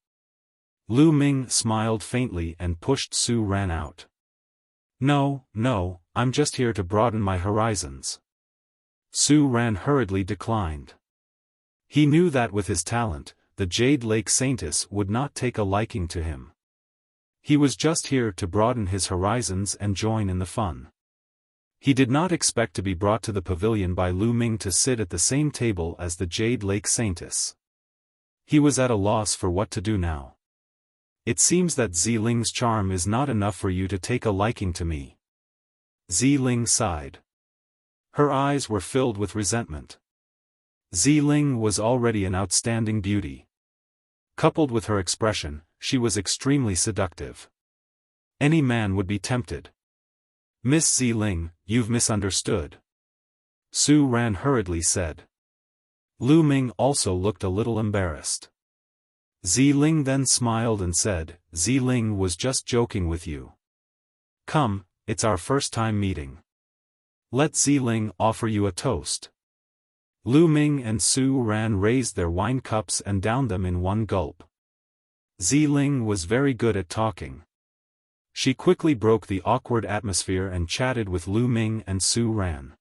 Lu Ming smiled faintly and pushed Su Ran out. No, I'm just here to broaden my horizons." Su Ran hurriedly declined. He knew that with his talent, the Jade Lake Saintess would not take a liking to him. He was just here to broaden his horizons and join in the fun. He did not expect to be brought to the pavilion by Lu Ming to sit at the same table as the Jade Lake Saintess. He was at a loss for what to do now. "It seems that Ziling's charm is not enough for you to take a liking to me." Ziling sighed. Her eyes were filled with resentment. Ziling was already an outstanding beauty. Coupled with her expression, she was extremely seductive. Any man would be tempted. "Miss Ziling, you've misunderstood," Su Ran hurriedly said. Lu Ming also looked a little embarrassed. Ziling then smiled and said, "Ziling was just joking with you. Come, it's our first time meeting. Let Ziling offer you a toast." Lu Ming and Su Ran raised their wine cups and downed them in one gulp. Ziling was very good at talking. She quickly broke the awkward atmosphere and chatted with Lu Ming and Su Ran.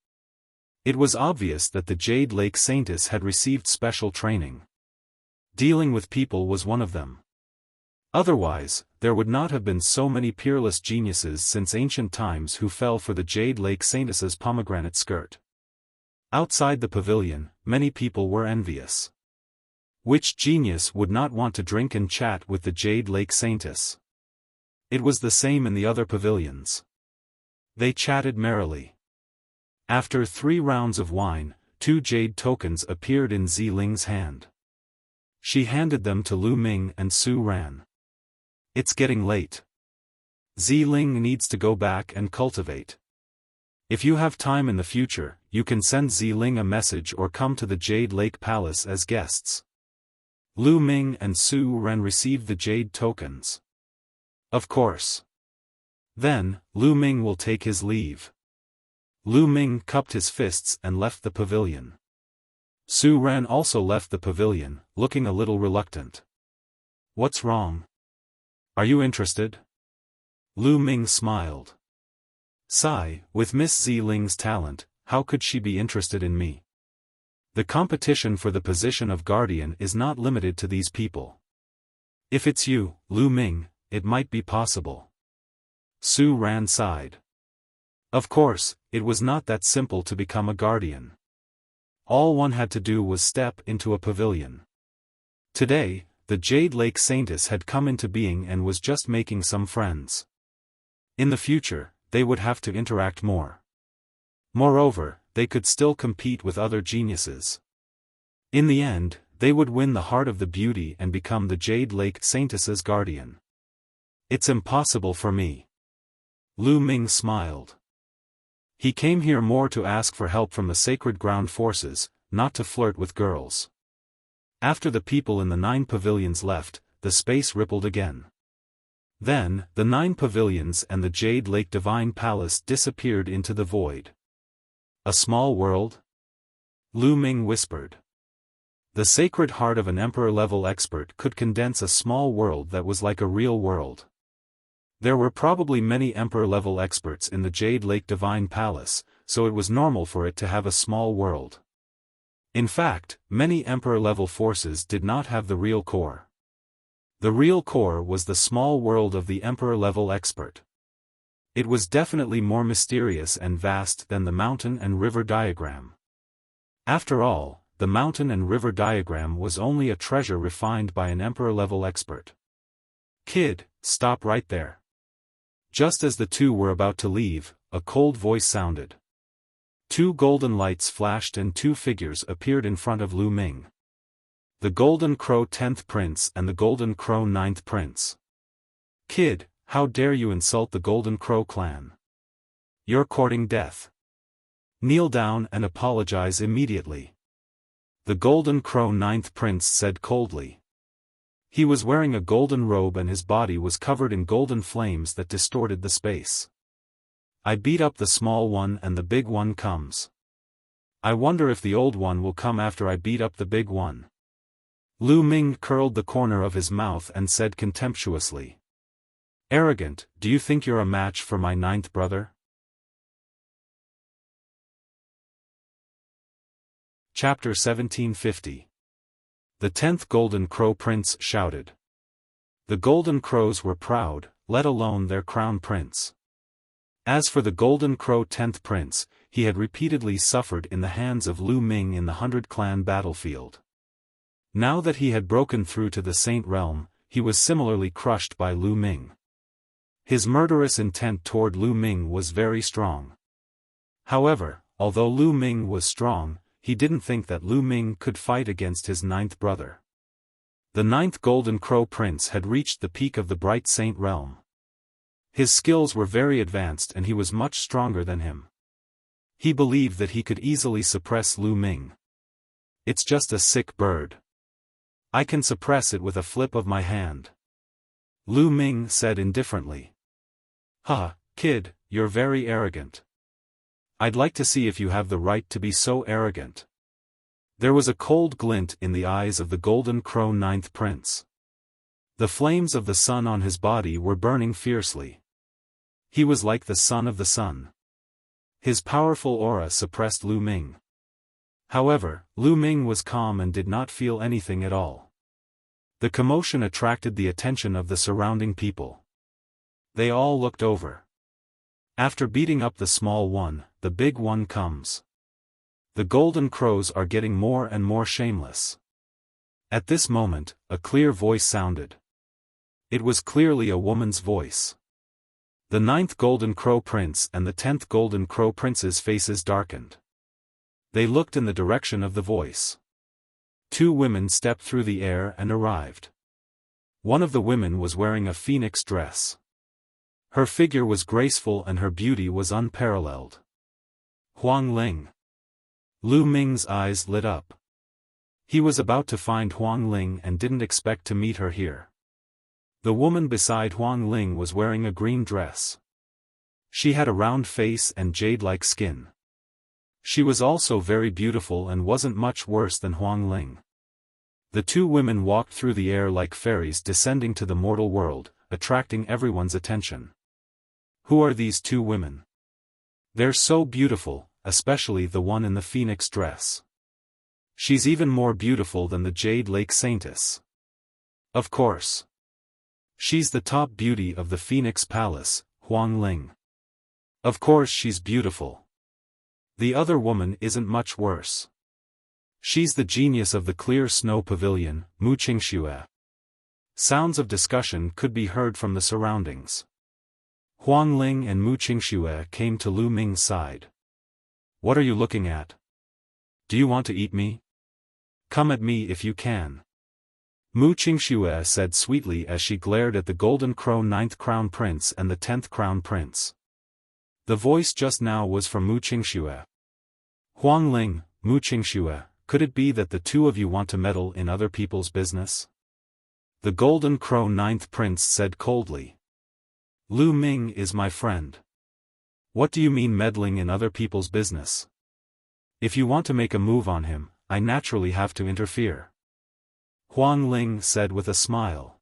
It was obvious that the Jade Lake Saintess had received special training. Dealing with people was one of them. Otherwise, there would not have been so many peerless geniuses since ancient times who fell for the Jade Lake Saintess's pomegranate skirt. Outside the pavilion, many people were envious. Which genius would not want to drink and chat with the Jade Lake Saintess? It was the same in the other pavilions. They chatted merrily. After 3 rounds of wine, 2 jade tokens appeared in Ziling's hand. She handed them to Lu Ming and Su Ran. "It's getting late. Ziling needs to go back and cultivate. If you have time in the future, you can send Ziling a message or come to the Jade Lake Palace as guests." Lu Ming and Su Ran received the jade tokens. "Of course. Then, Lu Ming will take his leave." Lu Ming cupped his fists and left the pavilion. Su Ran also left the pavilion, looking a little reluctant. "What's wrong? Are you interested?" Lu Ming smiled. "Sigh, with Miss Ziling's talent, how could she be interested in me? The competition for the position of guardian is not limited to these people. If it's you, Lu Ming, it might be possible." Su Ran sighed. Of course, it was not that simple to become a guardian. All one had to do was step into a pavilion. Today, the Jade Lake Saintess had come into being and was just making some friends. In the future, they would have to interact more. Moreover, they could still compete with other geniuses. In the end, they would win the heart of the beauty and become the Jade Lake Saintess's guardian. "It's impossible for me." Lu Ming smiled. He came here more to ask for help from the Sacred Ground forces, not to flirt with girls. After the people in the 9 pavilions left, the space rippled again. Then, the 9 pavilions and the Jade Lake Divine Palace disappeared into the void. "A small world?" Lu Ming whispered. The sacred heart of an emperor-level expert could condense a small world that was like a real world. There were probably many emperor-level experts in the Jade Lake Divine Palace, so it was normal for it to have a small world. In fact, many emperor-level forces did not have the real core. The real core was the small world of the emperor-level expert. It was definitely more mysterious and vast than the mountain and river diagram. After all, the mountain and river diagram was only a treasure refined by an emperor-level expert. "Kid, stop right there." Just as the two were about to leave, a cold voice sounded. 2 golden lights flashed and 2 figures appeared in front of Lu Ming. The Golden Crow 10th Prince and the Golden Crow 9th Prince. Kid, how dare you insult the Golden Crow clan? You're courting death. Kneel down and apologize immediately. The Golden Crow 9th Prince said coldly. He was wearing a golden robe and his body was covered in golden flames that distorted the space. I beat up the small one and the big one comes. I wonder if the old one will come after I beat up the big one. Lu Ming curled the corner of his mouth and said contemptuously. Arrogant, do you think you're a match for my 9th brother? Chapter 1750. The 10th Golden Crow Prince shouted. The Golden Crows were proud, let alone their crown prince. As for the Golden Crow 10th Prince, he had repeatedly suffered in the hands of Lu Ming in the 100 Clan battlefield. Now that he had broken through to the Saint Realm, he was similarly crushed by Lu Ming. His murderous intent toward Lu Ming was very strong. However, although Lu Ming was strong, he didn't think that Lu Ming could fight against his 9th brother. The 9th Golden Crow Prince had reached the peak of the Bright Saint Realm. His skills were very advanced and he was much stronger than him. He believed that he could easily suppress Lu Ming. It's just a sick bird. I can suppress it with a flip of my hand. Lu Ming said indifferently. Ha, kid, you're very arrogant. I'd like to see if you have the right to be so arrogant. There was a cold glint in the eyes of the Golden Crow 9th Prince. The flames of the sun on his body were burning fiercely. He was like the son of the sun. His powerful aura suppressed Lu Ming. However, Lu Ming was calm and did not feel anything at all. The commotion attracted the attention of the surrounding people. They all looked over. After beating up the small one, the big one comes. The Golden Crows are getting more and more shameless. At this moment, a clear voice sounded. It was clearly a woman's voice. The 9th Golden Crow Prince and the 10th Golden Crow Prince's faces darkened. They looked in the direction of the voice. 2 women stepped through the air and arrived. One of the women was wearing a phoenix dress. Her figure was graceful and her beauty was unparalleled. Huang Ling. Lu Ming's eyes lit up. He was about to find Huang Ling and didn't expect to meet her here. The woman beside Huang Ling was wearing a green dress. She had a round face and jade-like skin. She was also very beautiful and wasn't much worse than Huang Ling. The 2 women walked through the air like fairies descending to the mortal world, attracting everyone's attention. Who are these 2 women? They're so beautiful, especially the one in the phoenix dress. She's even more beautiful than the Jade Lake Saintess. Of course. She's the top beauty of the Phoenix Palace, Huang Ling. Of course she's beautiful. The other woman isn't much worse. She's the genius of the Clear Snow Pavilion, Mu Qingxue. Sounds of discussion could be heard from the surroundings. Huang Ling and Mu Qingxue came to Lu Ming's side. What are you looking at? Do you want to eat me? Come at me if you can. Mu Qingxue said sweetly as she glared at the Golden Crow 9th Crown Prince and the 10th Crown Prince. The voice just now was from Mu Qingxue. Huang Ling, Mu Qingxue, could it be that the 2 of you want to meddle in other people's business? The Golden Crow 9th Prince said coldly. Lu Ming is my friend. What do you mean meddling in other people's business? If you want to make a move on him, I naturally have to interfere. Huang Ling said with a smile.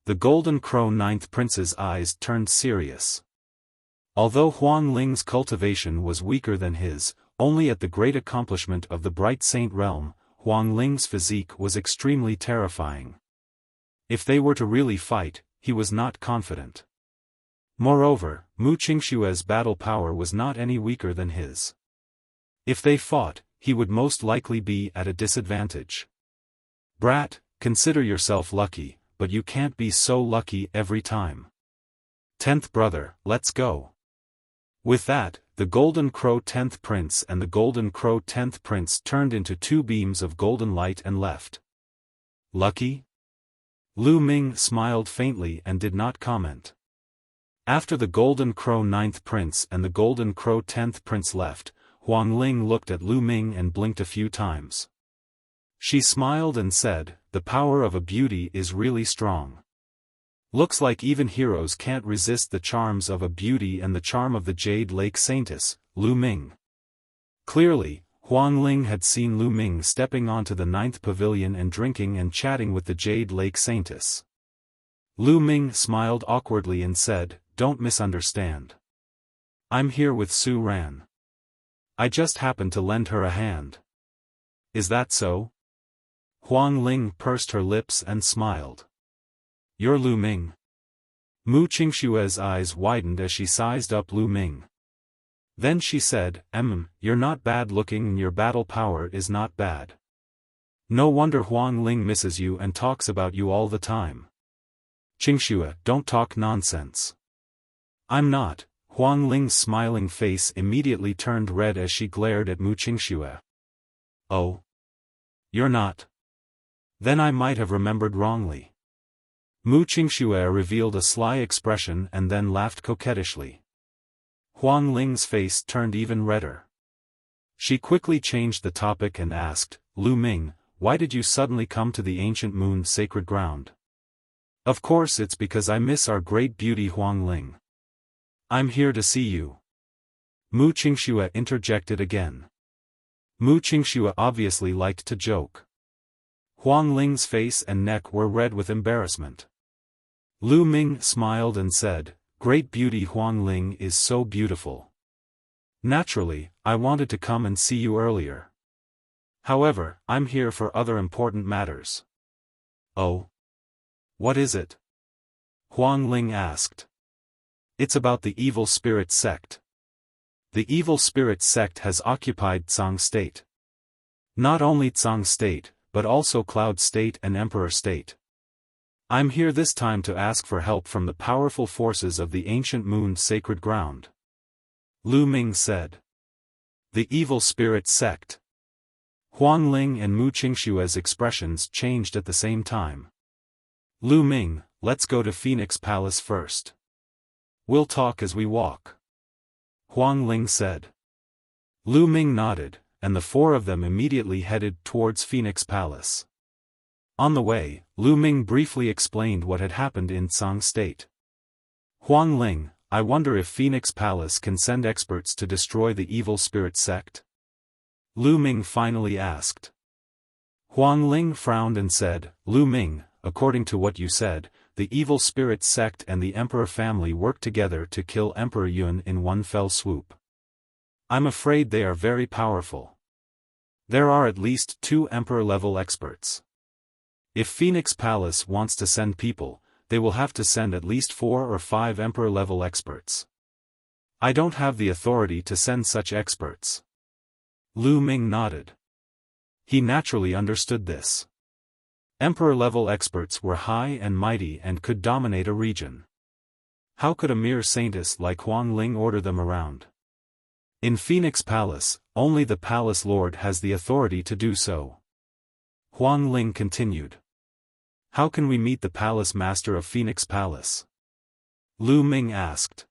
The Golden Crow 9th Prince's eyes turned serious. Although Huang Ling's cultivation was weaker than his, only at the great accomplishment of the Bright Saint Realm, Huang Ling's physique was extremely terrifying. If they were to really fight, he was not confident. Moreover, Mu Qingxue's battle power was not any weaker than his. If they fought, he would most likely be at a disadvantage. Brat, consider yourself lucky, but you can't be so lucky every time. 10th brother, let's go. With that, the Golden Crow 10th Prince and the Golden Crow 10th Prince turned into 2 beams of golden light and left. Lucky? Lu Ming smiled faintly and did not comment. After the Golden Crow 9th Prince and the Golden Crow 10th Prince left, Huang Ling looked at Lu Ming and blinked a few times. She smiled and said, "The power of a beauty is really strong. Looks like even heroes can't resist the charms of a beauty and the charm of the Jade Lake Saintess, Lu Ming." Clearly, Huang Ling had seen Lu Ming stepping onto the 9th pavilion and drinking and chatting with the Jade Lake Saintess. Lu Ming smiled awkwardly and said, "Don't misunderstand. I'm here with Su Ran. I just happened to lend her a hand." "Is that so?" Huang Ling pursed her lips and smiled. "You're Lu Ming?" Mu Qingshue's eyes widened as she sized up Lu Ming. Then she said, "You're not bad looking and your battle power is not bad. No wonder Huang Ling misses you and talks about you all the time." "Qingxue, don't talk nonsense." "I'm not." Huang Ling's smiling face immediately turned red as she glared at Mu Qingxue. "Oh? You're not? Then I might have remembered wrongly." Mu Qingxue revealed a sly expression and then laughed coquettishly. Huang Ling's face turned even redder. She quickly changed the topic and asked, "Lu Ming, why did you suddenly come to the ancient moon's sacred ground?" "Of course it's because I miss our great beauty Huang Ling. I'm here to see you." Mu Qingxue interjected again. Mu Qingxue obviously liked to joke. Huang Ling's face and neck were red with embarrassment. Lu Ming smiled and said, "Great beauty Huang Ling is so beautiful. Naturally, I wanted to come and see you earlier. However, I'm here for other important matters." "Oh? What is it?" Huang Ling asked. "It's about the evil spirit sect. The evil spirit sect has occupied Tsang State. Not only Tsang State, but also Cloud State and Emperor State. I'm here this time to ask for help from the powerful forces of the ancient moon's sacred ground." Lu Ming said. "The evil spirit sect." Huang Ling and Mu Qingshue's expressions changed at the same time. "Lu Ming, let's go to Phoenix Palace first. We'll talk as we walk," Huang Ling said. Lu Ming nodded, and the four of them immediately headed towards Phoenix Palace. On the way, Lu Ming briefly explained what had happened in Tsang State. "Huang Ling, I wonder if Phoenix Palace can send experts to destroy the evil spirit sect?" Lu Ming finally asked. Huang Ling frowned and said, "Lu Ming, according to what you said, the evil spirit sect and the Emperor family worked together to kill Emperor Yun in one fell swoop. I'm afraid they are very powerful. There are at least 2 Emperor-level experts. If Phoenix Palace wants to send people, they will have to send at least 4 or 5 Emperor-level experts. I don't have the authority to send such experts." Lu Ming nodded. He naturally understood this. Emperor-level experts were high and mighty and could dominate a region. How could a mere saintess like Huang Ling order them around? In Phoenix Palace, only the Palace Lord has the authority to do so. Huang Ling continued. "How can we meet the Palace Master of Phoenix Palace?" Lu Ming asked.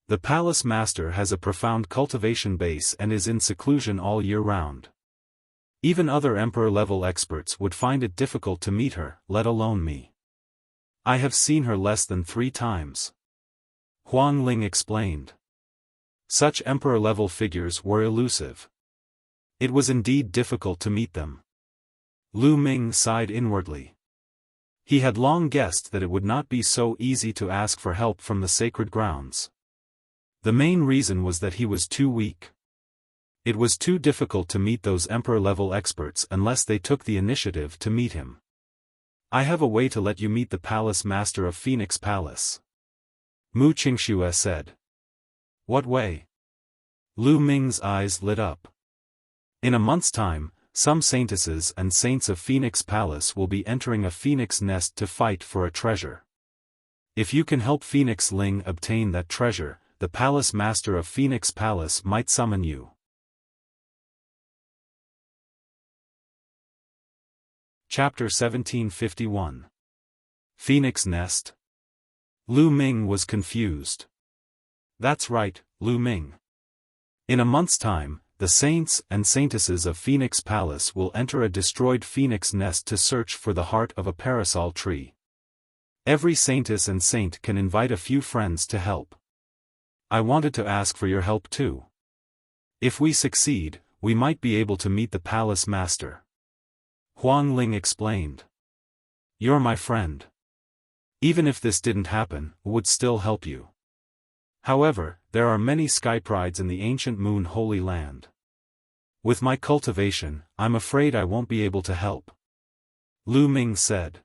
"The Palace Master has a profound cultivation base and is in seclusion all year round. Even other Emperor-level experts would find it difficult to meet her, let alone me. I have seen her less than 3 times." Huang Ling explained. Such Emperor-level figures were elusive. It was indeed difficult to meet them. Lu Ming sighed inwardly. He had long guessed that it would not be so easy to ask for help from the sacred grounds. The main reason was that he was too weak. It was too difficult to meet those Emperor-level experts unless they took the initiative to meet him. "I have a way to let you meet the Palace Master of Phoenix Palace," Mu Qingxue said. "What way?" Lu Ming's eyes lit up. "In a month's time, some saintesses and saints of Phoenix Palace will be entering a phoenix nest to fight for a treasure. If you can help Phoenix Ling obtain that treasure, the Palace Master of Phoenix Palace might summon you." Chapter 1751. Phoenix Nest. Lu Ming was confused. That's right, Lu Ming. In a month's time, the saints and saintesses of Phoenix Palace will enter a destroyed phoenix nest to search for the heart of a parasol tree. Every saintess and saint can invite a few friends to help. I wanted to ask for your help too. If we succeed, we might be able to meet the palace master. Huang Ling explained. You're my friend. Even if this didn't happen, I would still help you. However, there are many sky prides in the ancient Moon Holy Land. With my cultivation, I'm afraid I won't be able to help. Lu Ming said.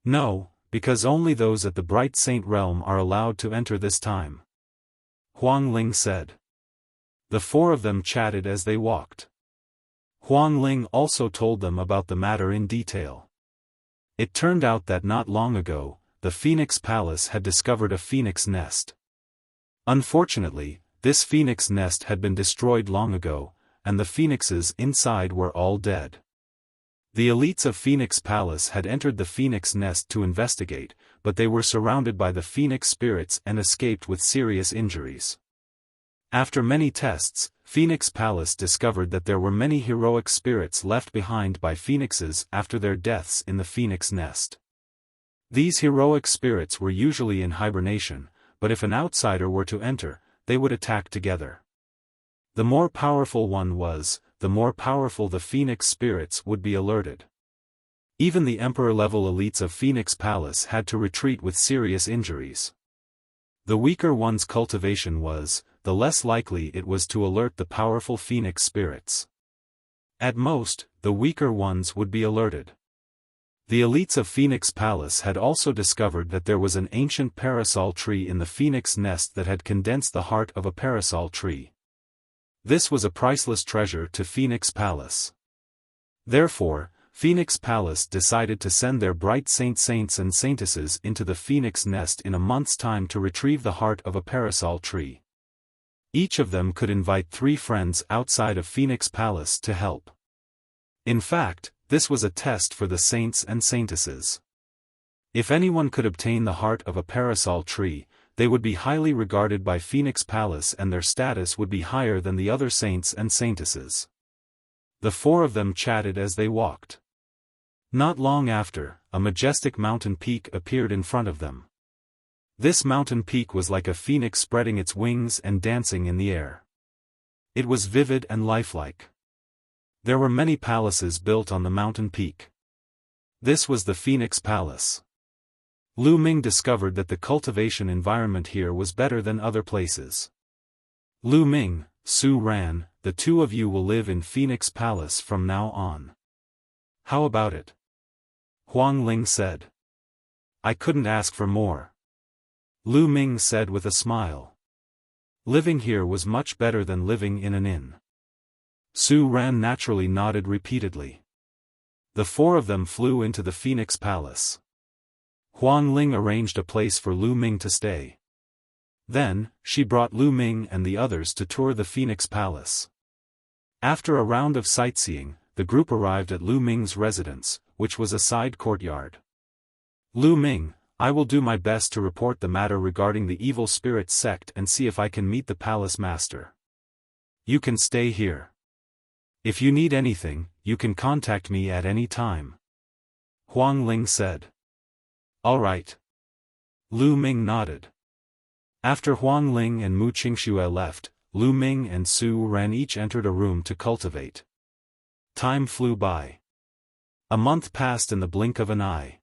No, because only those at the Bright Saint Realm are allowed to enter this time. Huang Ling said. The four of them chatted as they walked. Huang Ling also told them about the matter in detail. It turned out that not long ago, the Phoenix Palace had discovered a phoenix nest. Unfortunately, this phoenix nest had been destroyed long ago, and the phoenixes inside were all dead. The elites of Phoenix Palace had entered the phoenix nest to investigate, but they were surrounded by the phoenix spirits and escaped with serious injuries. After many tests, Phoenix Palace discovered that there were many heroic spirits left behind by phoenixes after their deaths in the phoenix nest. These heroic spirits were usually in hibernation, but if an outsider were to enter, they would attack together. The more powerful one was, the more powerful the phoenix spirits would be alerted. Even the emperor-level elites of Phoenix Palace had to retreat with serious injuries. The weaker one's cultivation was, the less likely it was to alert the powerful phoenix spirits. At most, the weaker ones would be alerted. The elites of Phoenix Palace had also discovered that there was an ancient parasol tree in the phoenix nest that had condensed the heart of a parasol tree. This was a priceless treasure to Phoenix Palace. Therefore, Phoenix Palace decided to send their bright saints and saintesses into the phoenix nest in a month's time to retrieve the heart of a parasol tree. Each of them could invite 3 friends outside of Phoenix Palace to help. In fact, this was a test for the saints and saintesses. If anyone could obtain the heart of a parasol tree, they would be highly regarded by Phoenix Palace and their status would be higher than the other saints and saintesses. The 4 of them chatted as they walked. Not long after, a majestic mountain peak appeared in front of them. This mountain peak was like a phoenix spreading its wings and dancing in the air. It was vivid and lifelike. There were many palaces built on the mountain peak. This was the Phoenix Palace. Lu Ming discovered that the cultivation environment here was better than other places. Lu Ming, Su Ran, the 2 of you will live in Phoenix Palace from now on. How about it? Huang Ling said. I couldn't ask for more. Lu Ming said with a smile. Living here was much better than living in an inn. Su Ran naturally nodded repeatedly. The 4 of them flew into the Phoenix Palace. Huang Ling arranged a place for Lu Ming to stay. Then, she brought Lu Ming and the others to tour the Phoenix Palace. After a round of sightseeing, the group arrived at Lu Ming's residence, which was a side courtyard. Lu Ming, I will do my best to report the matter regarding the evil spirit sect and see if I can meet the palace master. You can stay here. If you need anything, you can contact me at any time. Huang Ling said. All right. Lu Ming nodded. After Huang Ling and Mu Qingxue left, Lu Ming and Su Ran each entered a room to cultivate. Time flew by. A month passed in the blink of an eye.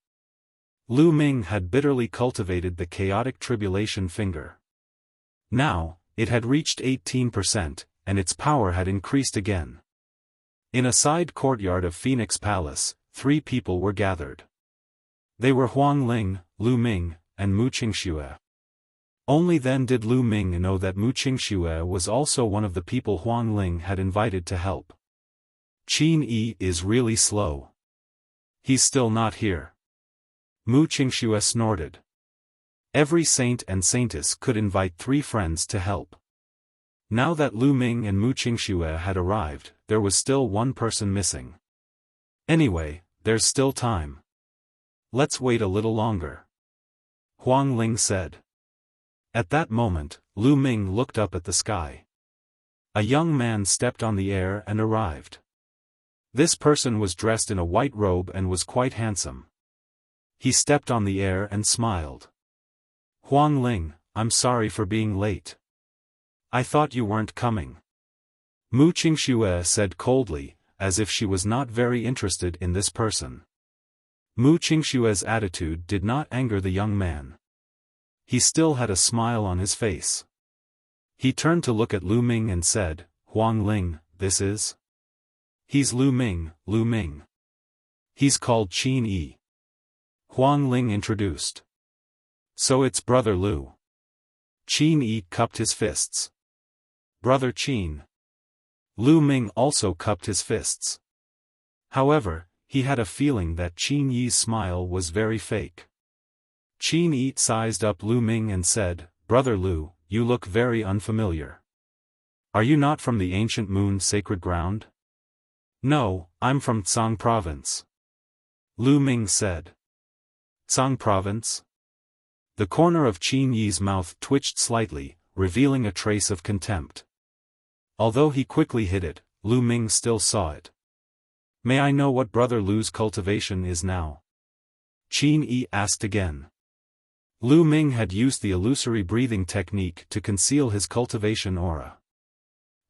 Lu Ming had bitterly cultivated the chaotic tribulation finger. Now, it had reached 18%, and its power had increased again. In a side courtyard of Phoenix Palace, 3 people were gathered. They were Huang Ling, Lu Ming, and Mu Qingxue. Only then did Lu Ming know that Mu Qingxue was also one of the people Huang Ling had invited to help. Qin Yi is really slow. He's still not here. Mu Qingxue snorted. Every saint and saintess could invite 3 friends to help. Now that Lu Ming and Mu Qingxue had arrived, there was still one person missing. Anyway, there's still time. Let's wait a little longer. Huang Ling said. At that moment, Lu Ming looked up at the sky. A young man stepped on the air and arrived. This person was dressed in a white robe and was quite handsome. He stepped on the air and smiled. Huang Ling, I'm sorry for being late. I thought you weren't coming. Mu Qingxue said coldly, as if she was not very interested in this person. Mu Qingxue's attitude did not anger the young man. He still had a smile on his face. He turned to look at Lu Ming and said, Huang Ling, this is? He's Lu Ming, Lu Ming. He's called Qin Yi. Huang Ling introduced. So it's Brother Lu. Qin Yi cupped his fists. Brother Qin. Lu Ming also cupped his fists. However, he had a feeling that Qin Yi's smile was very fake. Qin Yi sized up Lu Ming and said, Brother Lu, you look very unfamiliar. Are you not from the ancient moon sacred ground? No, I'm from Tsang province. Lu Ming said. Tsang province? The corner of Qin Yi's mouth twitched slightly, revealing a trace of contempt. Although he quickly hid it, Lu Ming still saw it. May I know what Brother Lu's cultivation is now? Qin Yi asked again. Lu Ming had used the illusory breathing technique to conceal his cultivation aura.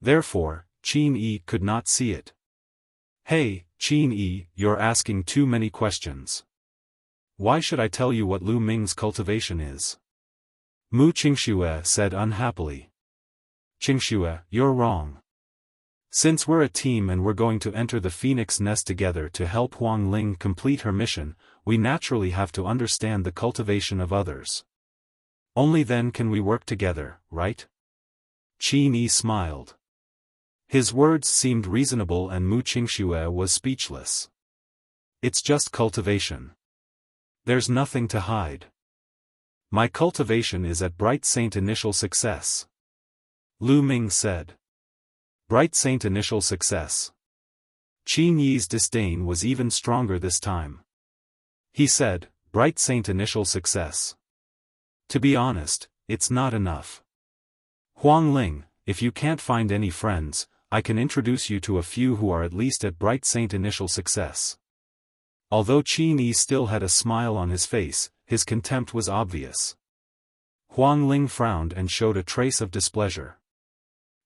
Therefore, Qin Yi could not see it. Hey, Qin Yi, you're asking too many questions. Why should I tell you what Lu Ming's cultivation is? Mu Qingxue said unhappily. Qingxue, you're wrong. Since we're a team and we're going to enter the Phoenix Nest together to help Huang Ling complete her mission, we naturally have to understand the cultivation of others. Only then can we work together, right? Qin Yi smiled. His words seemed reasonable and Mu Qingxue was speechless. It's just cultivation. There's nothing to hide. My cultivation is at Bright Saint Initial Success. Lu Ming said. Bright Saint Initial Success. Qin Yi's disdain was even stronger this time. He said, Bright Saint Initial Success. To be honest, it's not enough. Huang Ling, if you can't find any friends, I can introduce you to a few who are at least at Bright Saint Initial Success. Although Qin Yi still had a smile on his face, his contempt was obvious. Huang Ling frowned and showed a trace of displeasure.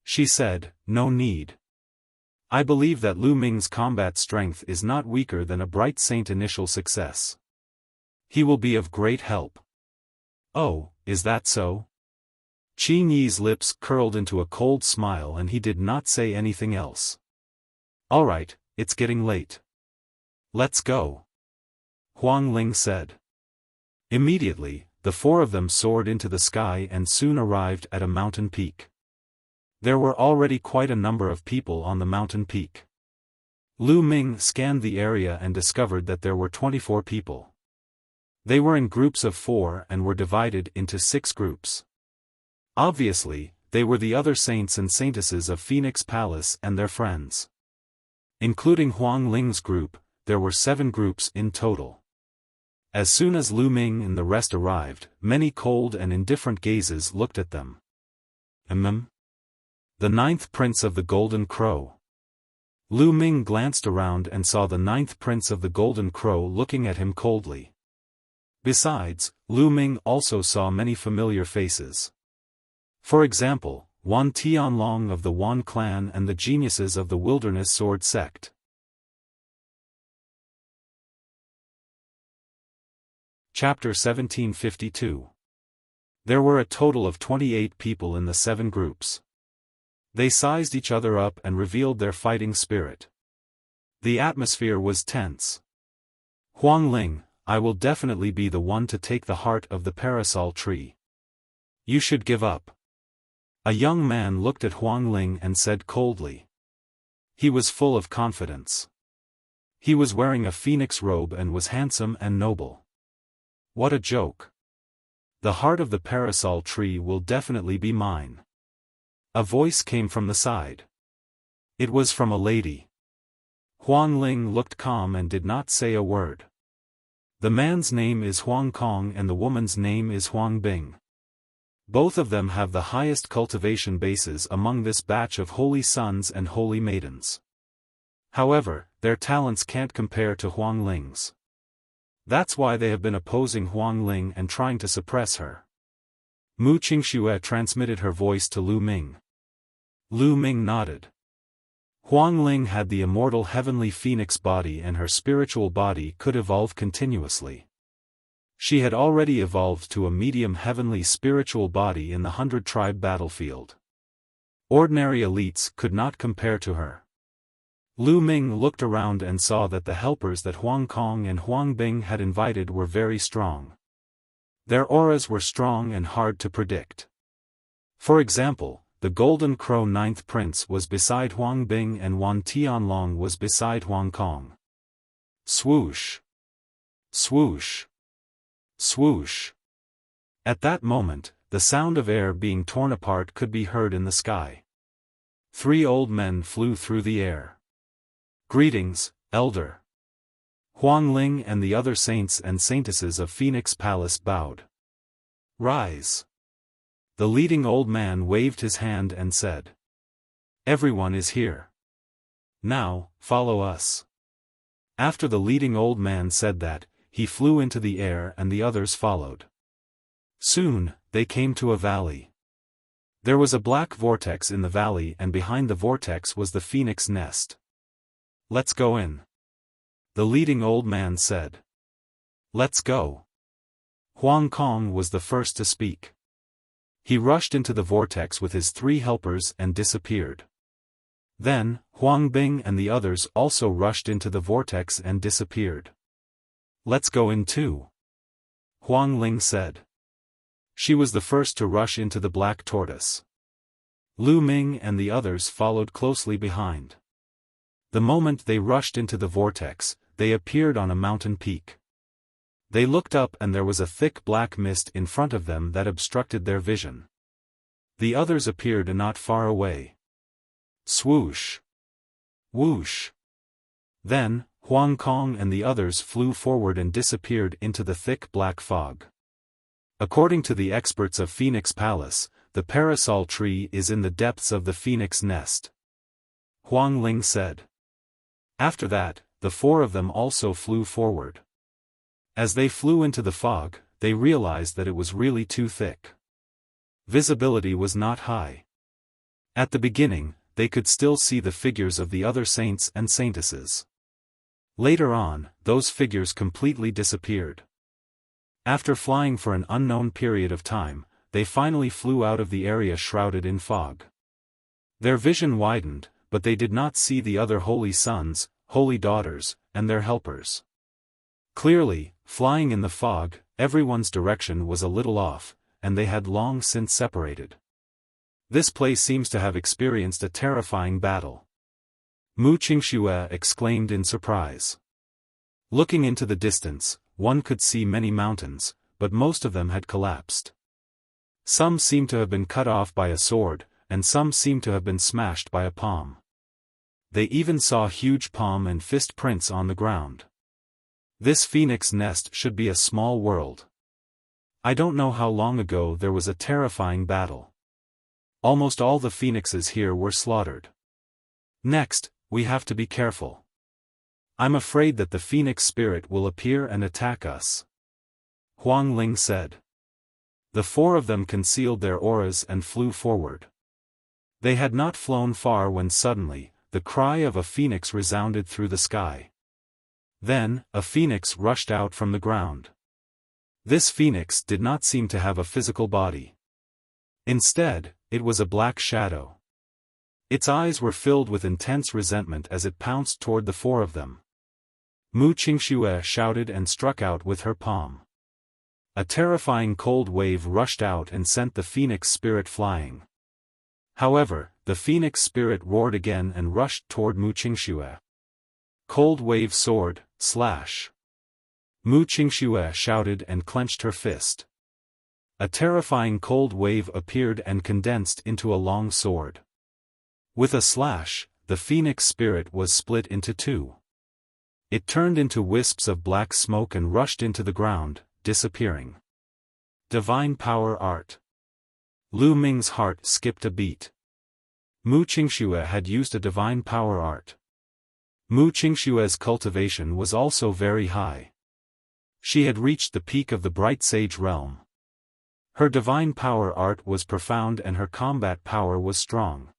She said, no need. I believe that Lu Ming's combat strength is not weaker than a Bright Saint Initial Success. He will be of great help. Oh, is that so? Qin Yi's lips curled into a cold smile and he did not say anything else. Alright, it's getting late. Let's go. Huang Ling said. Immediately, the four of them soared into the sky and soon arrived at a mountain peak. There were already quite a number of people on the mountain peak. Lu Ming scanned the area and discovered that there were 24 people. They were in groups of 4 and were divided into 6 groups. Obviously, they were the other saints and saintesses of Phoenix Palace and their friends. Including Huang Ling's group, there were 7 groups in total. As soon as Lu Ming and the rest arrived, many cold and indifferent gazes looked at them. The 9th Prince of the Golden Crow. Lu Ming glanced around and saw the 9th Prince of the Golden Crow looking at him coldly. Besides, Lu Ming also saw many familiar faces. For example, Wan Tianlong of the Wan clan and the geniuses of the Wilderness Sword sect. Chapter 1752. There were a total of 28 people in the 7 groups. They sized each other up and revealed their fighting spirit. The atmosphere was tense. Huang Ling, I will definitely be the one to take the heart of the parasol tree. You should give up. A young man looked at Huang Ling and said coldly. He was full of confidence. He was wearing a phoenix robe and was handsome and noble. What a joke. The heart of the parasol tree will definitely be mine. A voice came from the side. It was from a lady. Huang Ling looked calm and did not say a word. The man's name is Huang Kong and the woman's name is Huang Bing. Both of them have the highest cultivation bases among this batch of holy sons and holy maidens. However, their talents can't compare to Huang Ling's. That's why they have been opposing Huang Ling and trying to suppress her. Mu Qingxue transmitted her voice to Lu Ming. Lu Ming nodded. Huang Ling had the immortal heavenly phoenix body and her spiritual body could evolve continuously. She had already evolved to a medium heavenly spiritual body in the 100-tribe battlefield. Ordinary elites could not compare to her. Lu Ming looked around and saw that the helpers that Huang Kong and Huang Bing had invited were very strong. Their auras were strong and hard to predict. For example, the Golden Crow 9th Prince was beside Huang Bing and Wan Tianlong was beside Huang Kong. Swoosh! Swoosh! Swoosh! At that moment, the sound of air being torn apart could be heard in the sky. 3 old men flew through the air. Greetings, Elder. Huang Ling and the other saints and saintesses of Phoenix Palace bowed. Rise. The leading old man waved his hand and said. Everyone is here. Now, follow us. After the leading old man said that, he flew into the air and the others followed. Soon, they came to a valley. There was a black vortex in the valley and behind the vortex was the phoenix nest. Let's go in. The leading old man said. Let's go. Huang Kong was the first to speak. He rushed into the vortex with his 3 helpers and disappeared. Then, Huang Bing and the others also rushed into the vortex and disappeared. Let's go in too. Huang Ling said. She was the first to rush into the black tortoise. Lu Ming and the others followed closely behind. The moment they rushed into the vortex, they appeared on a mountain peak. They looked up and there was a thick black mist in front of them that obstructed their vision. The others appeared not far away. Swoosh! Whoosh! Then, Huang Kong and the others flew forward and disappeared into the thick black fog. According to the experts of Phoenix Palace, the parasol tree is in the depths of the phoenix nest. Huang Ling said. After that, the 4 of them also flew forward. As they flew into the fog, they realized that it was really too thick. Visibility was not high. At the beginning, they could still see the figures of the other saints and saintesses. Later on, those figures completely disappeared. After flying for an unknown period of time, they finally flew out of the area shrouded in fog. Their vision widened, but they did not see the other holy sons, holy daughters, and their helpers. Clearly, flying in the fog, everyone's direction was a little off, and they had long since separated. This place seems to have experienced a terrifying battle. Mu Qingxue exclaimed in surprise. Looking into the distance, one could see many mountains, but most of them had collapsed. Some seemed to have been cut off by a sword, and some seemed to have been smashed by a palm. They even saw huge palm and fist prints on the ground. This phoenix nest should be a small world. I don't know how long ago there was a terrifying battle. Almost all the phoenixes here were slaughtered. Next, we have to be careful. I'm afraid that the phoenix spirit will appear and attack us. Huang Ling said. The 4 of them concealed their auras and flew forward. They had not flown far when suddenly, the cry of a phoenix resounded through the sky. Then, a phoenix rushed out from the ground. This phoenix did not seem to have a physical body. Instead, it was a black shadow. Its eyes were filled with intense resentment as it pounced toward the 4 of them. Mu Qingxue shouted and struck out with her palm. A terrifying cold wave rushed out and sent the phoenix spirit flying. However, the phoenix spirit roared again and rushed toward Mu Qingxue. Cold wave sword, slash. Mu Qingxue shouted and clenched her fist. A terrifying cold wave appeared and condensed into a long sword. With a slash, the phoenix spirit was split into two. It turned into wisps of black smoke and rushed into the ground, disappearing. Divine Power Art. Lu Ming's heart skipped a beat. Mu Qingxue had used a divine power art. Mu Qingxue's cultivation was also very high. She had reached the peak of the bright sage realm. Her divine power art was profound and her combat power was strong.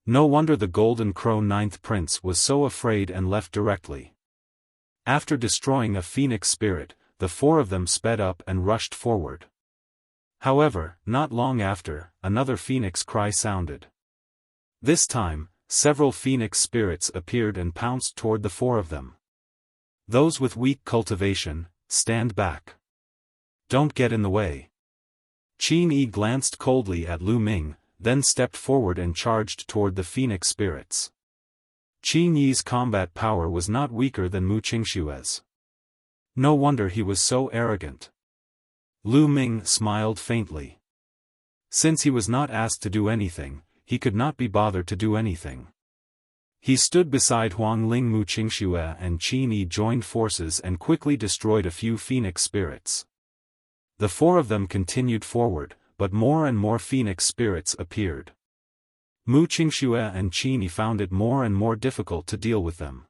No wonder the Golden Crow Ninth Prince was so afraid and left directly. After destroying a phoenix spirit, the four of them sped up and rushed forward. However, not long after, another phoenix cry sounded. This time, several phoenix spirits appeared and pounced toward the four of them. Those with weak cultivation, stand back. Don't get in the way. Qin Yi glanced coldly at Lu Ming, then stepped forward and charged toward the phoenix spirits. Qin Yi's combat power was not weaker than Mu Qingxue's. No wonder he was so arrogant. Lu Ming smiled faintly. Since he was not asked to do anything, he could not be bothered to do anything. He stood beside Huang Ling. Mu Qingxue and Qin Yi joined forces and quickly destroyed a few phoenix spirits. The four of them continued forward, but more and more phoenix spirits appeared. Mu Qingxue and Qin Yi found it more and more difficult to deal with them.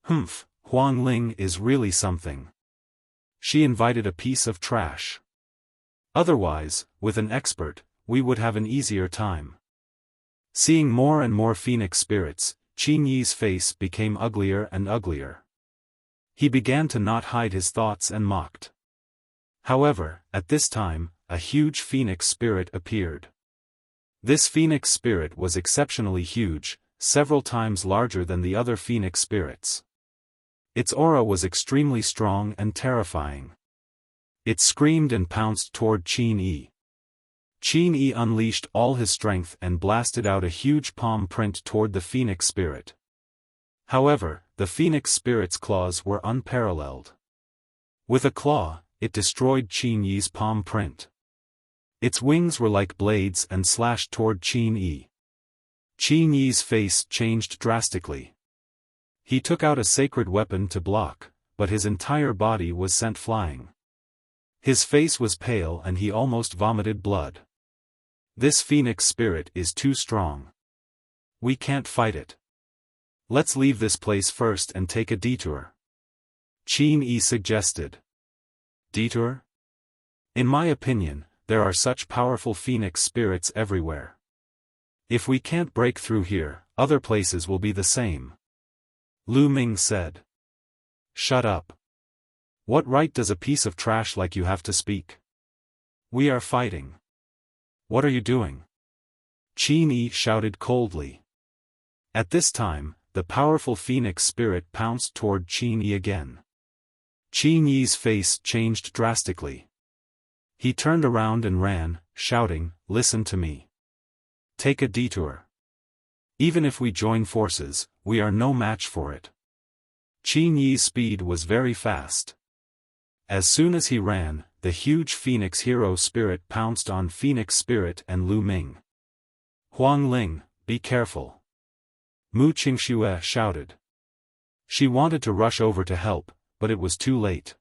Humph, Huang Ling is really something. She invited a piece of trash. Otherwise, with an expert, we would have an easier time. Seeing more and more phoenix spirits, Qin Yi's face became uglier and uglier. He began to not hide his thoughts and mocked. However, at this time, a huge phoenix spirit appeared. This phoenix spirit was exceptionally huge, several times larger than the other phoenix spirits. Its aura was extremely strong and terrifying. It screamed and pounced toward Qin Yi. Qin Yi unleashed all his strength and blasted out a huge palm print toward the phoenix spirit. However, the phoenix spirit's claws were unparalleled. With a claw, it destroyed Qin Yi's palm print. Its wings were like blades and slashed toward Qin Yi. Qin Yi's face changed drastically. He took out a sacred weapon to block, but his entire body was sent flying. His face was pale and he almost vomited blood. This phoenix spirit is too strong. We can't fight it. Let's leave this place first and take a detour. Qin Yi suggested. Detour? In my opinion, there are such powerful phoenix spirits everywhere. If we can't break through here, other places will be the same. Lu Ming said. Shut up. What right does a piece of trash like you have to speak? We are fighting. What are you doing? Qin Yi shouted coldly. At this time, the powerful phoenix spirit pounced toward Qin Yi again. Qin Yi's face changed drastically. He turned around and ran, shouting, "Listen to me. Take a detour. Even if we join forces, we are no match for it." Qin Yi's speed was very fast. As soon as he ran, the huge phoenix hero spirit pounced on phoenix spirit and Lu Ming. Huang Ling, be careful. Mu Qingxue shouted. She wanted to rush over to help, but it was too late.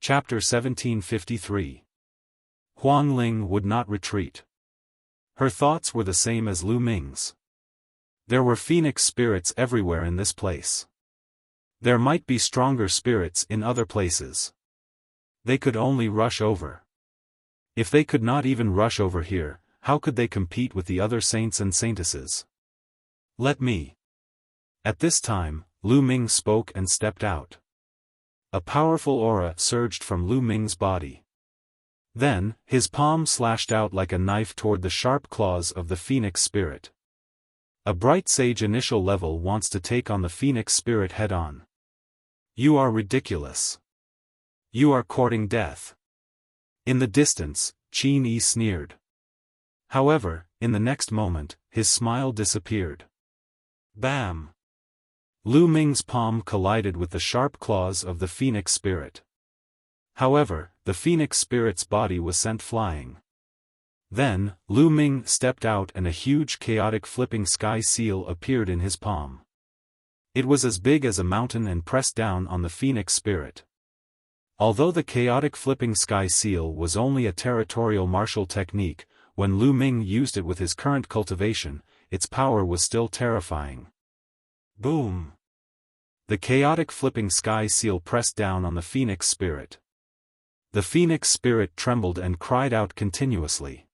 Chapter 1753. Huang Ling would not retreat. Her thoughts were the same as Lu Ming's. There were phoenix spirits everywhere in this place. There might be stronger spirits in other places. They could only rush over. If they could not even rush over here, how could they compete with the other saints and saintesses? Let me. At this time, Lu Ming spoke and stepped out. A powerful aura surged from Lu Ming's body. Then, his palm slashed out like a knife toward the sharp claws of the phoenix spirit. A bright sage initial level wants to take on the phoenix spirit head-on. You are ridiculous. You are courting death. In the distance, Qin Yi sneered. However, in the next moment, his smile disappeared. Bam! Lu Ming's palm collided with the sharp claws of the phoenix spirit. However, the phoenix spirit's body was sent flying. Then, Lu Ming stepped out and a huge chaotic flipping sky seal appeared in his palm. It was as big as a mountain and pressed down on the phoenix spirit. Although the chaotic flipping sky seal was only a territorial martial technique, when Lu Ming used it with his current cultivation, its power was still terrifying. Boom! The chaotic flipping sky seal pressed down on the phoenix spirit. The phoenix spirit trembled and cried out continuously.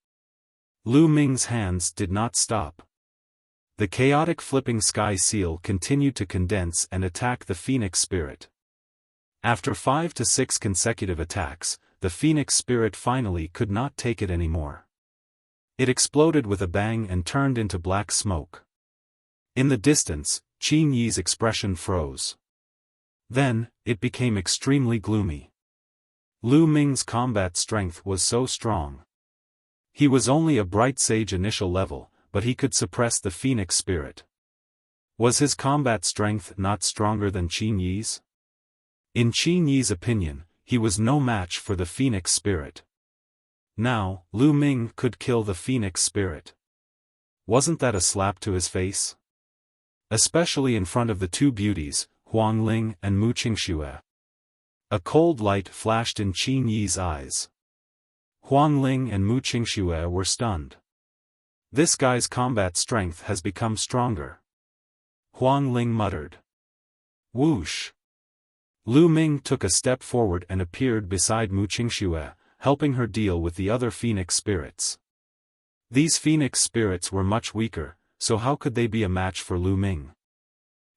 Lu Ming's hands did not stop. The chaotic flipping sky seal continued to condense and attack the phoenix spirit. After 5 to 6 consecutive attacks, the phoenix spirit finally could not take it anymore. It exploded with a bang and turned into black smoke. In the distance, Qin Yi's expression froze. Then, it became extremely gloomy. Lu Ming's combat strength was so strong. He was only a bright sage initial level, but he could suppress the phoenix spirit. Was his combat strength not stronger than Qin Yi's? In Qin Yi's opinion, he was no match for the phoenix spirit. Now, Lu Ming could kill the phoenix spirit. Wasn't that a slap to his face? Especially in front of the two beauties, Huang Ling and Mu Qingxue. A cold light flashed in Qin Yi's eyes. Huang Ling and Mu Qingxue were stunned. This guy's combat strength has become stronger. Huang Ling muttered. Whoosh! Lu Ming took a step forward and appeared beside Mu Qingxue, helping her deal with the other phoenix spirits. These phoenix spirits were much weaker, so how could they be a match for Lu Ming?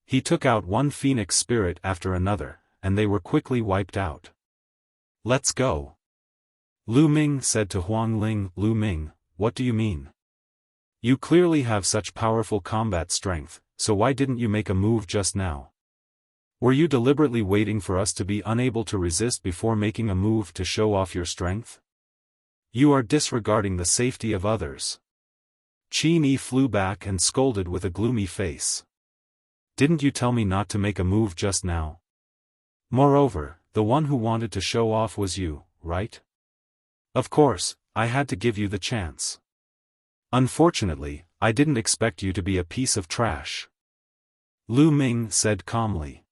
He took out one phoenix spirit after another, and they were quickly wiped out. Let's go. Lu Ming said to Huang Ling. Lu Ming, what do you mean? You clearly have such powerful combat strength, so why didn't you make a move just now? Were you deliberately waiting for us to be unable to resist before making a move to show off your strength? You are disregarding the safety of others. Qin Yi flew back and scolded with a gloomy face. Didn't you tell me not to make a move just now? Moreover, the one who wanted to show off was you, right? Of course, I had to give you the chance. Unfortunately, I didn't expect you to be a piece of trash. Lu Ming said calmly.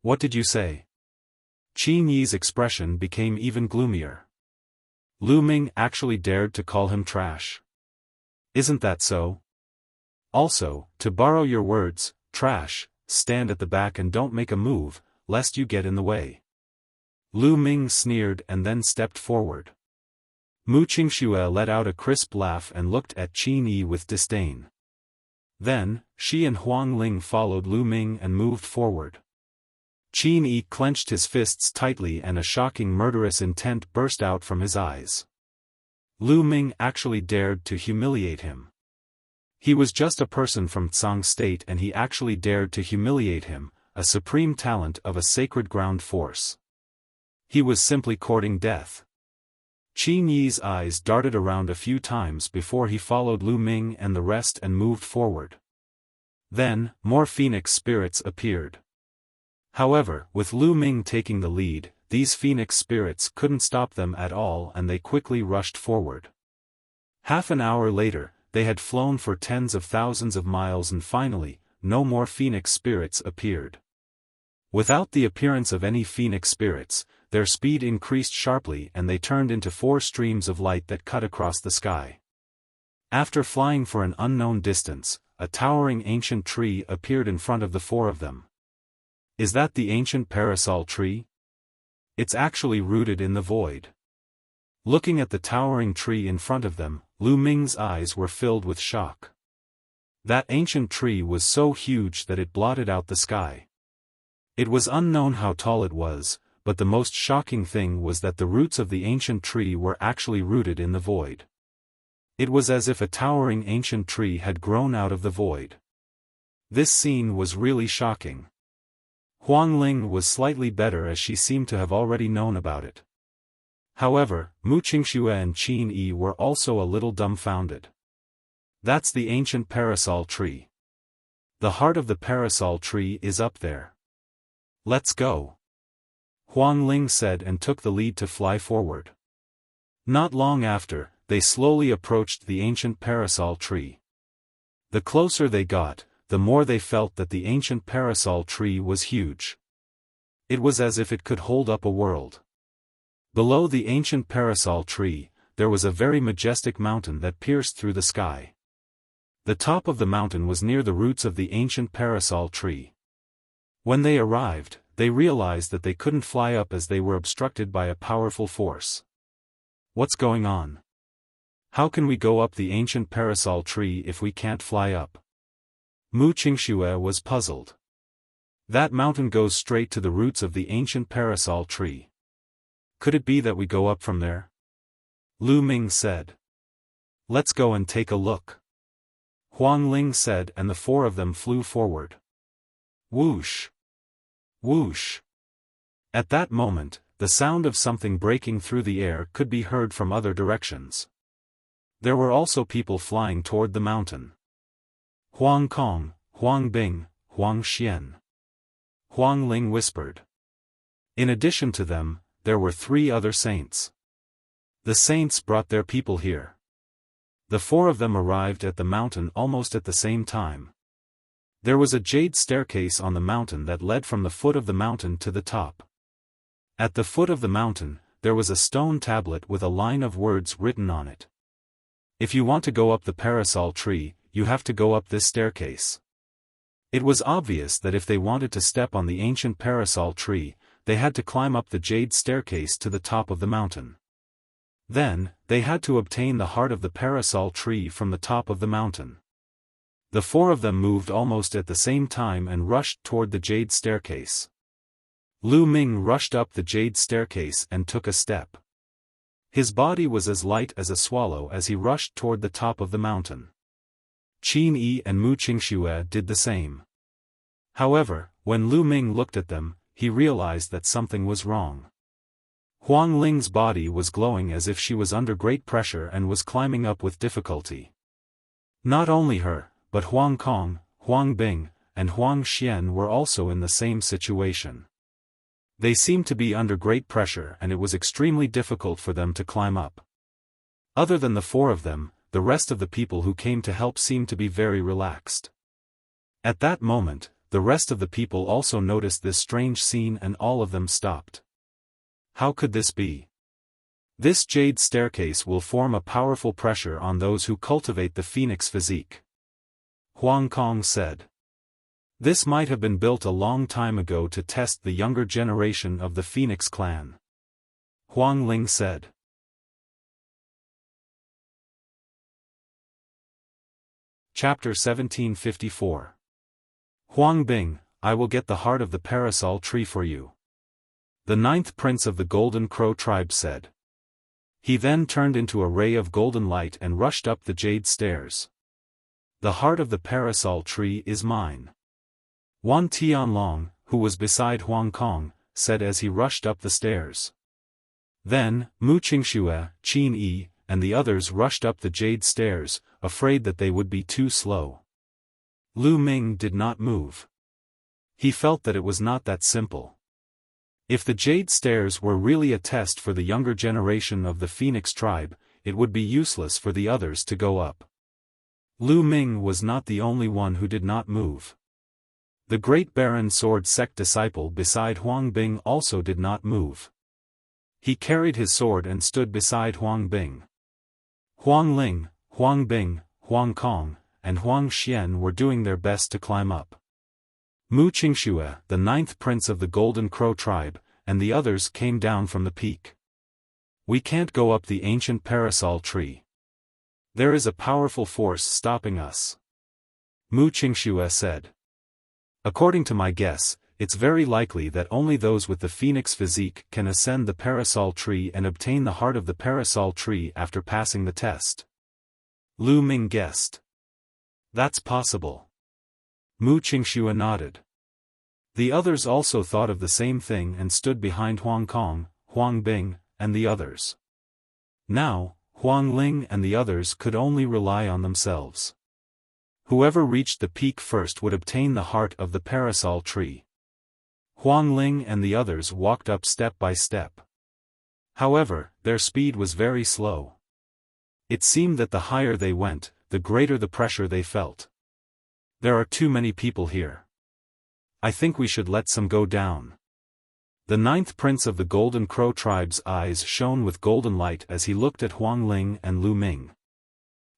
What did you say? Qin Yi's expression became even gloomier. Lu Ming actually dared to call him trash. Isn't that so? Also, to borrow your words, trash, stand at the back and don't make a move, lest you get in the way. Lu Ming sneered and then stepped forward. Mu Qingxue let out a crisp laugh and looked at Qin Yi with disdain. Then, she and Huang Ling followed Lu Ming and moved forward. Qin Yi clenched his fists tightly and a shocking murderous intent burst out from his eyes. Lu Ming actually dared to humiliate him. He was just a person from Tsang State and he actually dared to humiliate him, a supreme talent of a sacred ground force. He was simply courting death. Qin Yi's eyes darted around a few times before he followed Lu Ming and the rest and moved forward. Then, more phoenix spirits appeared. However, with Lu Ming taking the lead, these phoenix spirits couldn't stop them at all and they quickly rushed forward. Half an hour later, they had flown for tens of thousands of miles and finally, no more phoenix spirits appeared. Without the appearance of any phoenix spirits, their speed increased sharply and they turned into 4 streams of light that cut across the sky. After flying for an unknown distance, a towering ancient tree appeared in front of the 4 of them. Is that the ancient parasol tree? It's actually rooted in the void. Looking at the towering tree in front of them, Lu Ming's eyes were filled with shock. That ancient tree was so huge that it blotted out the sky. It was unknown how tall it was, but the most shocking thing was that the roots of the ancient tree were actually rooted in the void. It was as if a towering ancient tree had grown out of the void. This scene was really shocking. Huang Ling was slightly better as she seemed to have already known about it. However, Mu Qingxue and Qin Yi were also a little dumbfounded. That's the ancient parasol tree. The heart of the parasol tree is up there. Let's go. Huang Ling said and took the lead to fly forward. Not long after, they slowly approached the ancient parasol tree. The closer they got, the more they felt that the ancient parasol tree was huge. It was as if it could hold up a world. Below the ancient parasol tree, there was a very majestic mountain that pierced through the sky. The top of the mountain was near the roots of the ancient parasol tree. When they arrived, they realized that they couldn't fly up as they were obstructed by a powerful force. What's going on? How can we go up the ancient parasol tree if we can't fly up? Mu Qingxue was puzzled. That mountain goes straight to the roots of the ancient parasol tree. Could it be that we go up from there? Lu Ming said. Let's go and take a look. Huang Ling said, and the four of them flew forward. Whoosh! Whoosh! At that moment, the sound of something breaking through the air could be heard from other directions. There were also people flying toward the mountain. Huang Kong, Huang Bing, Huang Xian. Huang Ling whispered. In addition to them, there were 3 other saints. The saints brought their people here. The 4 of them arrived at the mountain almost at the same time. There was a jade staircase on the mountain that led from the foot of the mountain to the top. At the foot of the mountain, there was a stone tablet with a line of words written on it. If you want to go up the parasol tree, you have to go up this staircase. It was obvious that if they wanted to step on the ancient parasol tree, they had to climb up the jade staircase to the top of the mountain. Then, they had to obtain the heart of the parasol tree from the top of the mountain. The 4 of them moved almost at the same time and rushed toward the jade staircase. Lu Ming rushed up the jade staircase and took a step. His body was as light as a swallow as he rushed toward the top of the mountain. Qin Yi and Mu Qingxue did the same. However, when Lu Ming looked at them, he realized that something was wrong. Huang Ling's body was glowing as if she was under great pressure and was climbing up with difficulty. Not only her, but Huang Kong, Huang Bing, and Huang Xian were also in the same situation. They seemed to be under great pressure and it was extremely difficult for them to climb up. Other than the 4 of them, the rest of the people who came to help seemed to be very relaxed. At that moment, the rest of the people also noticed this strange scene and all of them stopped. How could this be? This jade staircase will form a powerful pressure on those who cultivate the phoenix physique. Huang Kong said. This might have been built a long time ago to test the younger generation of the Phoenix clan. Huang Ling said. Chapter 1754. Huang Bing, I will get the heart of the parasol tree for you. The 9th prince of the Golden Crow tribe said. He then turned into a ray of golden light and rushed up the jade stairs. The heart of the parasol tree is mine. Wan Tianlong, who was beside Huang Kong, said as he rushed up the stairs. Then, Mu Qingxue, Qin Yi, and the others rushed up the jade stairs, afraid that they would be too slow. Lu Ming did not move. He felt that it was not that simple. If the jade stairs were really a test for the younger generation of the Phoenix tribe, it would be useless for the others to go up. Lu Ming was not the only one who did not move. The great Baron Sword Sect disciple beside Huang Bing also did not move. He carried his sword and stood beside Huang Bing. Huang Ling, Huang Bing, Huang Kong, and Huang Xian were doing their best to climb up. Mu Qingxue, the 9th prince of the Golden Crow tribe, and the others came down from the peak. We can't go up the ancient parasol tree. There is a powerful force stopping us. Mu Qingxue said. According to my guess, it's very likely that only those with the phoenix physique can ascend the parasol tree and obtain the heart of the parasol tree after passing the test. Lu Ming guessed. That's possible. Mu Qingxue nodded. The others also thought of the same thing and stood behind Huang Kong, Huang Bing, and the others. Now, Huang Ling and the others could only rely on themselves. Whoever reached the peak first would obtain the heart of the parasol tree. Huang Ling and the others walked up step by step. However, their speed was very slow. It seemed that the higher they went, the greater the pressure they felt. There are too many people here. I think we should let some go down. The ninth prince of the Golden Crow tribe's eyes shone with golden light as he looked at Huang Ling and Lu Ming.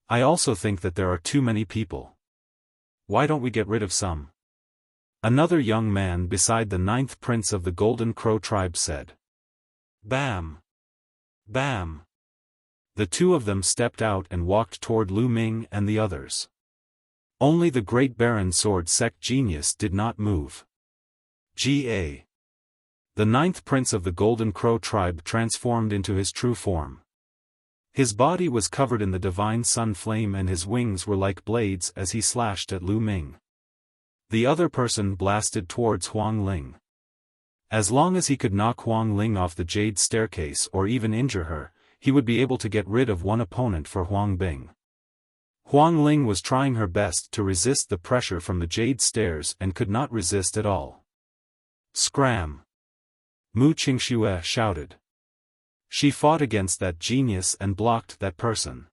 I also think that there are too many people. Why don't we get rid of some? Another young man beside the ninth prince of the Golden Crow tribe said. Bam! Bam! The two of them stepped out and walked toward Lu Ming and the others. Only the Great Baron Sword Sect Genius did not move. Ga. The ninth prince of the Golden Crow tribe transformed into his true form. His body was covered in the divine sun flame and his wings were like blades as he slashed at Lu Ming. The other person blasted towards Huang Ling. As long as he could knock Huang Ling off the jade staircase or even injure her, he would be able to get rid of one opponent for Huang Bing. Huang Ling was trying her best to resist the pressure from the jade stairs and could not resist at all. Scram! Mu Qingxue shouted. She fought against that genius and blocked that person.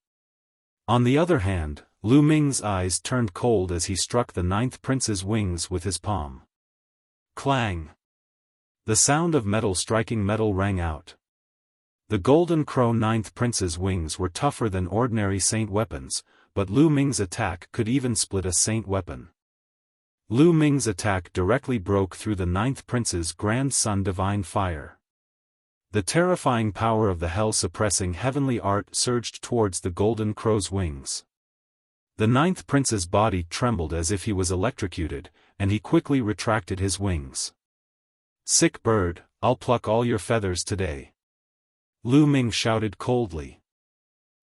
On the other hand, Lu Ming's eyes turned cold as he struck the ninth prince's wings with his palm. Clang! The sound of metal striking metal rang out. The Golden Crow ninth prince's wings were tougher than ordinary saint weapons, but Lu Ming's attack could even split a saint weapon. Lu Ming's attack directly broke through the ninth prince's grand sun divine fire. The terrifying power of the hell-suppressing heavenly art surged towards the Golden Crow's wings. The ninth prince's body trembled as if he was electrocuted, and he quickly retracted his wings. Sick bird, I'll pluck all your feathers today. Lu Ming shouted coldly.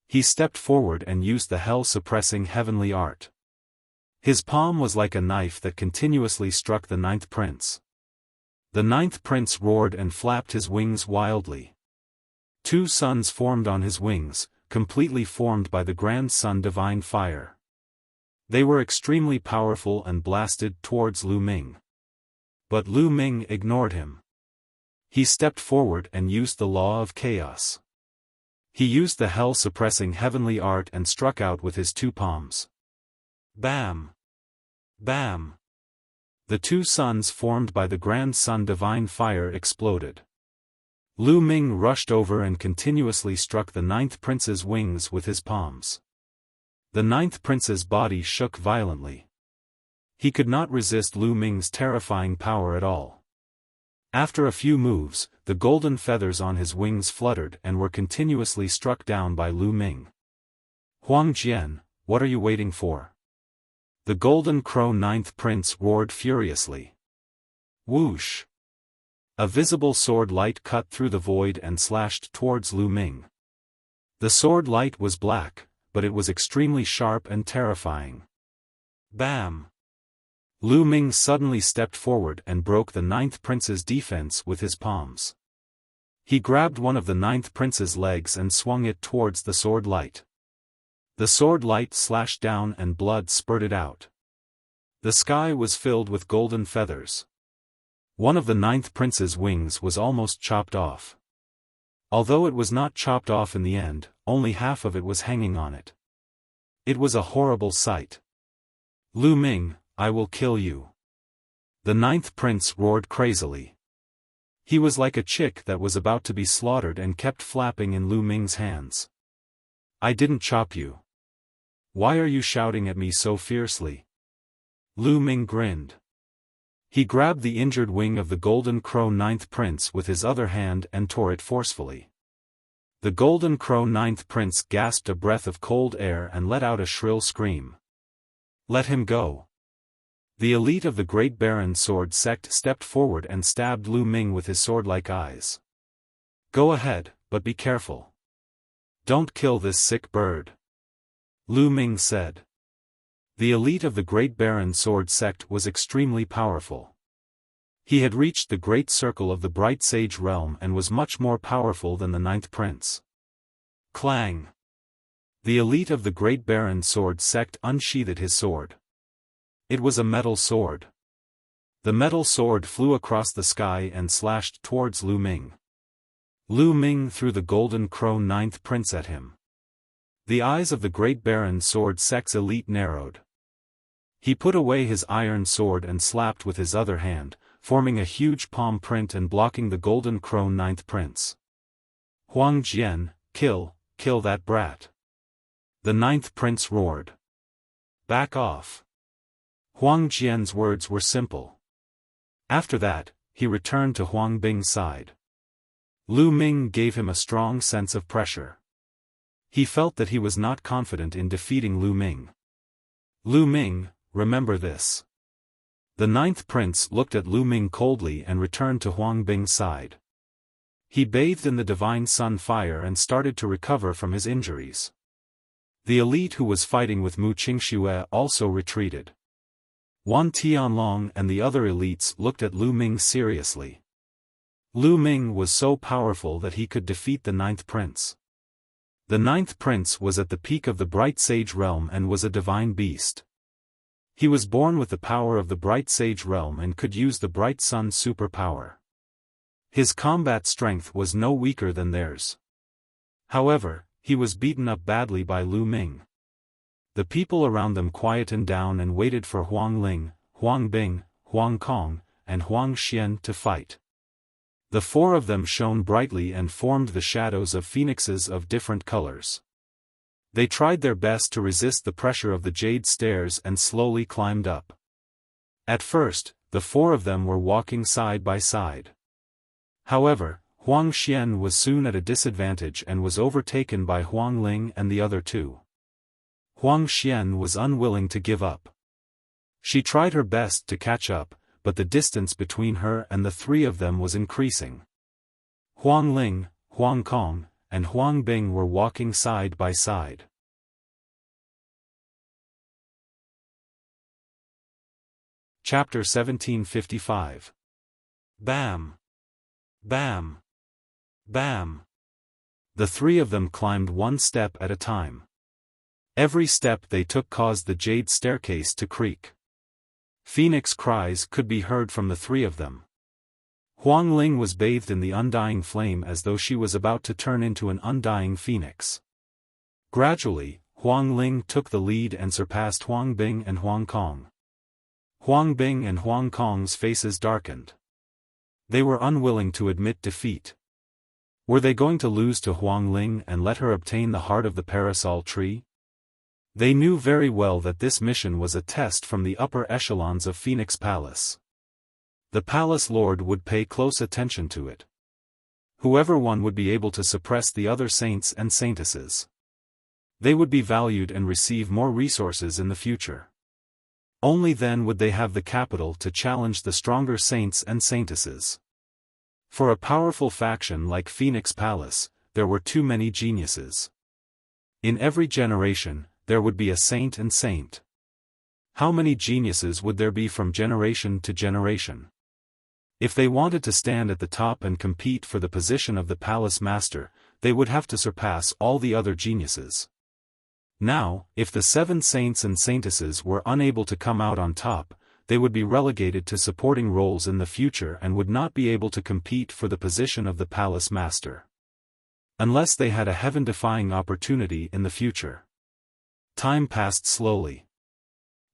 He stepped forward and used the hell-suppressing heavenly art. His palm was like a knife that continuously struck the ninth prince. The ninth prince roared and flapped his wings wildly. Two suns formed on his wings, completely formed by the grand sun divine fire. They were extremely powerful and blasted towards Lu Ming. But Lu Ming ignored him. He stepped forward and used the law of chaos. He used the hell-suppressing heavenly art and struck out with his two palms. Bam! Bam! The two suns formed by the grand sun divine fire exploded. Lu Ming rushed over and continuously struck the ninth prince's wings with his palms. The ninth prince's body shook violently. He could not resist Lu Ming's terrifying power at all. After a few moves, the golden feathers on his wings fluttered and were continuously struck down by Lu Ming. Huang Jian, what are you waiting for? The Golden Crow ninth prince roared furiously. Whoosh! A visible sword light cut through the void and slashed towards Lu Ming. The sword light was black, but it was extremely sharp and terrifying. Bam! Lu Ming suddenly stepped forward and broke the ninth prince's defense with his palms. He grabbed one of the ninth prince's legs and swung it towards the sword light. The sword light slashed down and blood spurted out. The sky was filled with golden feathers. One of the ninth prince's wings was almost chopped off. Although it was not chopped off in the end, only half of it was hanging on it. It was a horrible sight. Lu Ming, I will kill you. The ninth prince roared crazily. He was like a chick that was about to be slaughtered and kept flapping in Lu Ming's hands. I didn't chop you. Why are you shouting at me so fiercely? Lu Ming grinned. He grabbed the injured wing of the Golden Crow ninth prince with his other hand and tore it forcefully. The Golden Crow ninth prince gasped a breath of cold air and let out a shrill scream. Let him go. The elite of the Great Baron Sword Sect stepped forward and stabbed Lu Ming with his sword-like eyes. Go ahead, but be careful. Don't kill this sick bird. Lu Ming said. The elite of the Great Baron Sword Sect was extremely powerful. He had reached the great circle of the Bright Sage realm and was much more powerful than the ninth prince. Clang! The elite of the Great Baron Sword Sect unsheathed his sword. It was a metal sword. The metal sword flew across the sky and slashed towards Lu Ming. Lu Ming threw the Golden Crow ninth prince at him. The eyes of the great Baron Sword Sex Elite narrowed. He put away his iron sword and slapped with his other hand, forming a huge palm print and blocking the golden crone ninth prince. Huang Jian, kill that brat. The ninth prince roared. Back off. Huang Jian's words were simple. After that, he returned to Huang Bing's side. Lu Ming gave him a strong sense of pressure. He felt that he was not confident in defeating Lu Ming. Lu Ming, remember this. The ninth prince looked at Lu Ming coldly and returned to Huang Bing's side. He bathed in the divine sun fire and started to recover from his injuries. The elite who was fighting with Mu Qingxue also retreated. Wan Tianlong and the other elites looked at Lu Ming seriously. Lu Ming was so powerful that he could defeat the ninth prince. The ninth prince was at the peak of the Bright Sage realm and was a divine beast. He was born with the power of the Bright Sage realm and could use the Bright Sun superpower. His combat strength was no weaker than theirs. However, he was beaten up badly by Lu Ming. The people around them quietened down and waited for Huang Ling, Huang Bing, Huang Kong, and Huang Xian to fight. The four of them shone brightly and formed the shadows of phoenixes of different colors. They tried their best to resist the pressure of the jade stairs and slowly climbed up. At first, the four of them were walking side by side. However, Huang Xian was soon at a disadvantage and was overtaken by Huang Ling and the other two. Huang Xian was unwilling to give up. She tried her best to catch up, but the distance between her and the three of them was increasing. Huang Ling, Huang Kong, and Huang Bing were walking side by side. Chapter 1755. Bam! Bam! Bam! The three of them climbed one step at a time. Every step they took caused the jade staircase to creak. Phoenix cries could be heard from the three of them. Huang Ling was bathed in the undying flame as though she was about to turn into an undying phoenix. Gradually, Huang Ling took the lead and surpassed Huang Bing and Huang Kong. Huang Bing and Huang Kong's faces darkened. They were unwilling to admit defeat. Were they going to lose to Huang Ling and let her obtain the heart of the parasol tree? They knew very well that this mission was a test from the upper echelons of Phoenix Palace. The Palace Lord would pay close attention to it. Whoever won would be able to suppress the other saints and saintesses. They would be valued and receive more resources in the future. Only then would they have the capital to challenge the stronger saints and saintesses. For a powerful faction like Phoenix Palace, there were too many geniuses. In every generation, there would be a saint and saint. How many geniuses would there be from generation to generation? If they wanted to stand at the top and compete for the position of the palace master, they would have to surpass all the other geniuses. Now, if the 7 saints and saintesses were unable to come out on top, they would be relegated to supporting roles in the future and would not be able to compete for the position of the palace master. Unless they had a heaven-defying opportunity in the future. Time passed slowly.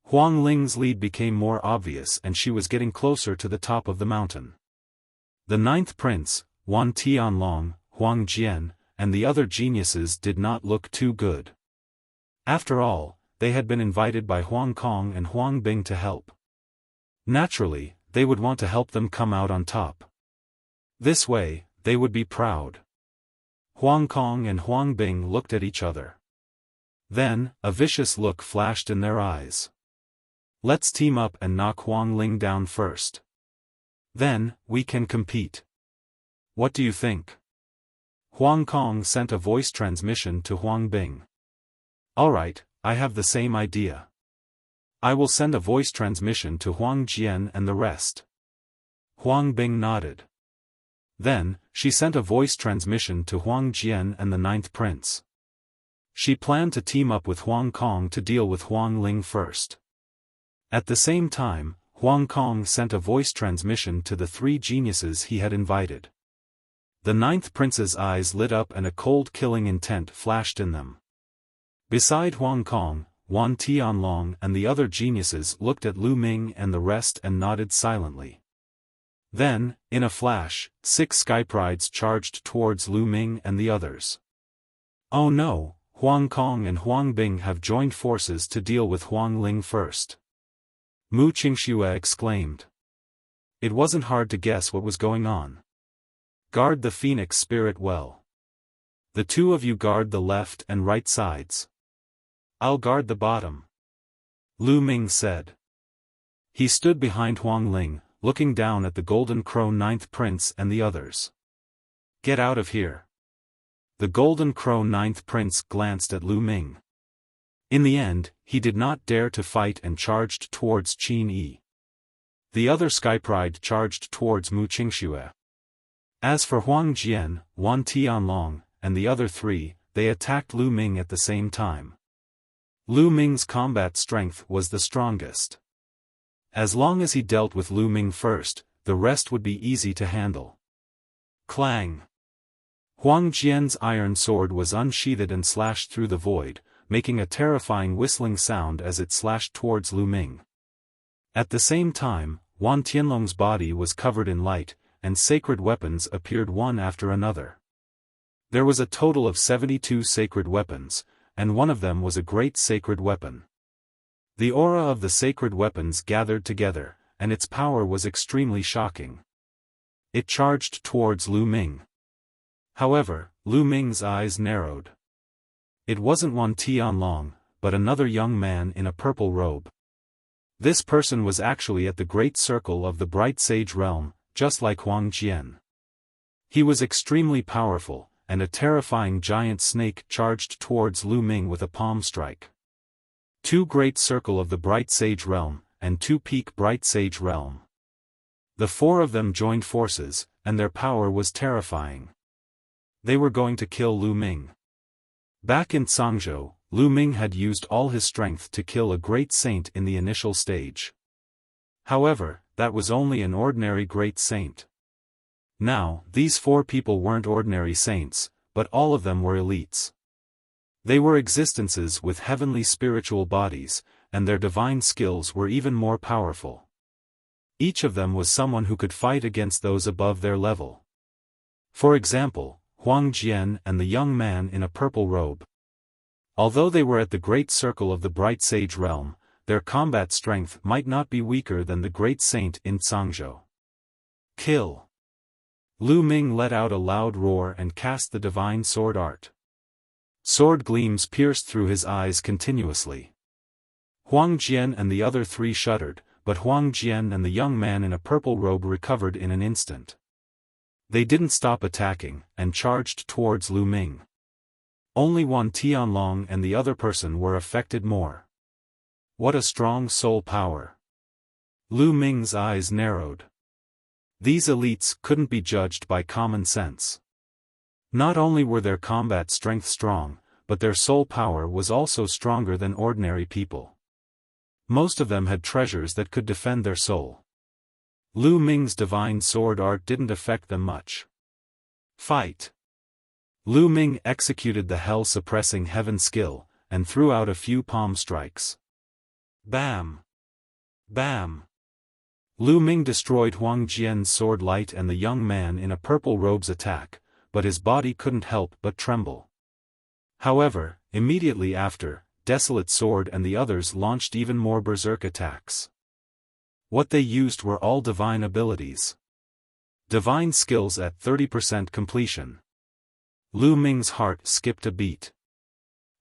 Huang Ling's lead became more obvious and she was getting closer to the top of the mountain. The ninth prince, Wan Tianlong, Huang Jian, and the other geniuses did not look too good. After all, they had been invited by Huang Kong and Huang Bing to help. Naturally, they would want to help them come out on top. This way, they would be proud. Huang Kong and Huang Bing looked at each other. Then, a vicious look flashed in their eyes. Let's team up and knock Huang Ling down first. Then, we can compete. What do you think? Huang Kong sent a voice transmission to Huang Bing. Alright, I have the same idea. I will send a voice transmission to Huang Jian and the rest. Huang Bing nodded. Then, she sent a voice transmission to Huang Jian and the ninth prince. She planned to team up with Huang Kong to deal with Huang Ling first. At the same time, Huang Kong sent a voice transmission to the 3 geniuses he had invited. The ninth prince's eyes lit up and a cold killing intent flashed in them. Beside Huang Kong, Wan Tianlong and the other geniuses looked at Lu Ming and the rest and nodded silently. Then, in a flash, 6 sky prides charged towards Lu Ming and the others. Oh no, Huang Kong and Huang Bing have joined forces to deal with Huang Ling first. Mu Qingxue exclaimed. It wasn't hard to guess what was going on. Guard the phoenix spirit well. The 2 of you guard the left and right sides. I'll guard the bottom. Lu Ming said. He stood behind Huang Ling, looking down at the Golden Crow 9th Prince and the others. Get out of here. The Golden Crow 9th Prince glanced at Lu Ming. In the end, he did not dare to fight and charged towards Qin Yi. The other Sky Pride charged towards Mu Qingxue. As for Huang Jian, Wan Tianlong, and the other 3, they attacked Lu Ming at the same time. Lu Ming's combat strength was the strongest. As long as he dealt with Lu Ming first, the rest would be easy to handle. Clang! Huang Jian's iron sword was unsheathed and slashed through the void, making a terrifying whistling sound as it slashed towards Lu Ming. At the same time, Wan Tianlong's body was covered in light, and sacred weapons appeared one after another. There was a total of 72 sacred weapons, and one of them was a great sacred weapon. The aura of the sacred weapons gathered together, and its power was extremely shocking. It charged towards Lu Ming. However, Lu Ming's eyes narrowed. It wasn't Wan Tianlong, but another young man in a purple robe. This person was actually at the great circle of the bright sage realm, just like Huang Jian. He was extremely powerful, and a terrifying giant snake charged towards Lu Ming with a palm strike. 2 great circle of the bright sage realm, and 2 peak bright sage realm. The 4 of them joined forces, and their power was terrifying. They were going to kill Lu Ming. Back in Cangzhou, Lu Ming had used all his strength to kill a great saint in the initial stage. However, that was only an ordinary great saint. Now, these 4 people weren't ordinary saints, but all of them were elites. They were existences with heavenly spiritual bodies, and their divine skills were even more powerful. Each of them was someone who could fight against those above their level. For example, Huang Jian and the young man in a purple robe. Although they were at the great circle of the bright sage realm, their combat strength might not be weaker than the great saint in Cangzhou. Kill! Lu Ming let out a loud roar and cast the divine sword art. Sword gleams pierced through his eyes continuously. Huang Jian and the other 3 shuddered, but Huang Jian and the young man in a purple robe recovered in an instant. They didn't stop attacking, and charged towards Lu Ming. Only Wan Tianlong and the other person were affected more. What a strong soul power! Lu Ming's eyes narrowed. These elites couldn't be judged by common sense. Not only were their combat strength strong, but their soul power was also stronger than ordinary people. Most of them had treasures that could defend their soul. Lu Ming's divine sword art didn't affect them much. Fight! Lu Ming executed the hell-suppressing heaven skill, and threw out a few palm strikes. Bam! Bam! Lu Ming destroyed Huang Jian's sword light and the young man in a purple robe's attack, but his body couldn't help but tremble. However, immediately after, Desolate Sword and the others launched even more berserk attacks. What they used were all divine abilities. Divine skills at 30% completion. Lu Ming's heart skipped a beat.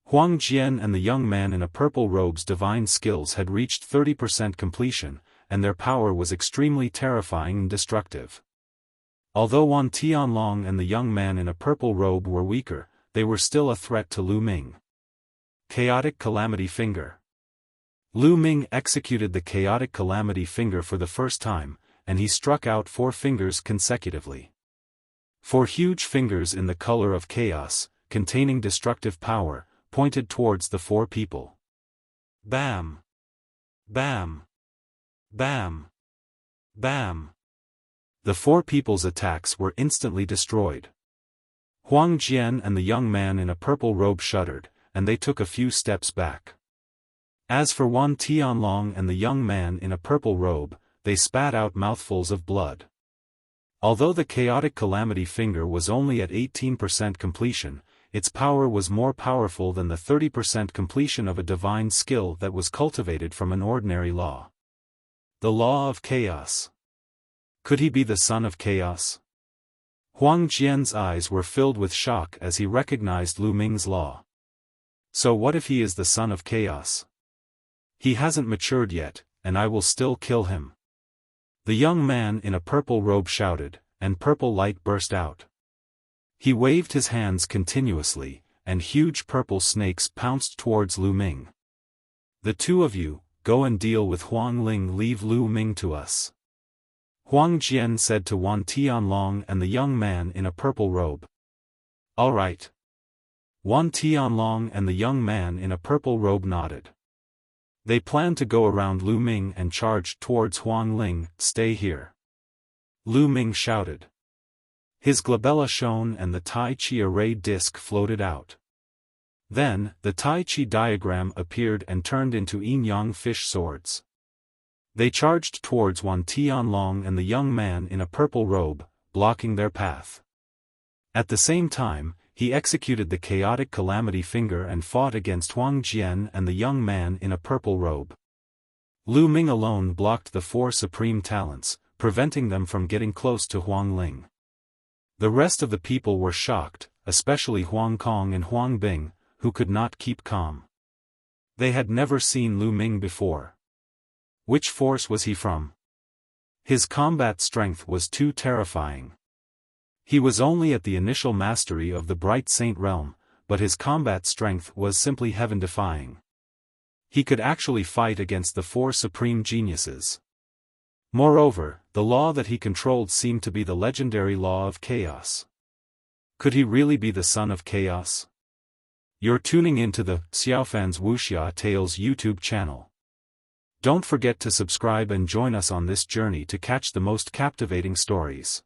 Huang Jian and the young man in a purple robe's divine skills had reached 30% completion, and their power was extremely terrifying and destructive. Although Wan Tianlong and the young man in a purple robe were weaker, they were still a threat to Lu Ming. Chaotic Calamity Finger. Lu Ming executed the Chaotic Calamity Finger for the first time, and he struck out 4 fingers consecutively. 4 huge fingers in the color of chaos, containing destructive power, pointed towards the 4 people. Bam! Bam! Bam! Bam! The 4 people's attacks were instantly destroyed. Huang Jian and the young man in a purple robe shuddered, and they took a few steps back. As for Wan Tianlong and the young man in a purple robe, they spat out mouthfuls of blood. Although the chaotic calamity finger was only at 18% completion, its power was more powerful than the 30% completion of a divine skill that was cultivated from an ordinary law. The law of chaos. Could he be the son of chaos? Huang Jian's eyes were filled with shock as he recognized Lu Ming's law. So what if he is the son of chaos? He hasn't matured yet, and I will still kill him. The young man in a purple robe shouted, and purple light burst out. He waved his hands continuously, and huge purple snakes pounced towards Lu Ming. The two of you, go and deal with Huang Ling, leave Lu Ming to us. Huang Jian said to Wan Tianlong and the young man in a purple robe. All right. Wan Tianlong and the young man in a purple robe nodded. They planned to go around Lu Ming and charge towards Huang Ling. Stay here. Lu Ming shouted. His glabella shone and the Tai Chi array disc floated out. Then, the Tai Chi diagram appeared and turned into yin-yang fish swords. They charged towards Wan Tianlong and the young man in a purple robe, blocking their path. At the same time, he executed the chaotic calamity finger and fought against Huang Jian and the young man in a purple robe. Lu Ming alone blocked the four supreme talents, preventing them from getting close to Huang Ling. The rest of the people were shocked, especially Huang Kong and Huang Bing, who could not keep calm. They had never seen Lu Ming before. Which force was he from? His combat strength was too terrifying. He was only at the initial mastery of the Bright Saint realm, but his combat strength was simply heaven-defying. He could actually fight against the four supreme geniuses. Moreover, the law that he controlled seemed to be the legendary law of chaos. Could he really be the son of chaos? You're tuning into the Xiaofan's Wuxia Tales YouTube channel. Don't forget to subscribe and join us on this journey to catch the most captivating stories.